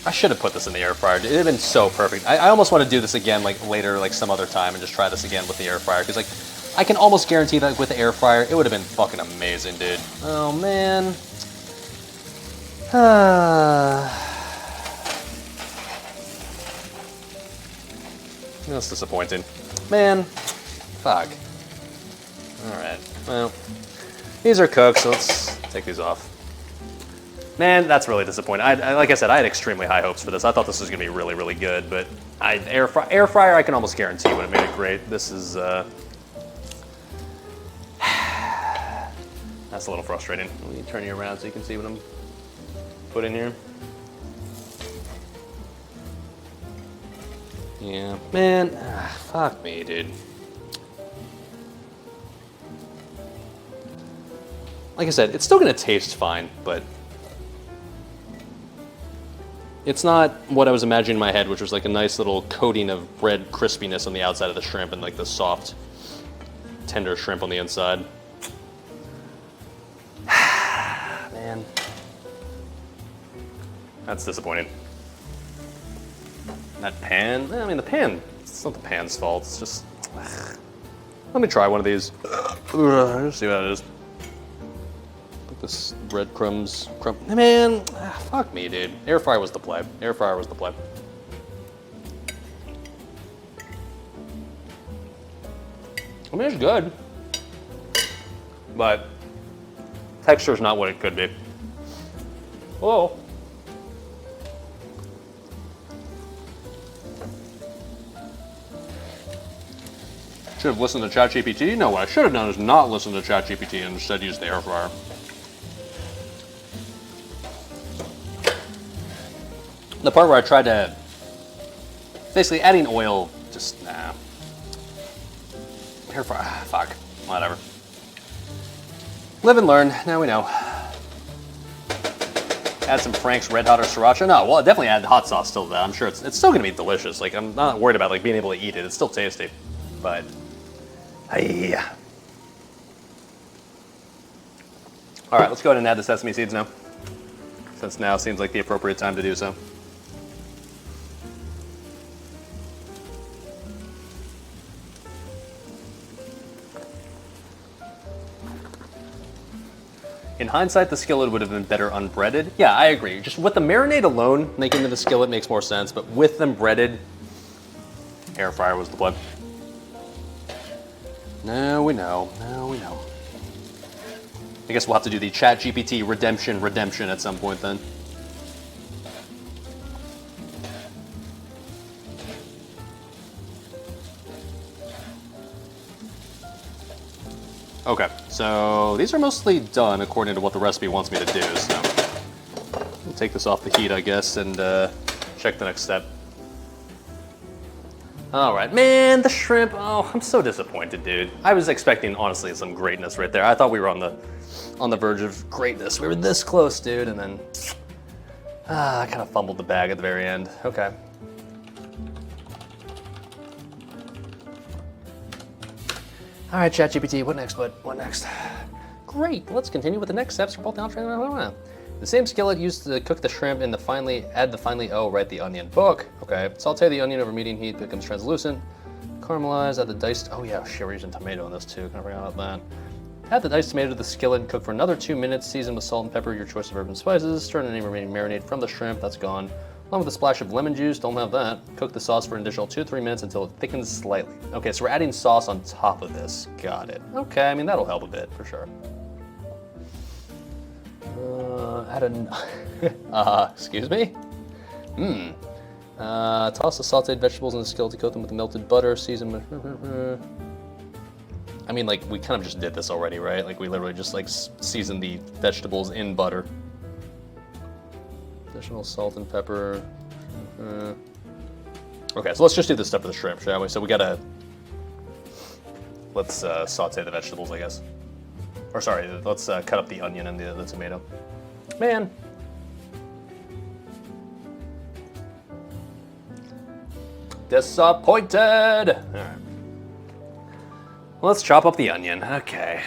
I should have put this in the air fryer. It would have been so perfect. I almost want to do this again like later, like some other time, and just try this again with the air fryer. Because like, I can almost guarantee that with the air fryer, it would have been fucking amazing, dude. Oh man. That's disappointing. Man, fuck. Alright, well, these are cooked, so let's take these off. Man, that's really disappointing. Like I said, I had extremely high hopes for this. I thought this was going to be really, really good, but air fryer, I can almost guarantee would have made it great. This is, that's a little frustrating. Let me turn you around so you can see what I'm putting here. Yeah, man, fuck me, dude. Like I said, it's still gonna taste fine, but it's not what I was imagining in my head, which was like a nice little coating of bread crispiness on the outside of the shrimp and like the soft, tender shrimp on the inside. Man, that's disappointing. That pan, I mean the pan, it's not the pan's fault, it's just, let me try one of these. Just see what it is. Like this breadcrumbs, man, fuck me, dude. Air fryer was the play. Air fryer was the play. I mean, it's good, but texture's not what it could be. Whoa. Should have listened to ChatGPT? No, what I should have done is not listen to ChatGPT and instead use the air fryer. The part where I tried to, basically adding oil, just, nah. Air fryer, fuck, whatever. Live and learn, now we know. Add some Frank's Red Hot or Sriracha? No, well, definitely add hot sauce still to that. I'm sure it's still gonna be delicious. Like, I'm not worried about like being able to eat it. It's still tasty, but, yeah. All right, let's go ahead and add the sesame seeds now, since now seems like the appropriate time to do so. In hindsight, the skillet would have been better unbreaded. Yeah, I agree. Just with the marinade alone, making the skillet makes more sense, but with them breaded, air fryer was the play. Now we know, now we know. I guess we'll have to do the ChatGPT redemption at some point then. Okay, so these are mostly done according to what the recipe wants me to do, so we'll take this off the heat, I guess, and check the next step. All right, man, the shrimp. Oh, I'm so disappointed, dude. I was expecting, honestly, some greatness right there. I thought we were on the verge of greatness. We were this close, dude, and then I kind of fumbled the bag at the very end. Okay. All right, ChatGPT, what next, bud? What next? Great, let's continue with the next steps for both the entree and the same skillet used to cook the shrimp and add the finely write the onion. Book, okay. Saute the onion over medium heat, becomes translucent. Caramelize, add the diced, oh yeah, shit, we're using tomato in this too, kind of forgot about that. Add the diced tomato to the skillet and cook for another 2 minutes. Season with salt and pepper, your choice of herbs and spices. Stir in any remaining marinade from the shrimp, that's gone. Along with a splash of lemon juice, don't have that. Cook the sauce for an additional 2 to 3 minutes until it thickens slightly. Okay, so we're adding sauce on top of this. Got it. Okay, I mean, that'll help a bit, for sure. Add excuse me? Toss the sauteed vegetables in the skillet to coat them with the melted butter, season with... I mean, like, we kind of just did this already, right? Like, we literally just, like, seasoned the vegetables in butter. Additional salt and pepper. Okay, so let's just do this stuff for the shrimp, shall we? So we gotta... Let's saute the vegetables, I guess. Or sorry, let's cut up the onion and the tomato. Man. Disappointed! Alright. Let's chop up the onion. Okay.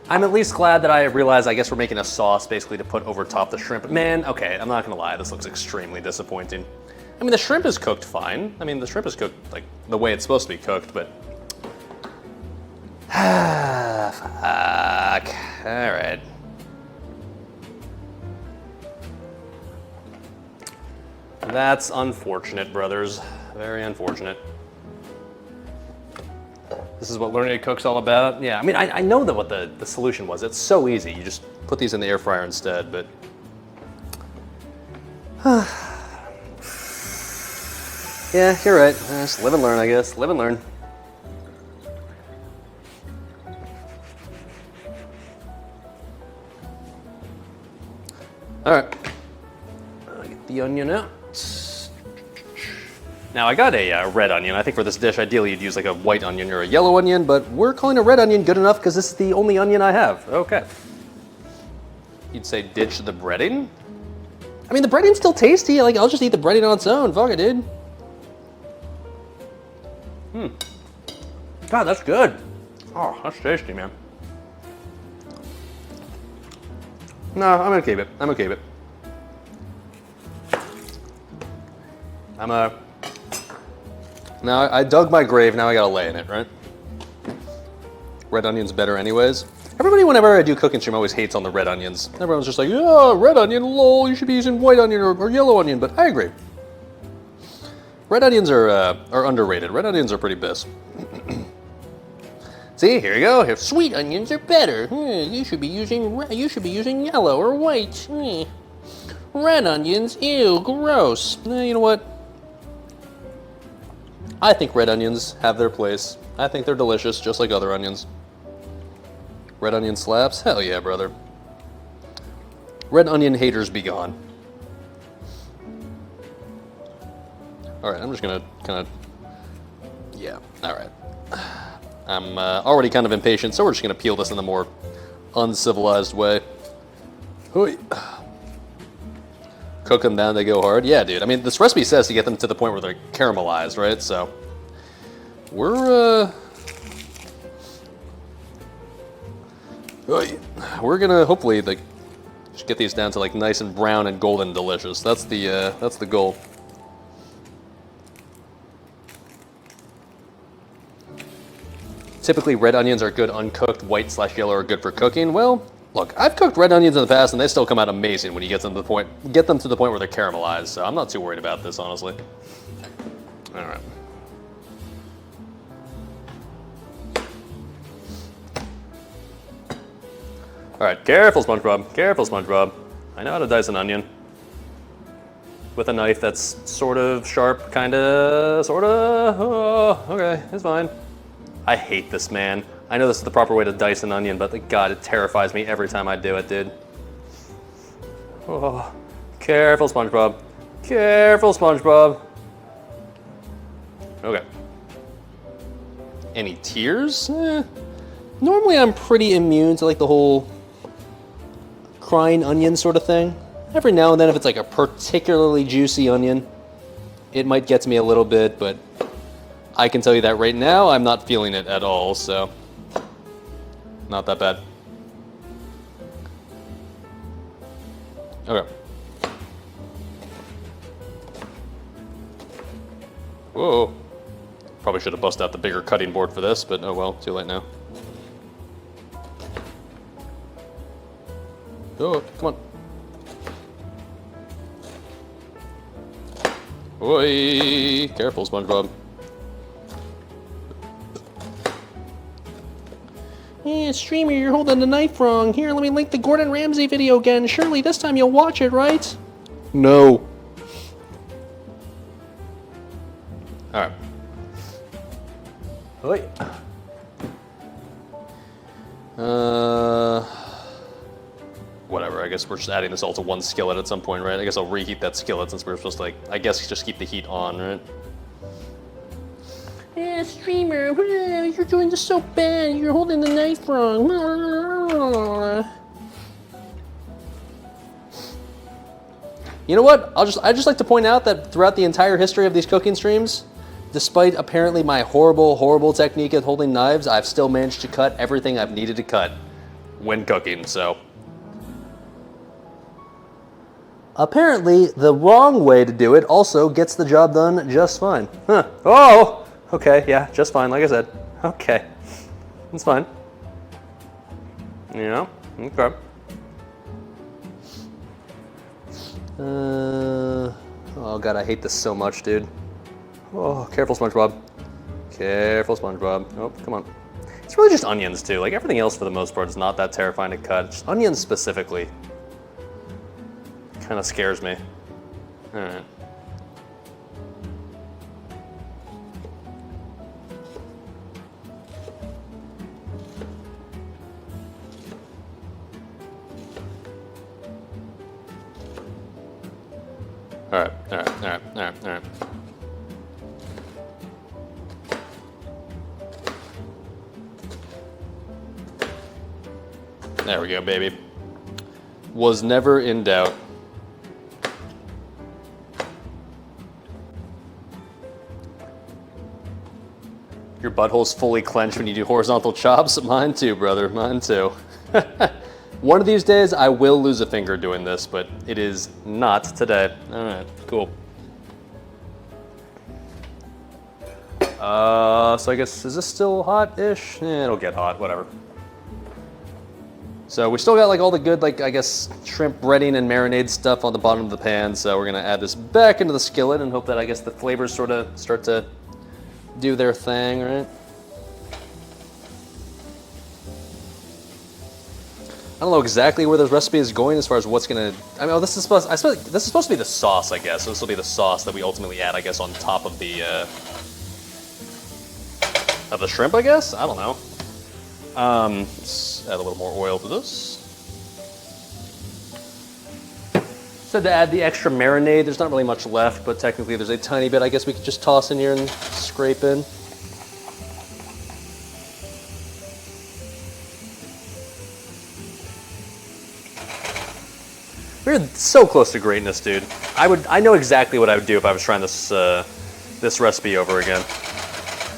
I'm at least glad that I realized, I guess we're making a sauce basically to put over top the shrimp. Man, okay, I'm not gonna lie, this looks extremely disappointing. I mean, the shrimp is cooked fine. I mean, the shrimp is cooked like the way it's supposed to be cooked, but... Fuck. Alright. That's unfortunate, brothers. Very unfortunate. This is what learning to cook's all about. Yeah, I mean, I know that what the solution was. It's so easy. You just put these in the air fryer instead, but... Yeah, you're right. Just live and learn, I guess. Live and learn. All right. Get the onion out. Now I got a red onion. I think for this dish, ideally you'd use like a white onion or a yellow onion, but we're calling a red onion good enough because this is the only onion I have. Okay. You'd say ditch the breading? I mean, the breading's still tasty. Like, I'll just eat the breading on its own. Fuck it, dude. God, that's good. Oh, that's tasty, man. No, I'm gonna keep it. I'm gonna keep it. Now I dug my grave, now I gotta lay in it, right? Red onion's better anyways. Everybody, whenever I do cooking stream, always hates on the red onions. Everyone's just like, yeah, red onion, lol, you should be using white onion or yellow onion, but I agree. Red onions are underrated. Red onions are pretty biss. See, here you go. Here, Sweet onions are better. You should be using yellow or white. Red onions, ew, gross. you know what? I think red onions have their place. I think they're delicious, just like other onions. Red onion slaps? Hell yeah, brother. Red onion haters be gone. Alright, I'm just gonna kind of... Yeah, alright. I'm already kind of impatient, so we're just gonna peel this in the more uncivilized way. Hoi. Cook them down, they go hard. Yeah, dude. I mean, this recipe says to get them to the point where they're caramelized, right? So, we're gonna hopefully like just get these down to like nice and brown and golden delicious. That's the goal. Typically, red onions are good uncooked. White/yellow are good for cooking. Well, look, I've cooked red onions in the past, and they still come out amazing when you get them to the point where they're caramelized. So I'm not too worried about this, honestly. All right. All right, careful, SpongeBob. Careful, SpongeBob. I know how to dice an onion with a knife that's sort of sharp, kinda, sorta. Oh, okay, it's fine. I hate this, man. I know this is the proper way to dice an onion, but God, it terrifies me every time I do it, dude. Oh, careful, SpongeBob. Careful, SpongeBob. Okay. Any tears? Normally I'm pretty immune to like the whole crying onion sort of thing. Every now and then if it's like a particularly juicy onion, it might get to me a little bit, but I can tell you that right now, I'm not feeling it at all, so not that bad. Okay. Whoa. Probably should have busted out the bigger cutting board for this, but oh well, too late now. Oh, come on. Oi, careful, SpongeBob. Yeah, streamer, you're holding the knife wrong. Here, let me link the Gordon Ramsay video again. Surely this time you'll watch it, right? No. Alright. Oi. Whatever, I guess we're just adding this all to one skillet at some point, right? I guess I'll reheat that skillet since we're supposed to, like, I guess just keep the heat on, right? Yeah, streamer, you're doing this so bad. You're holding the knife wrong. You know what? I just like to point out that throughout the entire history of these cooking streams, despite apparently my horrible technique at holding knives, I've still managed to cut everything I've needed to cut when cooking, so. Apparently, the wrong way to do it also gets the job done just fine. Huh. Oh! Okay, yeah, just fine, like I said. Okay. It's fine. Yeah, okay. Oh god, I hate this so much, dude. Oh, careful, SpongeBob. Careful, SpongeBob. Oh, come on. It's really just onions, too. Like, everything else, for the most part, is not that terrifying to cut. Just onions, specifically, kind of scares me. All right. All right. There we go, baby. Was never in doubt. Your butthole's fully clenched when you do horizontal chops? Mine too, brother, mine too. One of these days I will lose a finger doing this, but it is not today. All right, cool. So I guess, is this still hot-ish? It'll get hot, whatever. So we still got like all the good, like I guess, shrimp breading and marinade stuff on the bottom of the pan. So we're gonna add this back into the skillet and hope that I guess the flavors sort of start to do their thing, right? I don't know exactly where this recipe is going as far as what's gonna. I mean, this is supposed to be the sauce, I guess. So this will be the sauce that we ultimately add, I guess, on top of the shrimp, I guess. I don't know. Let's add a little more oil to this. So to add the extra marinade, there's not really much left, but technically there's a tiny bit I guess we could just toss in here and scrape in. We're so close to greatness, dude. I know exactly what I would do if I was trying this this recipe over again.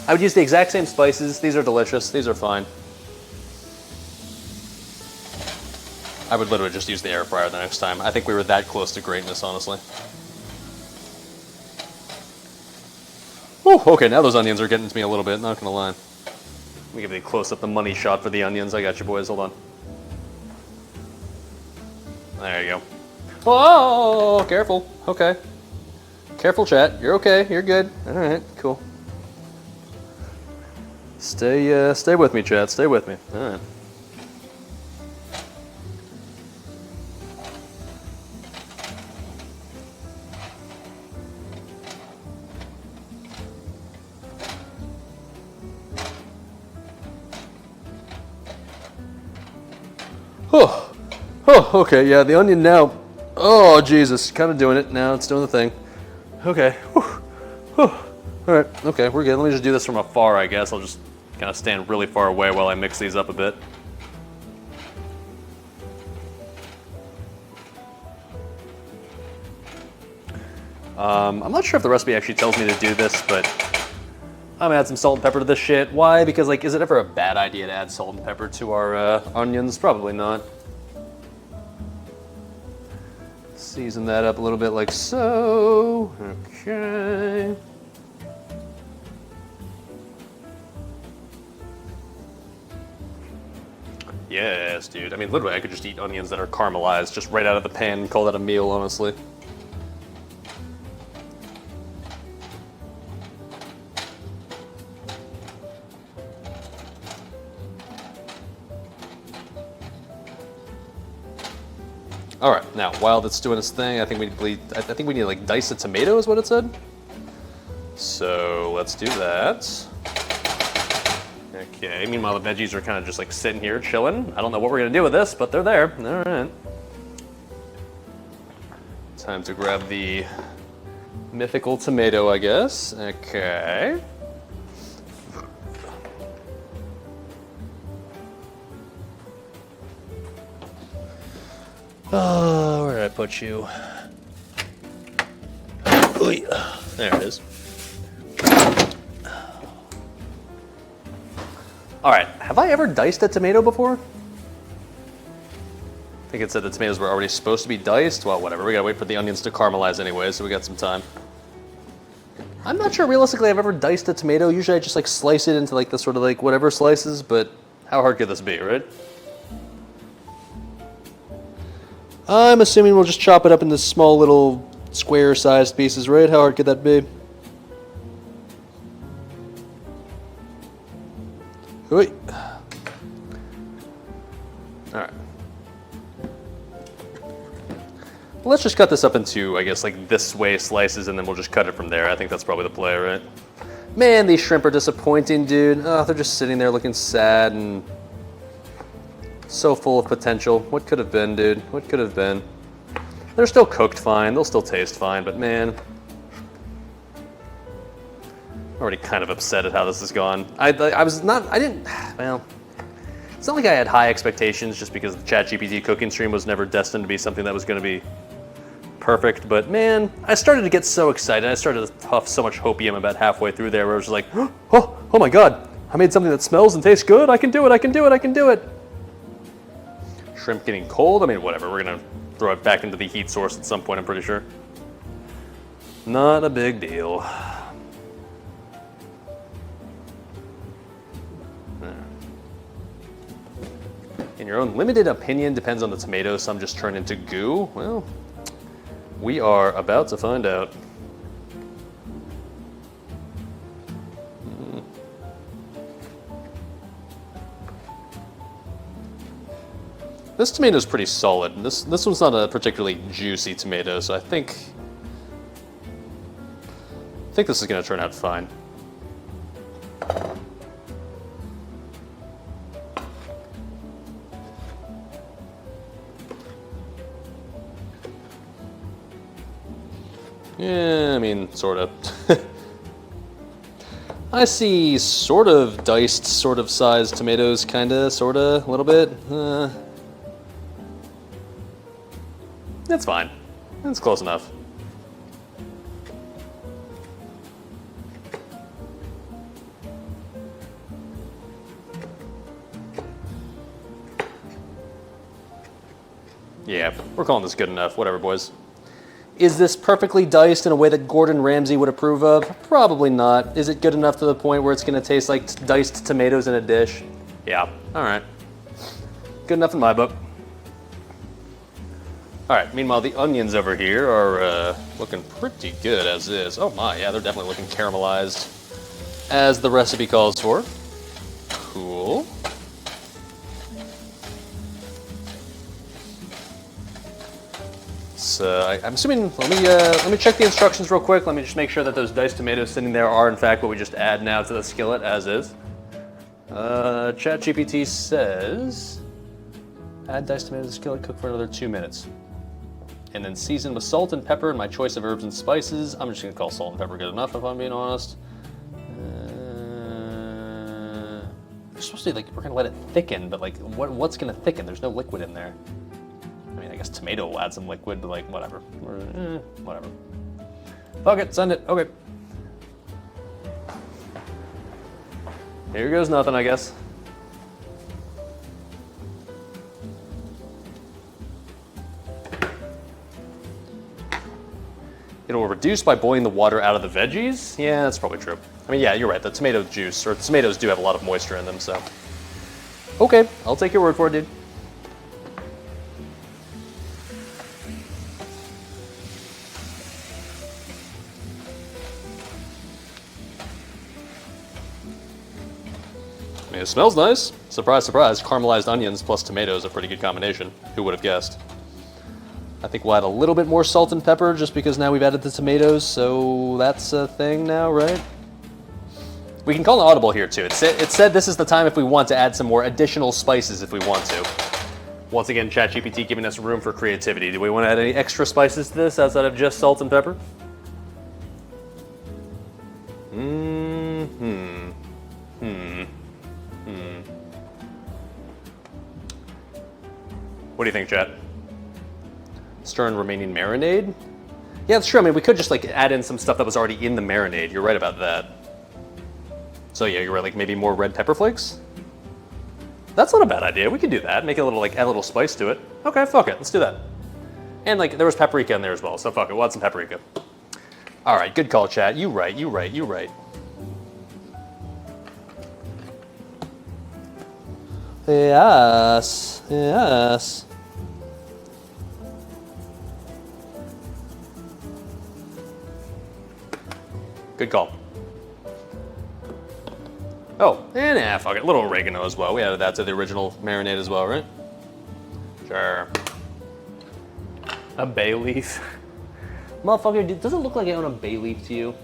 I would use the exact same spices. These are delicious. These are fine. I would literally just use the air fryer the next time. I think we were that close to greatness, honestly. Oh, okay, now those onions are getting to me a little bit, not gonna lie. Let me give you a close-up, the money shot for the onions. I got you, boys, hold on. There you go. Oh, careful, okay. Careful, chat, you're okay, you're good. All right, cool. Stay with me, chat, stay with me, all right. Oh, okay, yeah, the onion now. Oh, Jesus, kind of doing it now. It's doing the thing. Okay. All right, okay, we're good. Let me just do this from afar, I guess. I'll just kind of stand really far away while I mix these up a bit. I'm not sure if the recipe actually tells me to do this, but I'm gonna add some salt and pepper to this shit. Why? Because, like, is it ever a bad idea to add salt and pepper to our onions? Probably not. Season that up a little bit like so. Okay. Yes, dude. I mean, literally, I could just eat onions that are caramelized just right out of the pan and call that a meal, honestly. All right, now while that's doing its thing, I think we need to like dice a tomato, is what it said. So let's do that. Okay. Meanwhile, the veggies are kind of just like sitting here chilling. I don't know what we're gonna do with this, but they're there. All right. Time to grab the mythical tomato, I guess. Okay. Oh, where did I put you? There it is. All right, have I ever diced a tomato before? I think it said the tomatoes were already supposed to be diced. Well, whatever, we gotta wait for the onions to caramelize anyway, so we got some time. I'm not sure realistically I've ever diced a tomato. Usually I just like slice it into like the sort of like whatever slices, but how hard could this be, right? I'm assuming we'll just chop it up into small little square-sized pieces, right? How hard could that be? Wait. All right. Well, let's just cut this up into, I guess, like this way slices, and then we'll just cut it from there. I think that's probably the play, right? Man, these shrimp are disappointing, dude. Oh, they're just sitting there looking sad and so full of potential. What could have been, dude? What could have been? They're still cooked fine. They'll still taste fine, but man, I'm already kind of upset at how this has gone. Well, It's not like I had high expectations just because the ChatGPT cooking stream was never destined to be something that was going to be perfect, but man, I started to get so excited. I started to huff so much hopium about halfway through there where I was just like, oh my god, I made something that smells and tastes good. I can do it, I can do it, I can do it. Shrimp getting cold? I mean, whatever. We're going to throw it back into the heat source at some point, I'm pretty sure. Not a big deal. In your own limited opinion, depends on the tomatoes, some just turn into goo. Well, we are about to find out. This tomato's pretty solid. This one's not a particularly juicy tomato, so I think this is gonna turn out fine. Yeah, I mean, sort of. I see sort of diced, sort of sized tomatoes, kinda, sorta, a little bit. That's fine. That's close enough. Yeah, we're calling this good enough. Whatever, boys. Is this perfectly diced in a way that Gordon Ramsay would approve of? Probably not. Is it good enough to the point where it's going to taste like diced tomatoes in a dish? Yeah, all right. Good enough in my book. All right, meanwhile, the onions over here are looking pretty good as is. Oh my, yeah, they're definitely looking caramelized as the recipe calls for. Cool. I'm assuming, let me check the instructions real quick. Let me just make sure that those diced tomatoes sitting there are in fact what we just add now to the skillet as is. ChatGPT says, add diced tomatoes to the skillet, cook for another 2 minutes. And then season with salt and pepper and my choice of herbs and spices. I'm just gonna call salt and pepper good enough if I'm being honest. We're supposed to we're gonna let it thicken, but like what's gonna thicken? There's no liquid in there. I mean, I guess tomato will add some liquid, but like, whatever. Whatever. Fuck it, send it, okay. Here goes nothing, I guess. It'll reduce by boiling the water out of the veggies? Yeah, that's probably true. I mean, yeah, you're right, the tomato juice, or tomatoes do have a lot of moisture in them, so. Okay, I'll take your word for it, dude. I mean, it smells nice. Surprise, surprise. Caramelized onions plus tomatoes, a pretty good combination. Who would have guessed? I think we'll add a little bit more salt and pepper just because now we've added the tomatoes, so that's a thing now, right? We can call an audible here too. It said this is the time if we want to add some more additional spices if we want to. Once again, ChatGPT giving us room for creativity. Do we want to add any extra spices to this outside of just salt and pepper? What do you think, chat? Stir in remaining marinade? Yeah, that's true. I mean, we could just like add in some stuff that was already in the marinade. You're right about that. So yeah, you're right, like maybe more red pepper flakes? That's not a bad idea. We could do that. Make it a little, add a little spice to it. Okay, fuck it. Let's do that. And like, there was paprika in there as well, so fuck it. We'll add some paprika. All right, good call, chat. You right. Yes, yes. Good call. Oh, and fuck it. A little oregano as well. We added that to the original marinade as well, right? Sure. A bay leaf. Motherfucker, does it look like I own a bay leaf to you?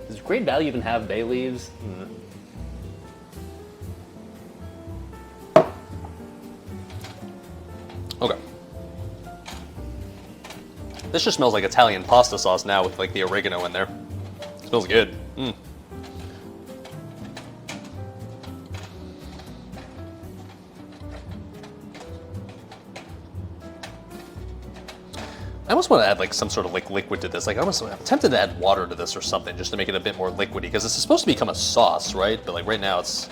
Does Great Value even have bay leaves? Okay. This just smells like Italian pasta sauce now with like the oregano in there. It smells good. I almost want to add like some sort of like liquid to this. Like I'm tempted to add water to this or something just to make it a bit more liquidy because it's supposed to become a sauce, right? But like right now it's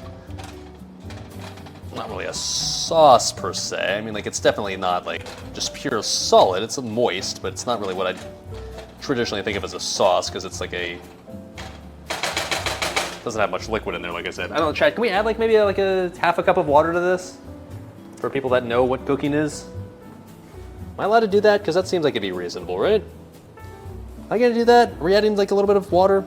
not really a sauce per se. I mean, like it's definitely not like just pure solid. It's moist, but it's not really what I traditionally think of as a sauce because it's like doesn't have much liquid in there, like I said. I don't know, Chad, can we add like maybe like a half a cup of water to this for people that know what cooking is? Am I allowed to do that? Because that seems like it'd be reasonable, right? Am I gonna do that? Are we adding like a little bit of water?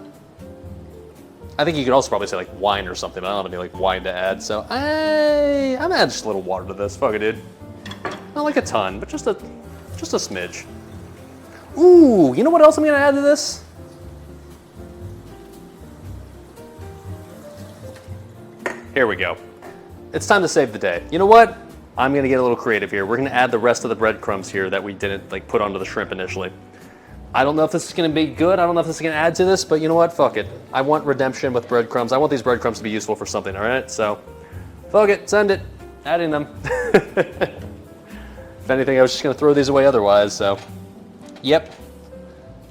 I think you could also probably say like wine or something, but I don't have any like wine to add, so I'm gonna add just a little water to this. Fuck it, dude. Not like a ton, but just a smidge. Ooh, you know what else I'm gonna add to this? Here we go. It's time to save the day. You know what? I'm gonna get a little creative here. We're gonna add the rest of the breadcrumbs here that we didn't like put onto the shrimp initially. I don't know if this is gonna be good. I don't know if this is gonna add to this, but you know what? Fuck it. I want redemption with breadcrumbs. I want these breadcrumbs to be useful for something, all right? So, fuck it, send it. Adding them. If anything, I was just gonna throw these away otherwise, so. Yep.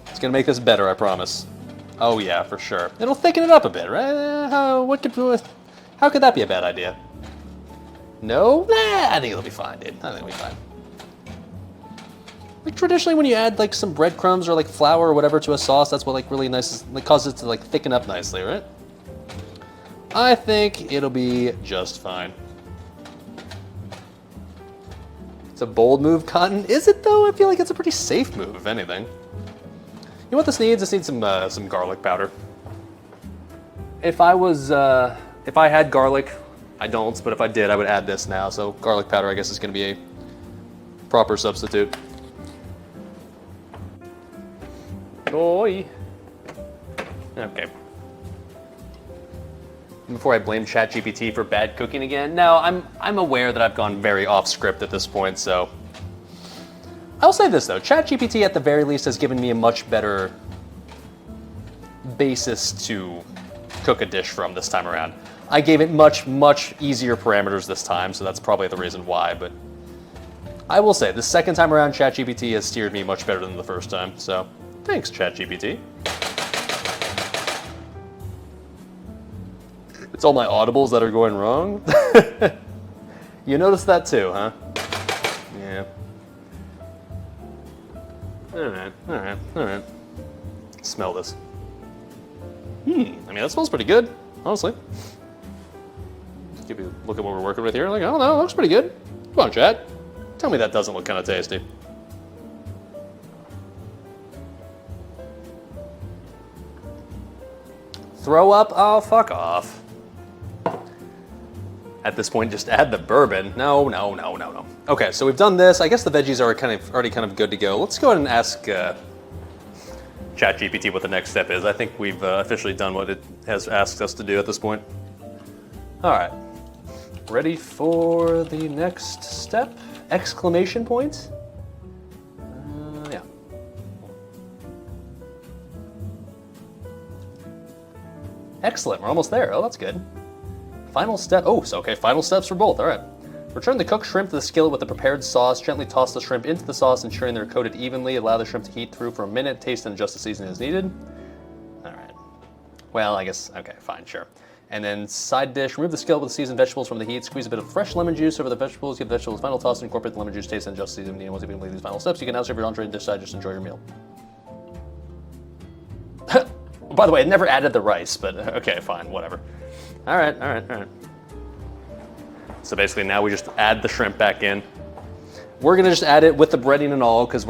It's gonna make this better, I promise. Oh yeah, for sure. It'll thicken it up a bit, right? How could that be a bad idea? No? Nah, I think it'll be fine, dude. I think it'll be fine. Like traditionally when you add like some breadcrumbs or like flour or whatever to a sauce, that's what like really nice, like causes it to like thicken up nicely, right? I think it'll be just fine. It's a bold move, Cotton. Is it though? I feel like it's a pretty safe move, if anything. You know what this needs? This needs some garlic powder. If I had garlic, I don't, but if I did, I would add this now. So garlic powder, I guess, is going to be a proper substitute. Oi. Okay. Before I blame ChatGPT for bad cooking again, no, I'm aware that I've gone very off script at this point, so. I'll say this though, ChatGPT at the very least has given me a much better basis to cook a dish from this time around. I gave it much, much easier parameters this time, so that's probably the reason why, but I will say, the second time around, ChatGPT has steered me much better than the first time, so thanks, ChatGPT. It's all my audibles that are going wrong? You noticed that too, huh? Yeah. Alright. Smell this. I mean, that smells pretty good, honestly. Give you a look at what we're working with here. Like, I don't know, it looks pretty good. Come on, Chad. Tell me that doesn't look kind of tasty. Throw up? Oh, fuck off. At this point, just add the bourbon. No. Okay, so we've done this. I guess the veggies are already kind of good to go. Let's go ahead and ask ChatGPT what the next step is. I think we've officially done what it has asked us to do at this point. All right. Ready for the next step? Exclamation point? Yeah. Excellent, we're almost there. Oh, that's good. Final step. Oh, so okay, final steps for both. All right. Return the cooked shrimp to the skillet with the prepared sauce. Gently toss the shrimp into the sauce, ensuring they're coated evenly. Allow the shrimp to heat through for a minute. Taste and adjust the seasoning as needed. All right. Well, I guess, okay, fine, sure. And then side dish, remove the skillet with the seasoned vegetables from the heat. Squeeze a bit of fresh lemon juice over the vegetables. Give the vegetables a final toss and incorporate the lemon juice. Taste and adjust the seasoning. Once you complete these final steps, you can now serve your entree and dish side. Just enjoy your meal. By the way, I never added the rice, but okay, fine, whatever. All right. So basically now we just add the shrimp back in. We're gonna just add it with the breading and all, because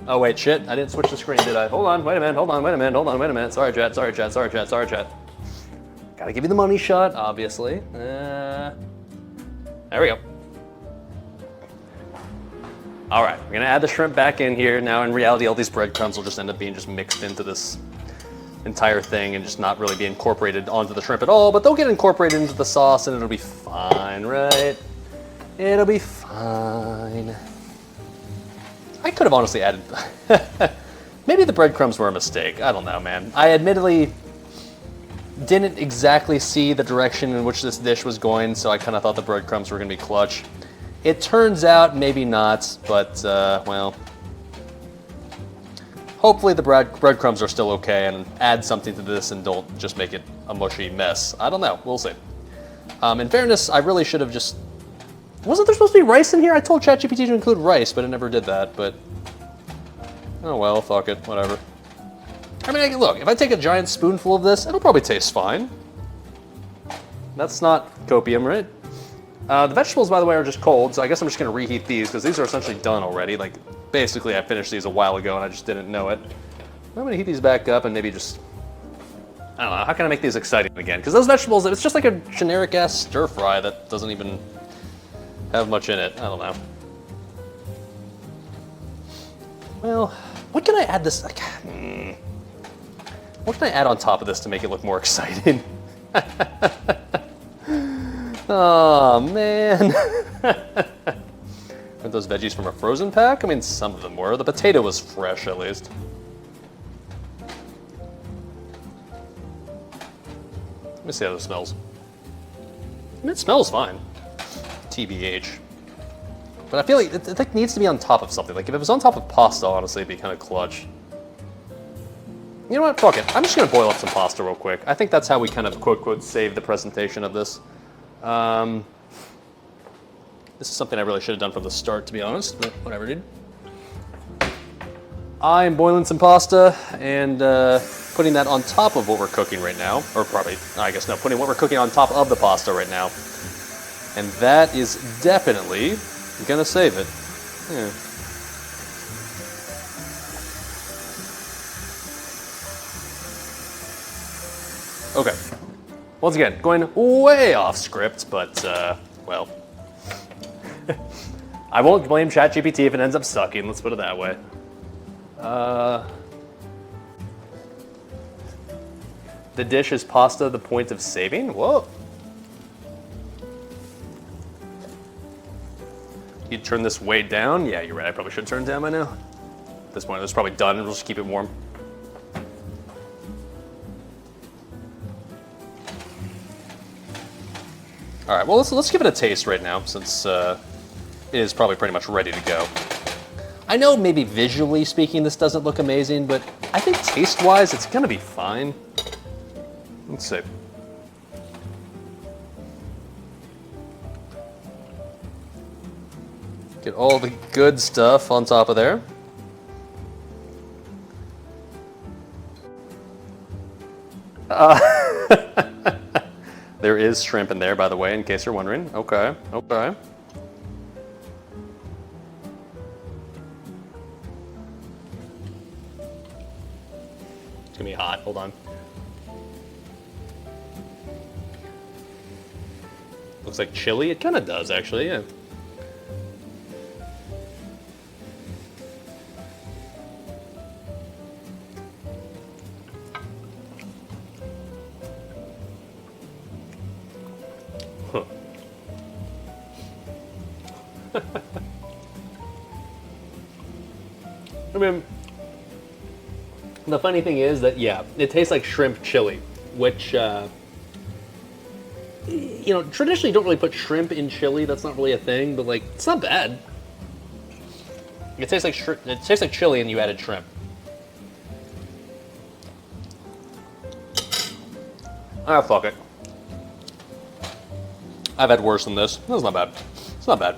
oh wait, shit, I didn't switch the screen, did I? Hold on, wait a minute. Sorry, chat. Gotta give you the money shot, obviously. There we go. All right, we're gonna add the shrimp back in here. Now in reality, all these breadcrumbs will just end up being just mixed into this entire thing and just not really be incorporated onto the shrimp at all, but they'll get incorporated into the sauce and it'll be fine, right? It'll be fine. I could have honestly added, maybe the breadcrumbs were a mistake. I don't know, man. I admittedly didn't exactly see the direction in which this dish was going, so I kind of thought the breadcrumbs were gonna be clutch. It turns out maybe not, but, well... Hopefully the breadcrumbs are still okay and add something to this and don't just make it a mushy mess. I don't know. We'll see. In fairness, I really should have just... Wasn't there supposed to be rice in here? I told ChatGPT to include rice, but it never did that, but... Oh well, fuck it. Whatever. I mean, look, if I take a giant spoonful of this, it'll probably taste fine. That's not copium, right? The vegetables, by the way, are just cold, so I guess I'm just going to reheat these, because these are essentially done already. Like, basically, I finished these a while ago, and I just didn't know it. I'm going to heat these back up and maybe just... I don't know, how can I make these exciting again? Because those vegetables, it's just like a generic-ass stir-fry that doesn't even have much in it. I don't know. Well, what can I add this... Like, what can I add on top of this to make it look more exciting? Oh, man. Are those veggies from a frozen pack? I mean, some of them were. The potato was fresh, at least. Let me see how this smells. I mean, it smells fine. TBH. But I feel like it like needs to be on top of something. Like, if it was on top of pasta, honestly, it'd be kind of clutch. You know what? Fuck it. I'm just going to boil up some pasta real quick. I think that's how we kind of, quote-quote, save the presentation of this. This is something I really should have done from the start, to be honest, but whatever, dude. I am boiling some pasta and putting that on top of what we're cooking right now. Or probably, I guess no, putting what we're cooking on top of the pasta right now. And that is definitely gonna save it. Yeah. Okay. Once again, going way off script, but, well. I won't blame ChatGPT if it ends up sucking, let's put it that way. The dish is pasta, the point of saving? Whoa. You turn this way down? Yeah, you're right, I probably should turn it down by now. At this point, it's probably done, we'll just keep it warm. All right, well, let's give it a taste right now, since it is probably pretty much ready to go. I know maybe visually speaking this doesn't look amazing, but I think taste-wise it's gonna be fine. Let's see. Get all the good stuff on top of there. There is shrimp in there, by the way, in case you're wondering. Okay, okay. It's gonna be hot, hold on. Looks like chili, it kinda does actually, yeah. Huh. I mean, the funny thing is that, yeah, it tastes like shrimp chili, which, you know, traditionally you don't really put shrimp in chili. That's not really a thing, but, like, it's not bad. It tastes like chili and you added shrimp. Ah, fuck it. I've had worse than this. That's not bad. It's not bad.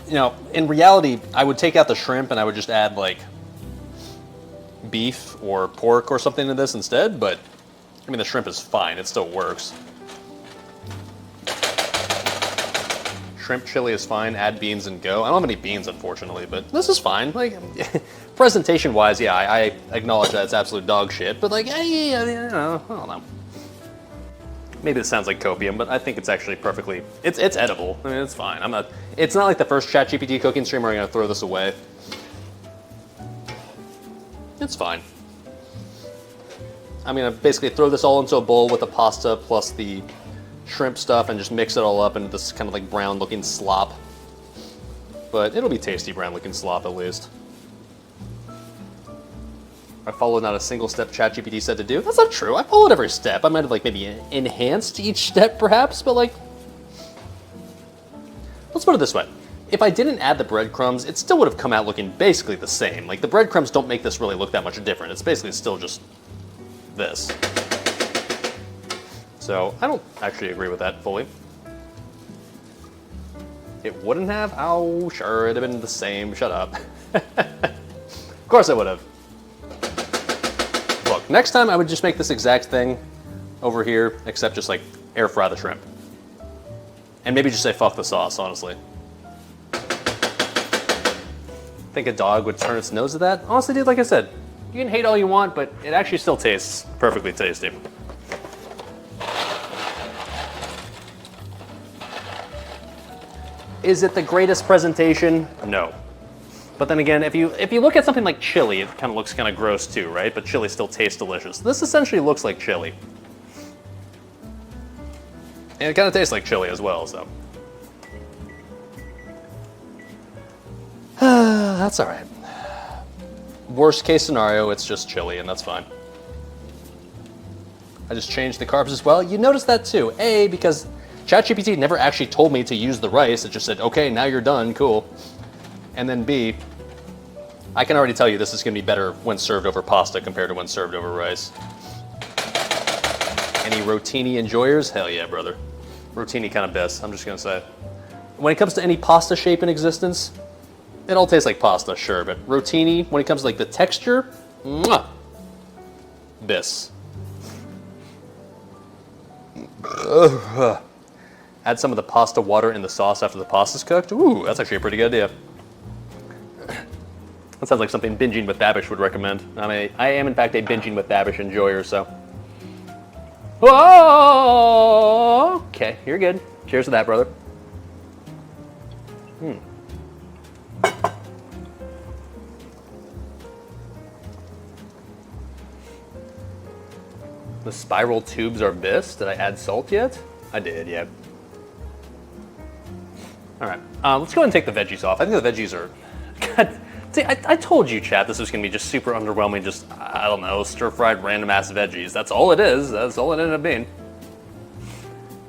You know, in reality, I would take out the shrimp and I would just add, like, beef or pork or something to this instead, but, I mean, the shrimp is fine. It still works. Shrimp chili is fine. Add beans and go. I don't have any beans, unfortunately, but this is fine. Like, presentation-wise, yeah, I acknowledge that it's absolute dog shit, but, like, I don't know. Maybe this sounds like copium, but I think it's actually perfectly, it's edible. I mean, it's fine. It's not like the first ChatGPT cooking stream where I'm gonna throw this away. It's fine. I'm gonna basically throw this all into a bowl with the pasta plus the shrimp stuff and just mix it all up into this kind of like brown looking slop. But it'll be tasty brown looking slop at least. I followed not a single step ChatGPT said to do. That's not true. I followed every step. I might have like maybe enhanced each step perhaps, but like, let's put it this way. if I didn't add the breadcrumbs, it still would have come out looking basically the same. Like, the breadcrumbs don't make this really look that much different. It's basically still just this. So, I don't actually agree with that fully. It wouldn't have? Oh, sure, it'd have been the same. Shut up. Of course I would have. Look, next time I would just make this exact thing over here, except just like air fry the shrimp. And maybe just say fuck the sauce, honestly. Think a dog would turn its nose at that? Honestly, dude, like I said, you can hate all you want, but it actually still tastes perfectly tasty. Is it the greatest presentation? No. But then again, if you look at something like chili, it kind of looks kind of gross too, right? But chili still tastes delicious. This essentially looks like chili. And it kind of tastes like chili as well, so. That's all right. Worst case scenario, it's just chili, and that's fine. I just changed the carbs as well. You noticed that too. A, because ChatGPT never actually told me to use the rice. It just said, okay, now you're done, cool. And then B, I can already tell you this is gonna be better when served over pasta compared to when served over rice. Any rotini enjoyers? Hell yeah, brother. Rotini kind of best, I'm just gonna say. When it comes to any pasta shape in existence, it all tastes like pasta, sure, but rotini, when it comes to like the texture, mwah, bis. Add some of the pasta water in the sauce after the pasta's cooked. Ooh, that's actually a pretty good idea. That sounds like something Binging with Babish would recommend. I am in fact a Binging with Babish enjoyer, so. Whoa! Okay, you're good. Cheers to that, brother. The spiral tubes are bis. Did I add salt yet? I did, yeah. All right, let's go ahead and take the veggies off. I think the veggies are, God, see, I told you, chat, this was gonna be just super underwhelming, just, I don't know, stir-fried random ass veggies. That's all it is, that's all it ended up being.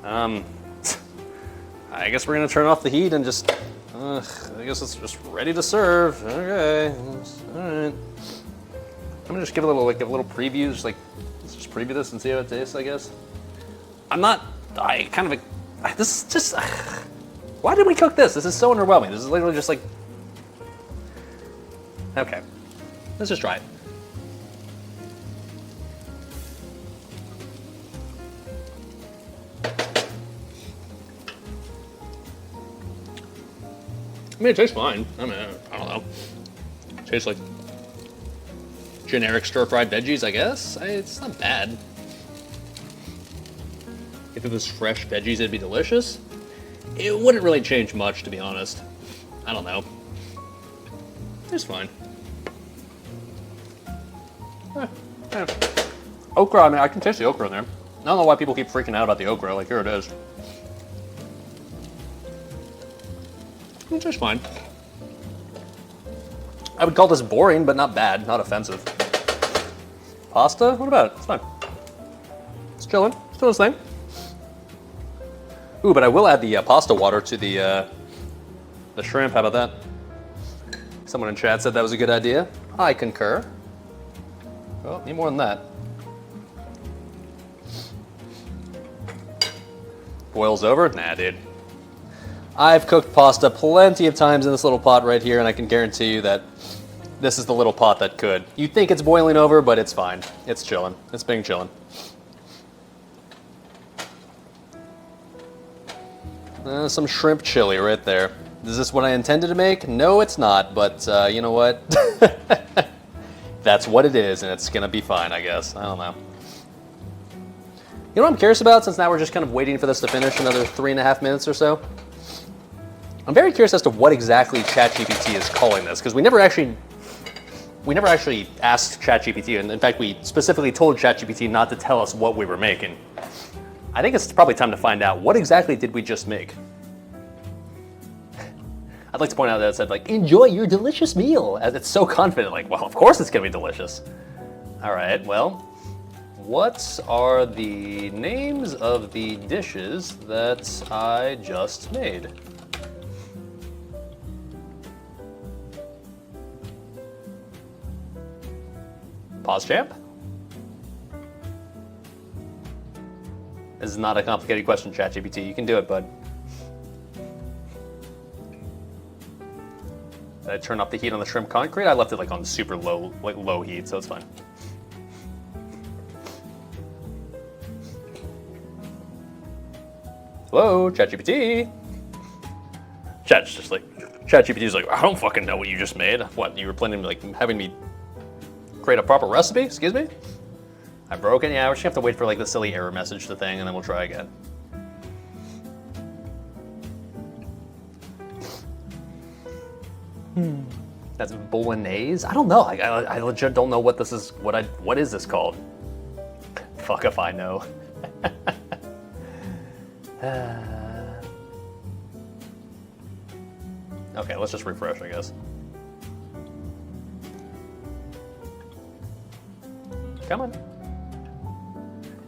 I guess we're gonna turn off the heat and just, I guess it's just ready to serve. Okay, all right. I'm gonna just give a little preview, just like, let's just preview this and see how it tastes, I guess. This is just, why did we cook this? This is so underwhelming. This is literally just like, okay, let's just try it. I mean, it tastes fine. I don't know. It tastes like generic stir-fried veggies, I guess. It's not bad. If it was fresh veggies, it'd be delicious. It wouldn't really change much, to be honest. I don't know. It's fine. Yeah. Okra, I mean, I can taste the okra in there. I don't know why people keep freaking out about the okra. Like, here it is. It's just fine. I would call this boring, but not bad, not offensive. Pasta? What about it? It's fine. It's chilling. It's doing its thing. Ooh, but I will add the pasta water to the shrimp. How about that? Someone in chat said that was a good idea. I concur. Well, need more than that. Boils over? Nah, dude. I've cooked pasta plenty of times in this little pot right here, and I can guarantee you that this is the little pot that could. You think it's boiling over, but it's fine. It's chilling. It's being chilling. Some shrimp chili right there. Is this what I intended to make? No, it's not, but you know what? That's what it is, and it's gonna be fine, I guess. I don't know. You know what I'm curious about, since now we're just kind of waiting for this to finish another 3.5 minutes or so? I'm very curious as to what exactly ChatGPT is calling this, because we never actually asked ChatGPT, and in fact, we specifically told ChatGPT not to tell us what we were making. I think it's probably time to find out, what exactly did we just make? I'd like to point out that it said, like, enjoy your delicious meal, as it's so confident, like, well, of course it's gonna be delicious. All right, well, what are the names of the dishes that I just made? Pause champ? This is not a complicated question, ChatGPT. You can do it, bud. Did I turn off the heat on the shrimp concrete? I left it like on super low, like low heat, so it's fine. Hello, ChatGPT. ChatGPT's like, I don't fucking know what you just made. What, you were planning like having me create a proper recipe? Excuse me? I broke it? Yeah, we're just gonna have to wait for like the silly error message to thing and then we'll try again. That's bolognese? I don't know. I legit don't know what this is. What is this called? Fuck if I know. Okay, let's just refresh, I guess. Come on.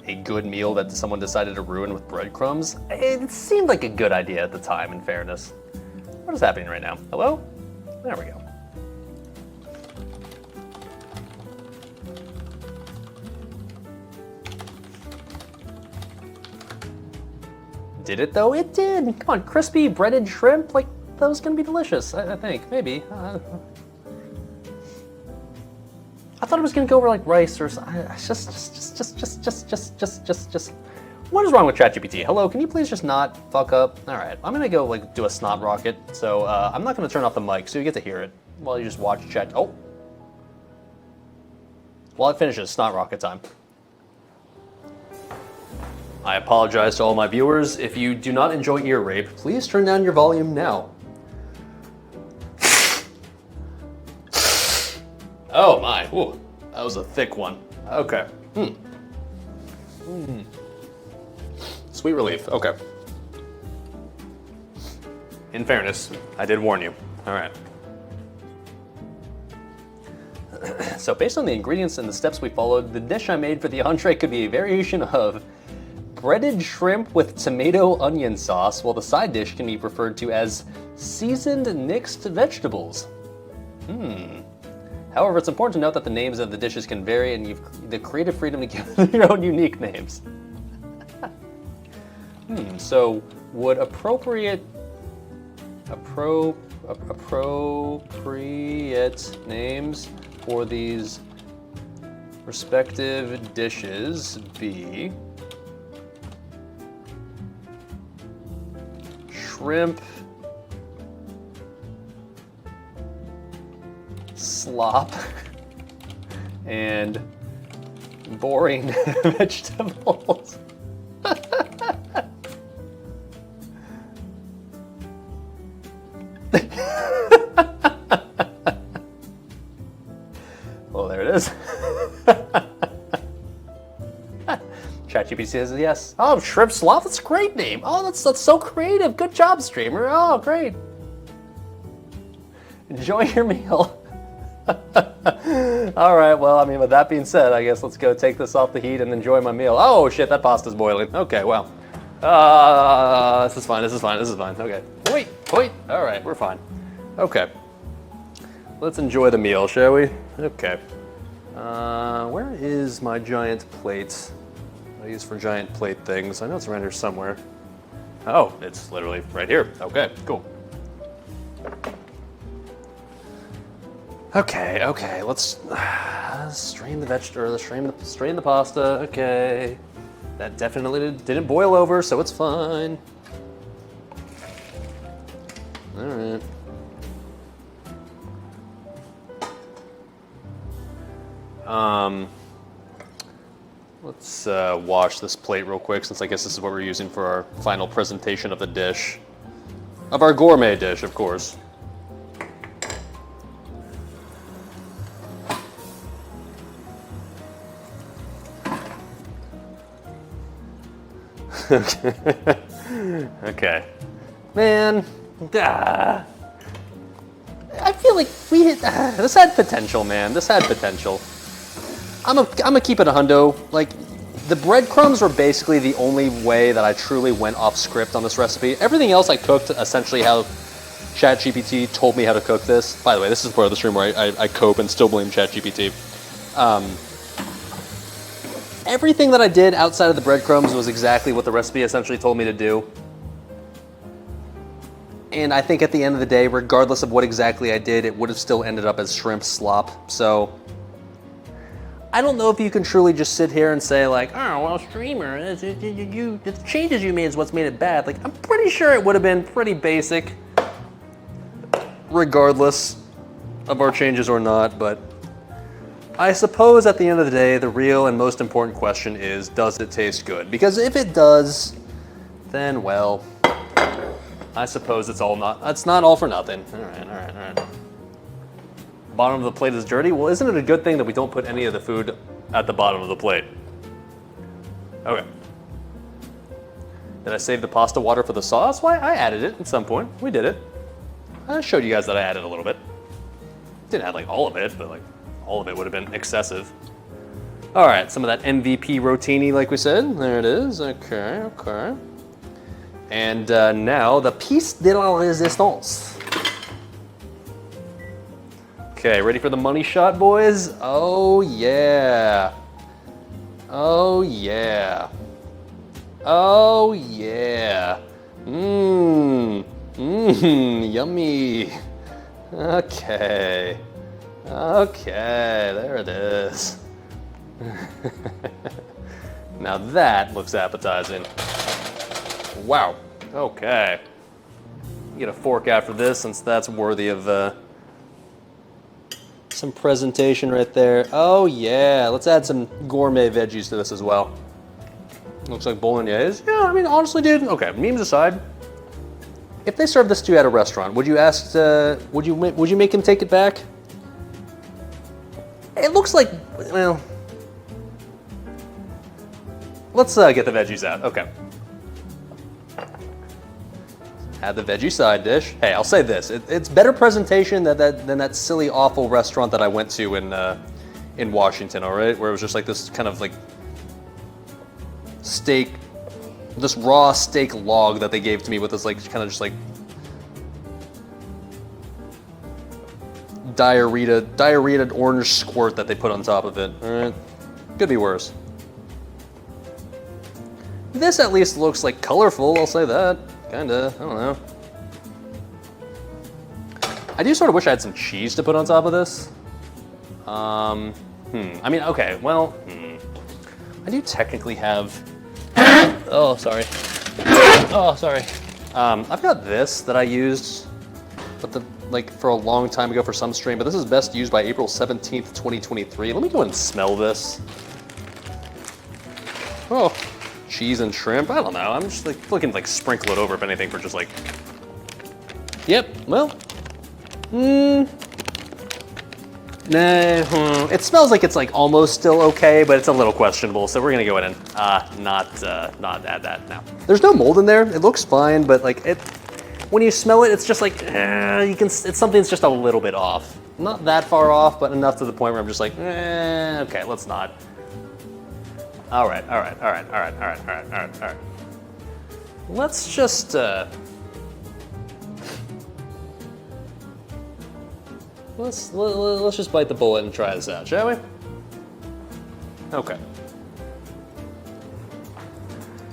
A good meal that someone decided to ruin with breadcrumbs? It seemed like a good idea at the time, in fairness. What is happening right now? Hello? There we go. Did it though? It did! Come on, crispy breaded shrimp? Like, that was gonna be delicious, I think. Maybe. I thought it was gonna go over like rice or something. What is wrong with ChatGPT? Hello, can you please just not fuck up? All right, I'm gonna go like do a snot rocket. So I'm not gonna turn off the mic, so you get to hear it while you just watch Chat. Oh, while it finishes, snot rocket time. I apologize to all my viewers. If you do not enjoy ear rape, please turn down your volume now. Oh my, ooh, that was a thick one. Okay. Sweet relief, okay. In fairness, I did warn you. All right. So based on the ingredients and the steps we followed, the dish I made for the entree could be a variation of breaded shrimp with tomato onion sauce, while the side dish can be referred to as seasoned mixed vegetables. However, it's important to note that the names of the dishes can vary and you've the creative freedom to give them your own unique names. So would appropriate names for these respective dishes be shrimp, slop, and boring vegetables? Well, there it is. ChatGPT says yes. Oh, shrimp slop, that's a great name. Oh, that's so creative. Good job, streamer. Oh, great. Enjoy your meal. All right, well, I mean, with that being said, I guess let's go take this off the heat and enjoy my meal. Oh, shit, that pasta's boiling. Okay, well. This is fine. Okay. Wait. All right, we're fine. Okay. Let's enjoy the meal, shall we? Okay. Where is my giant plate? I use for giant plate things. I know it's around here somewhere. Oh, it's literally right here. Okay, cool. Okay, let's strain the vegetable, strain the pasta. Okay. That definitely didn't boil over, so it's fine. All right. Let's wash this plate real quick, since I guess this is what we're using for our final presentation of the dish. Of our gourmet dish, of course. Okay. Man. I feel like we hit. This had potential, man. This had potential. I'm gonna keep it a hundo. Like, the breadcrumbs were basically the only way that I truly went off script on this recipe. Everything else I cooked essentially how ChatGPT told me how to cook this. By the way, this is part of the stream where I cope and still blame ChatGPT. Everything that I did outside of the breadcrumbs was exactly what the recipe essentially told me to do. And I think at the end of the day, regardless of what exactly I did, it would have still ended up as shrimp slop. So I don't know if you can truly just sit here and say like, oh, well, streamer, the changes you made is what's made it bad. Like, I'm pretty sure it would have been pretty basic, regardless of our changes or not. But I suppose at the end of the day, the real and most important question is, does it taste good? Because if it does, then well, I suppose it's not all for nothing. All right. Bottom of the plate is dirty. Well, isn't it a good thing that we don't put any of the food at the bottom of the plate? Okay. Did I save the pasta water for the sauce? Why, I added it at some point. We did it. I showed you guys that I added a little bit. Didn't add like all of it, but like all of it would have been excessive. All right, some of that MVP rotini, like we said. There it is. Okay. And now the piece de la résistance. Okay, ready for the money shot, boys? Oh yeah. Oh yeah. Oh yeah. Yummy. Okay, there it is. Now that looks appetizing. Wow, okay. Get a fork after this since that's worthy of some presentation right there. Oh yeah, let's add some gourmet veggies to this as well. Looks like bolognese. Yeah, I mean, honestly, dude, okay, memes aside, if they served this to you at a restaurant, would you ask, would you make him take it back? It looks like, well, let's get the veggies out, okay. Add the veggie side dish. Hey, I'll say this, it's better presentation than that silly, awful restaurant that I went to in Washington, all right? Where it was just like this kind of like steak, this raw steak log that they gave to me with this like kind of just like diarrhea orange squirt that they put on top of it. All right, could be worse. This at least looks like colorful, I'll say that. Kinda, I don't know. I do sort of wish I had some cheese to put on top of this. I mean, okay, well, I do technically have, oh, sorry. I've got this that I used, but for a long time ago for some stream, but this is best used by April 17th, 2023. Let me go and smell this. Oh, cheese and shrimp, I don't know. I'm just like looking to like sprinkle it over if anything for just like, yep, well, nah, it smells like it's like almost still okay, but it's a little questionable. So we're gonna go ahead and not add that now. There's no mold in there. It looks fine, but like when you smell it, it's just like it's something that's just a little bit off. Not that far off, but enough to the point where I'm just like, okay, let's not. All right. Let's just let's just bite the bullet and try this out, shall we? Okay.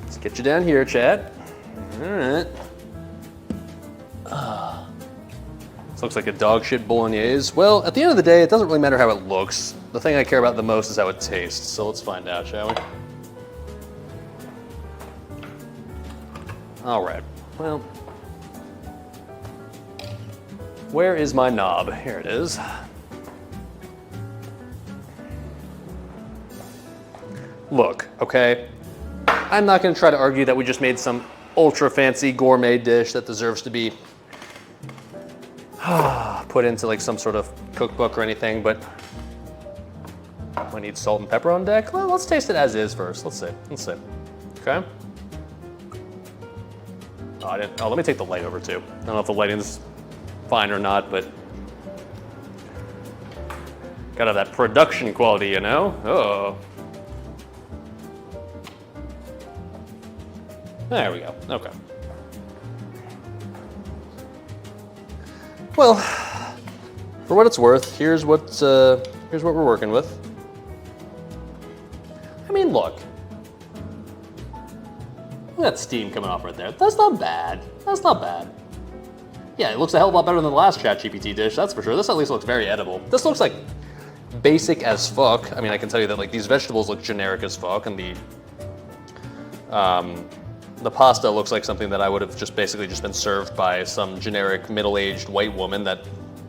Let's get you down here, Chad. All right. This looks like a dog shit bolognese. Well, at the end of the day, it doesn't really matter how it looks. The thing I care about the most is how it tastes. So let's find out, shall we? All right. Well, where is my knob? Here it is. Look, okay, I'm not gonna try to argue that we just made some ultra fancy gourmet dish that deserves to be put into like some sort of cookbook or anything, but we need salt and pepper on deck. Well, let's taste it as is first. Let's see. Okay. Oh, let me take the light over too. I don't know if the lighting's fine or not, but gotta have that production quality, you know? Oh. There we go, okay. Well, for what it's worth, here's what we're working with. I mean, look. Look at that steam coming off right there. That's not bad. That's not bad. Yeah, it looks a hell of a lot better than the last ChatGPT dish, that's for sure. This at least looks very edible. This looks like basic as fuck. I mean, I can tell you that like these vegetables look generic as fuck, and the pasta looks like something that I would have just basically just been served by some generic middle-aged white woman that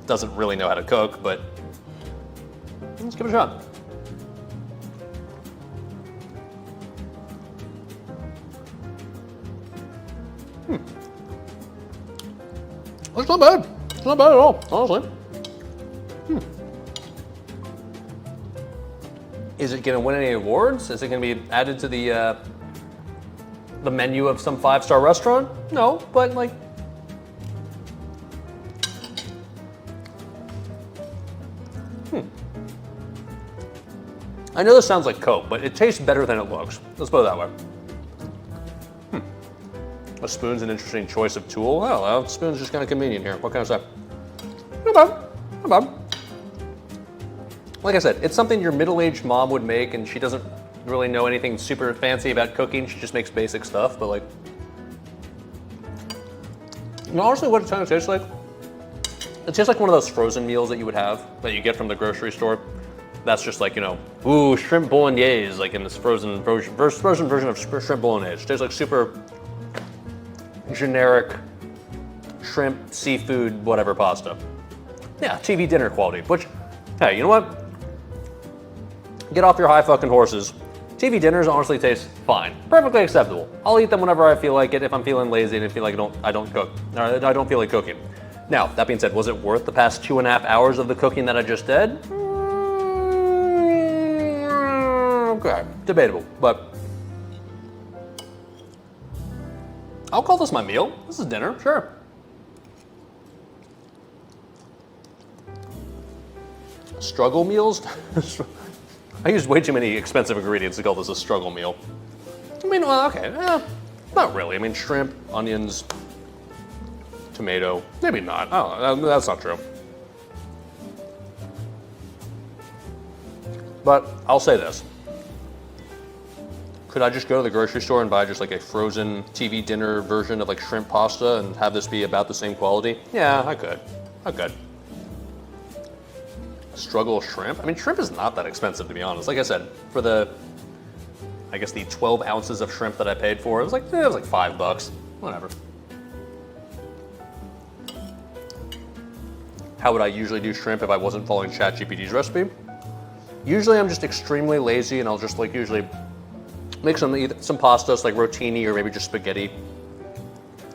doesn't really know how to cook, but let's give it a shot. It's not bad. It's not bad at all, honestly. Is it gonna win any awards? Is it gonna be added to the menu of some 5-star restaurant? No, but like, I know this sounds like Coke, but it tastes better than it looks. Let's put it that way. A spoon's an interesting choice of tool. I don't know, a spoon's just kind of convenient here. What can I say? Not bad, not bad. Like I said, it's something your middle-aged mom would make, and she doesn't really know anything super fancy about cooking. She just makes basic stuff, but like, you know, honestly, what it kind of tastes like? It tastes like one of those frozen meals that you would have, that you get from the grocery store. That's just like, you know, ooh, shrimp bolognese, like in this frozen version of shrimp bolognese. It tastes like super generic shrimp, seafood, whatever pasta. Yeah, TV dinner quality, which, hey, you know what? Get off your high fucking horses. TV dinners honestly taste fine. Perfectly acceptable. I'll eat them whenever I feel like it, if I'm feeling lazy and I feel like I don't cook. Or I don't feel like cooking. Now, that being said, was it worth the past 2.5 hours of the cooking that I just did? Okay, debatable, but I'll call this my meal. This is dinner, sure. Struggle meals? I used way too many expensive ingredients to call this a struggle meal. I mean, well, okay, not really. I mean, shrimp, onions, tomato, maybe not. Oh, that's not true. But I'll say this. Could I just go to the grocery store and buy just like a frozen TV dinner version of like shrimp pasta and have this be about the same quality? Yeah, I could. I could. Struggle shrimp? I mean, shrimp is not that expensive, to be honest. Like I said, for the, I guess the 12 ounces of shrimp that I paid for, it was like $5. Whatever. How would I usually do shrimp if I wasn't following ChatGPT's recipe? Usually I'm just extremely lazy and I'll just like usually make some pastas like rotini or maybe just spaghetti.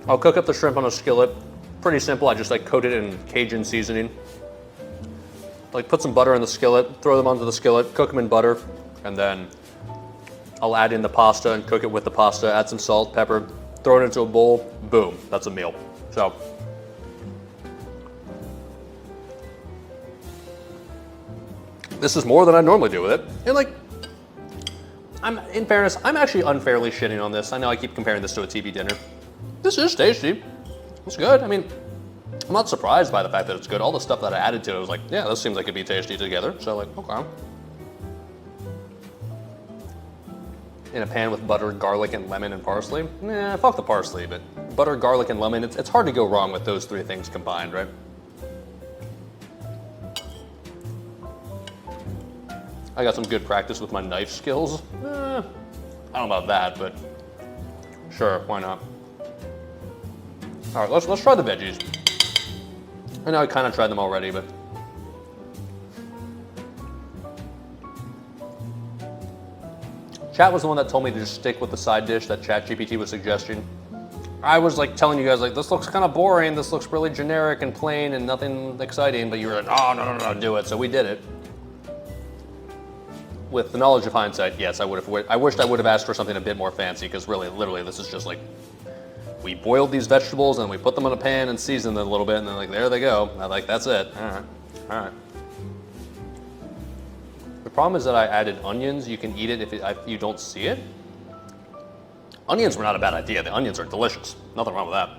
I'll cook up the shrimp on a skillet. Pretty simple, I just like coat it in Cajun seasoning. Like put some butter in the skillet, throw them onto the skillet, cook them in butter, and then I'll add in the pasta and cook it with the pasta, add some salt, pepper, throw it into a bowl, boom, that's a meal. So, this is more than I normally do with it. And like, in fairness, I'm actually unfairly shitting on this. I know I keep comparing this to a TV dinner. This is tasty. It's good. I mean, I'm not surprised by the fact that it's good. All the stuff that I added to it was like, yeah, this seems like it'd be tasty together. So like, okay. In a pan with butter, garlic, and lemon and parsley. Nah, fuck the parsley, but butter, garlic, and lemon, it's hard to go wrong with those three things combined, right? I got some good practice with my knife skills. I don't know about that, but sure, why not? All right, let's try the veggies. I know I kind of tried them already, but Chat was the one that told me to just stick with the side dish that ChatGPT was suggesting. I was like telling you guys like, this looks kind of boring, this looks really generic and plain and nothing exciting, but you were like, oh, no, do it, so we did it. With the knowledge of hindsight, yes, I wished I would have asked for something a bit more fancy, because really, literally, this is just like, we boiled these vegetables and we put them in a pan and seasoned them a little bit, and then like, there they go. I'm like, that's it. All right. The problem is that I added onions. You can eat it if you don't see it. Onions were not a bad idea. The onions are delicious. Nothing wrong with that.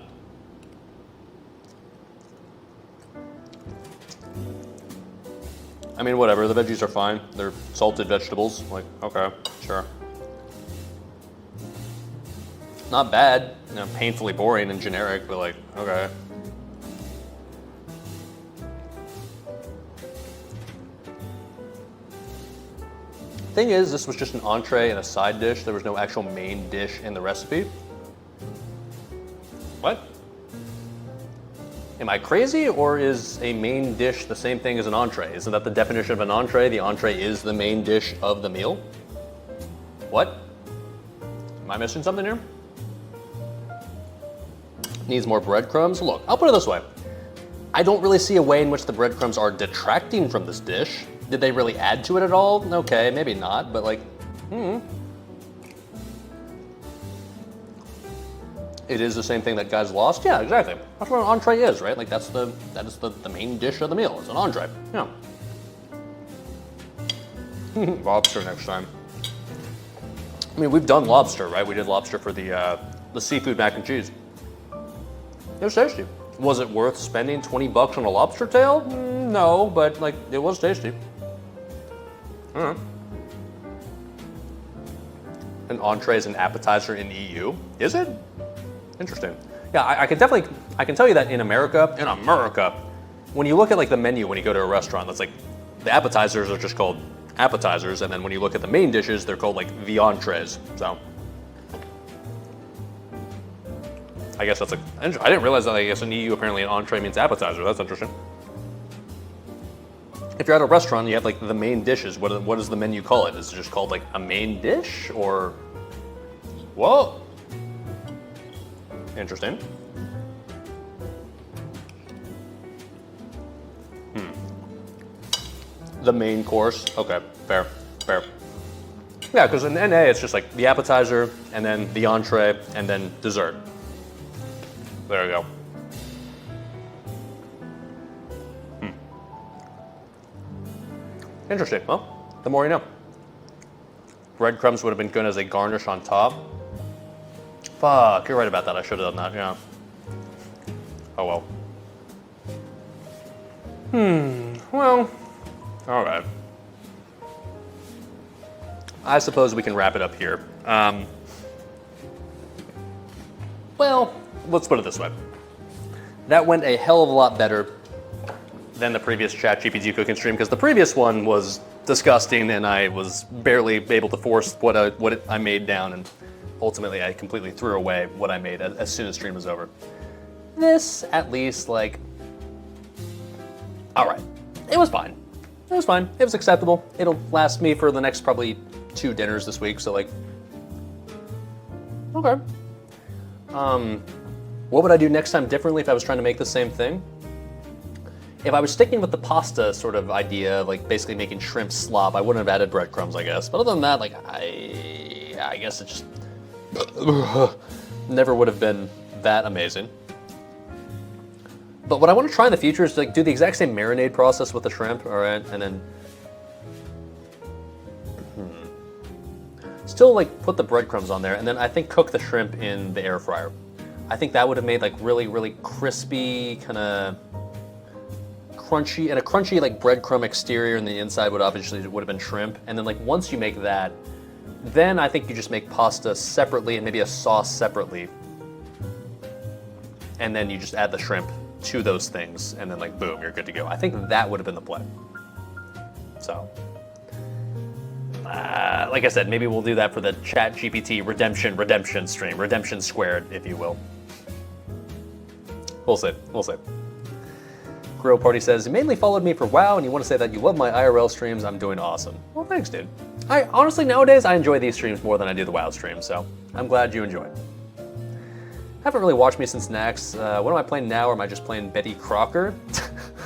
I mean, whatever, the veggies are fine. They're salted vegetables, like, okay, sure. not bad. You know, painfully boring and generic, but like, okay. Thing is, this was just an entree and a side dish. There was no actual main dish in the recipe. What? Am I crazy, or is a main dish the same thing as an entree? Isn't that the definition of an entree? The entree is the main dish of the meal? What? Am I missing something here? Needs more breadcrumbs? Look, I'll put it this way. I don't really see a way in which the breadcrumbs are detracting from this dish. Did they really add to it at all? Okay, maybe not, but like, It is the same thing that guys lost? Yeah, exactly. That's what an entree is, right? Like that is the main dish of the meal. It's an entree. Yeah. Lobster next time. I mean, we've done lobster, right? We did lobster for the seafood mac and cheese. It was tasty. Was it worth spending 20 bucks on a lobster tail? No, but like it was tasty. An entree is an appetizer in the EU. Is it? Interesting. Yeah, I can tell you that in America, when you look at like the menu when you go to a restaurant, that's like the appetizers are just called appetizers, and then when you look at the main dishes, they're called like the entrees. So I guess that's like, I didn't realize that I guess in the EU apparently an entree means appetizer. That's interesting. If you're at a restaurant, you have like the main dishes. What does the menu call it? Is it just called like a main dish or? Whoa. Interesting. The main course. Okay, fair. Yeah, because in NA it's just like the appetizer and then the entree and then dessert. There you go. Interesting. Well, the more you know. Breadcrumbs would have been good as a garnish on top. Fuck, you're right about that. I should have done that, yeah. Oh well. Well, all right. I suppose we can wrap it up here. Well, let's put it this way. That went a hell of a lot better than the previous ChatGPT cooking stream, because the previous one was disgusting and I was barely able to force what I made down, and ultimately I completely threw away what I made as soon as stream was over. This, at least, like, all right, it was fine. It was fine. It was acceptable. It'll last me for the next probably 2 dinners this week, so like, okay. What would I do next time differently if I was trying to make the same thing? If I was sticking with the pasta sort of idea, like basically making shrimp slop, I wouldn't have added breadcrumbs, I guess. But other than that, like, I guess it just never would have been that amazing. But what I want to try in the future is to like do the exact same marinade process with the shrimp, all right, and then still like put the breadcrumbs on there, and then I think cook the shrimp in the air fryer. I think that would have made like really, really crispy, kind of crunchy, and a crunchy like breadcrumb exterior, and the inside would have been shrimp. And then like once you make that, then I think you just make pasta separately and maybe a sauce separately, and then you just add the shrimp to those things, and then like boom, you're good to go. I think that would have been the play. So, like I said, maybe we'll do that for the ChatGPT redemption stream, redemption squared, if you will. We'll see. Grill Party says, you mainly followed me for WoW, and you want to say that you love my IRL streams. I'm doing awesome. Well, thanks, dude. I honestly, nowadays, I enjoy these streams more than I do the WoW streams, so I'm glad you enjoy. Haven't really watched me since Nax. What am I playing now, or am I just playing Betty Crocker?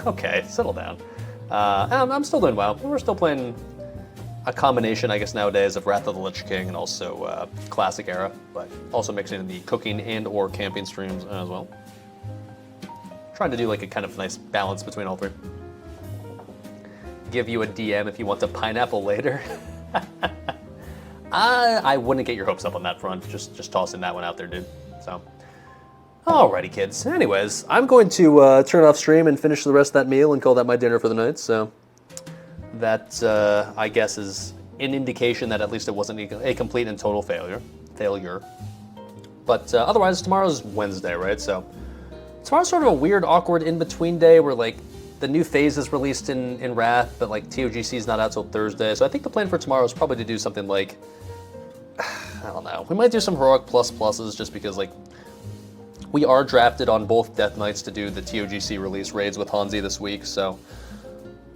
Okay, settle down. I'm still doing WoW. We're still playing a combination, I guess, nowadays of Wrath of the Lich King and also Classic Era, but also mixing in the cooking and or camping streams as well. Trying to do like a kind of nice balance between all three. Give you a DM if you want to pineapple later. I wouldn't get your hopes up on that front. Just tossing that one out there, dude. So, alrighty, kids. Anyways, I'm going to turn off stream and finish the rest of that meal and call that my dinner for the night. So that I guess is an indication that at least it wasn't a complete and total failure. But otherwise, tomorrow's Wednesday, right? So tomorrow's sort of a weird, awkward in-between day where like the new phase is released in Wrath, but like TOGC is not out till Thursday. So I think the plan for tomorrow is probably to do something like, I don't know. We might do some heroic pluses just because like we are drafted on both Death Knights to do the TOGC release raids with Hanzi this week. So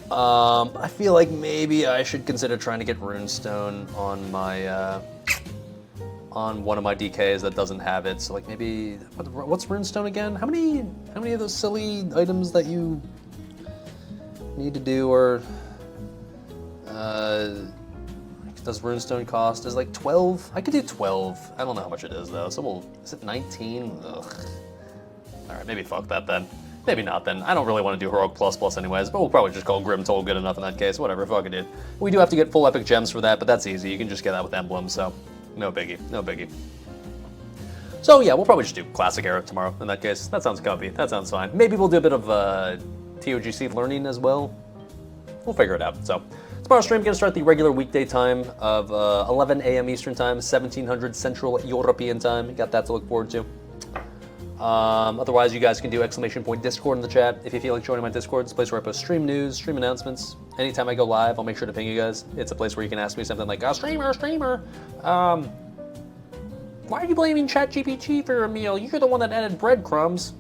I feel like maybe I should consider trying to get Runestone on my on one of my DKs that doesn't have it. So like maybe what's Runestone again? How many of those silly items that you need to do or does Runestone cost? Is like 12? I could do 12. I don't know how much it is though. So is it 19? Ugh. All right, maybe fuck that then. Maybe not then. I don't really want to do Heroic Plus anyways, but we'll probably just call Grim Toll good enough in that case. Whatever, fuck it, dude. We do have to get full epic gems for that, but that's easy. You can just get that with emblems, so no biggie, no biggie. So yeah, we'll probably just do Classic Era tomorrow in that case. That sounds comfy. That sounds fine. Maybe we'll do a bit of TOGC learning as well. We'll figure it out. So tomorrow's stream going to start the regular weekday time of 11 a.m. Eastern time, 1700 Central European time. You got that to look forward to. Otherwise, you guys can do !Discord in the chat. If you feel like joining my Discord, it's a place where I post stream news, stream announcements. Anytime I go live, I'll make sure to ping you guys. It's a place where you can ask me something like, streamer, why are you blaming ChatGPT for your meal? You're the one that added breadcrumbs.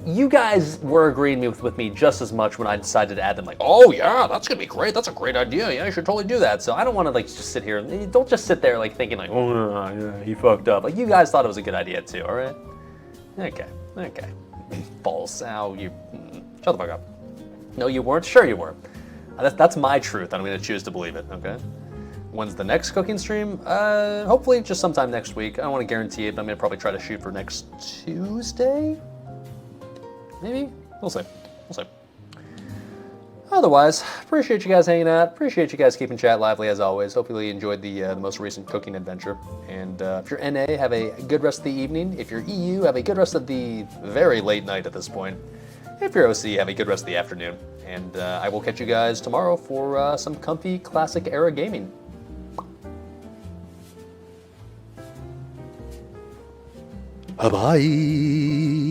You guys were agreeing with me just as much when I decided to add them. Like, oh yeah, that's gonna be great. That's a great idea. Yeah, you should totally do that. So I don't want to like just sit here. Don't just sit there like thinking like, oh yeah, he fucked up. Like you guys thought it was a good idea too. All right. Okay. False. Ow, you. Shut the fuck up. No, you weren't. Sure, you were. That's my truth. I'm gonna choose to believe it. Okay. When's the next cooking stream? Hopefully just sometime next week. I don't want to guarantee it, but I'm gonna probably try to shoot for next Tuesday. Maybe? We'll see. Otherwise, appreciate you guys hanging out. Appreciate you guys keeping chat lively as always. Hopefully you enjoyed the most recent cooking adventure. And if you're NA, have a good rest of the evening. If you're EU, have a good rest of the very late night at this point. If you're OC, have a good rest of the afternoon. And I will catch you guys tomorrow for some comfy classic era gaming. Bye-bye.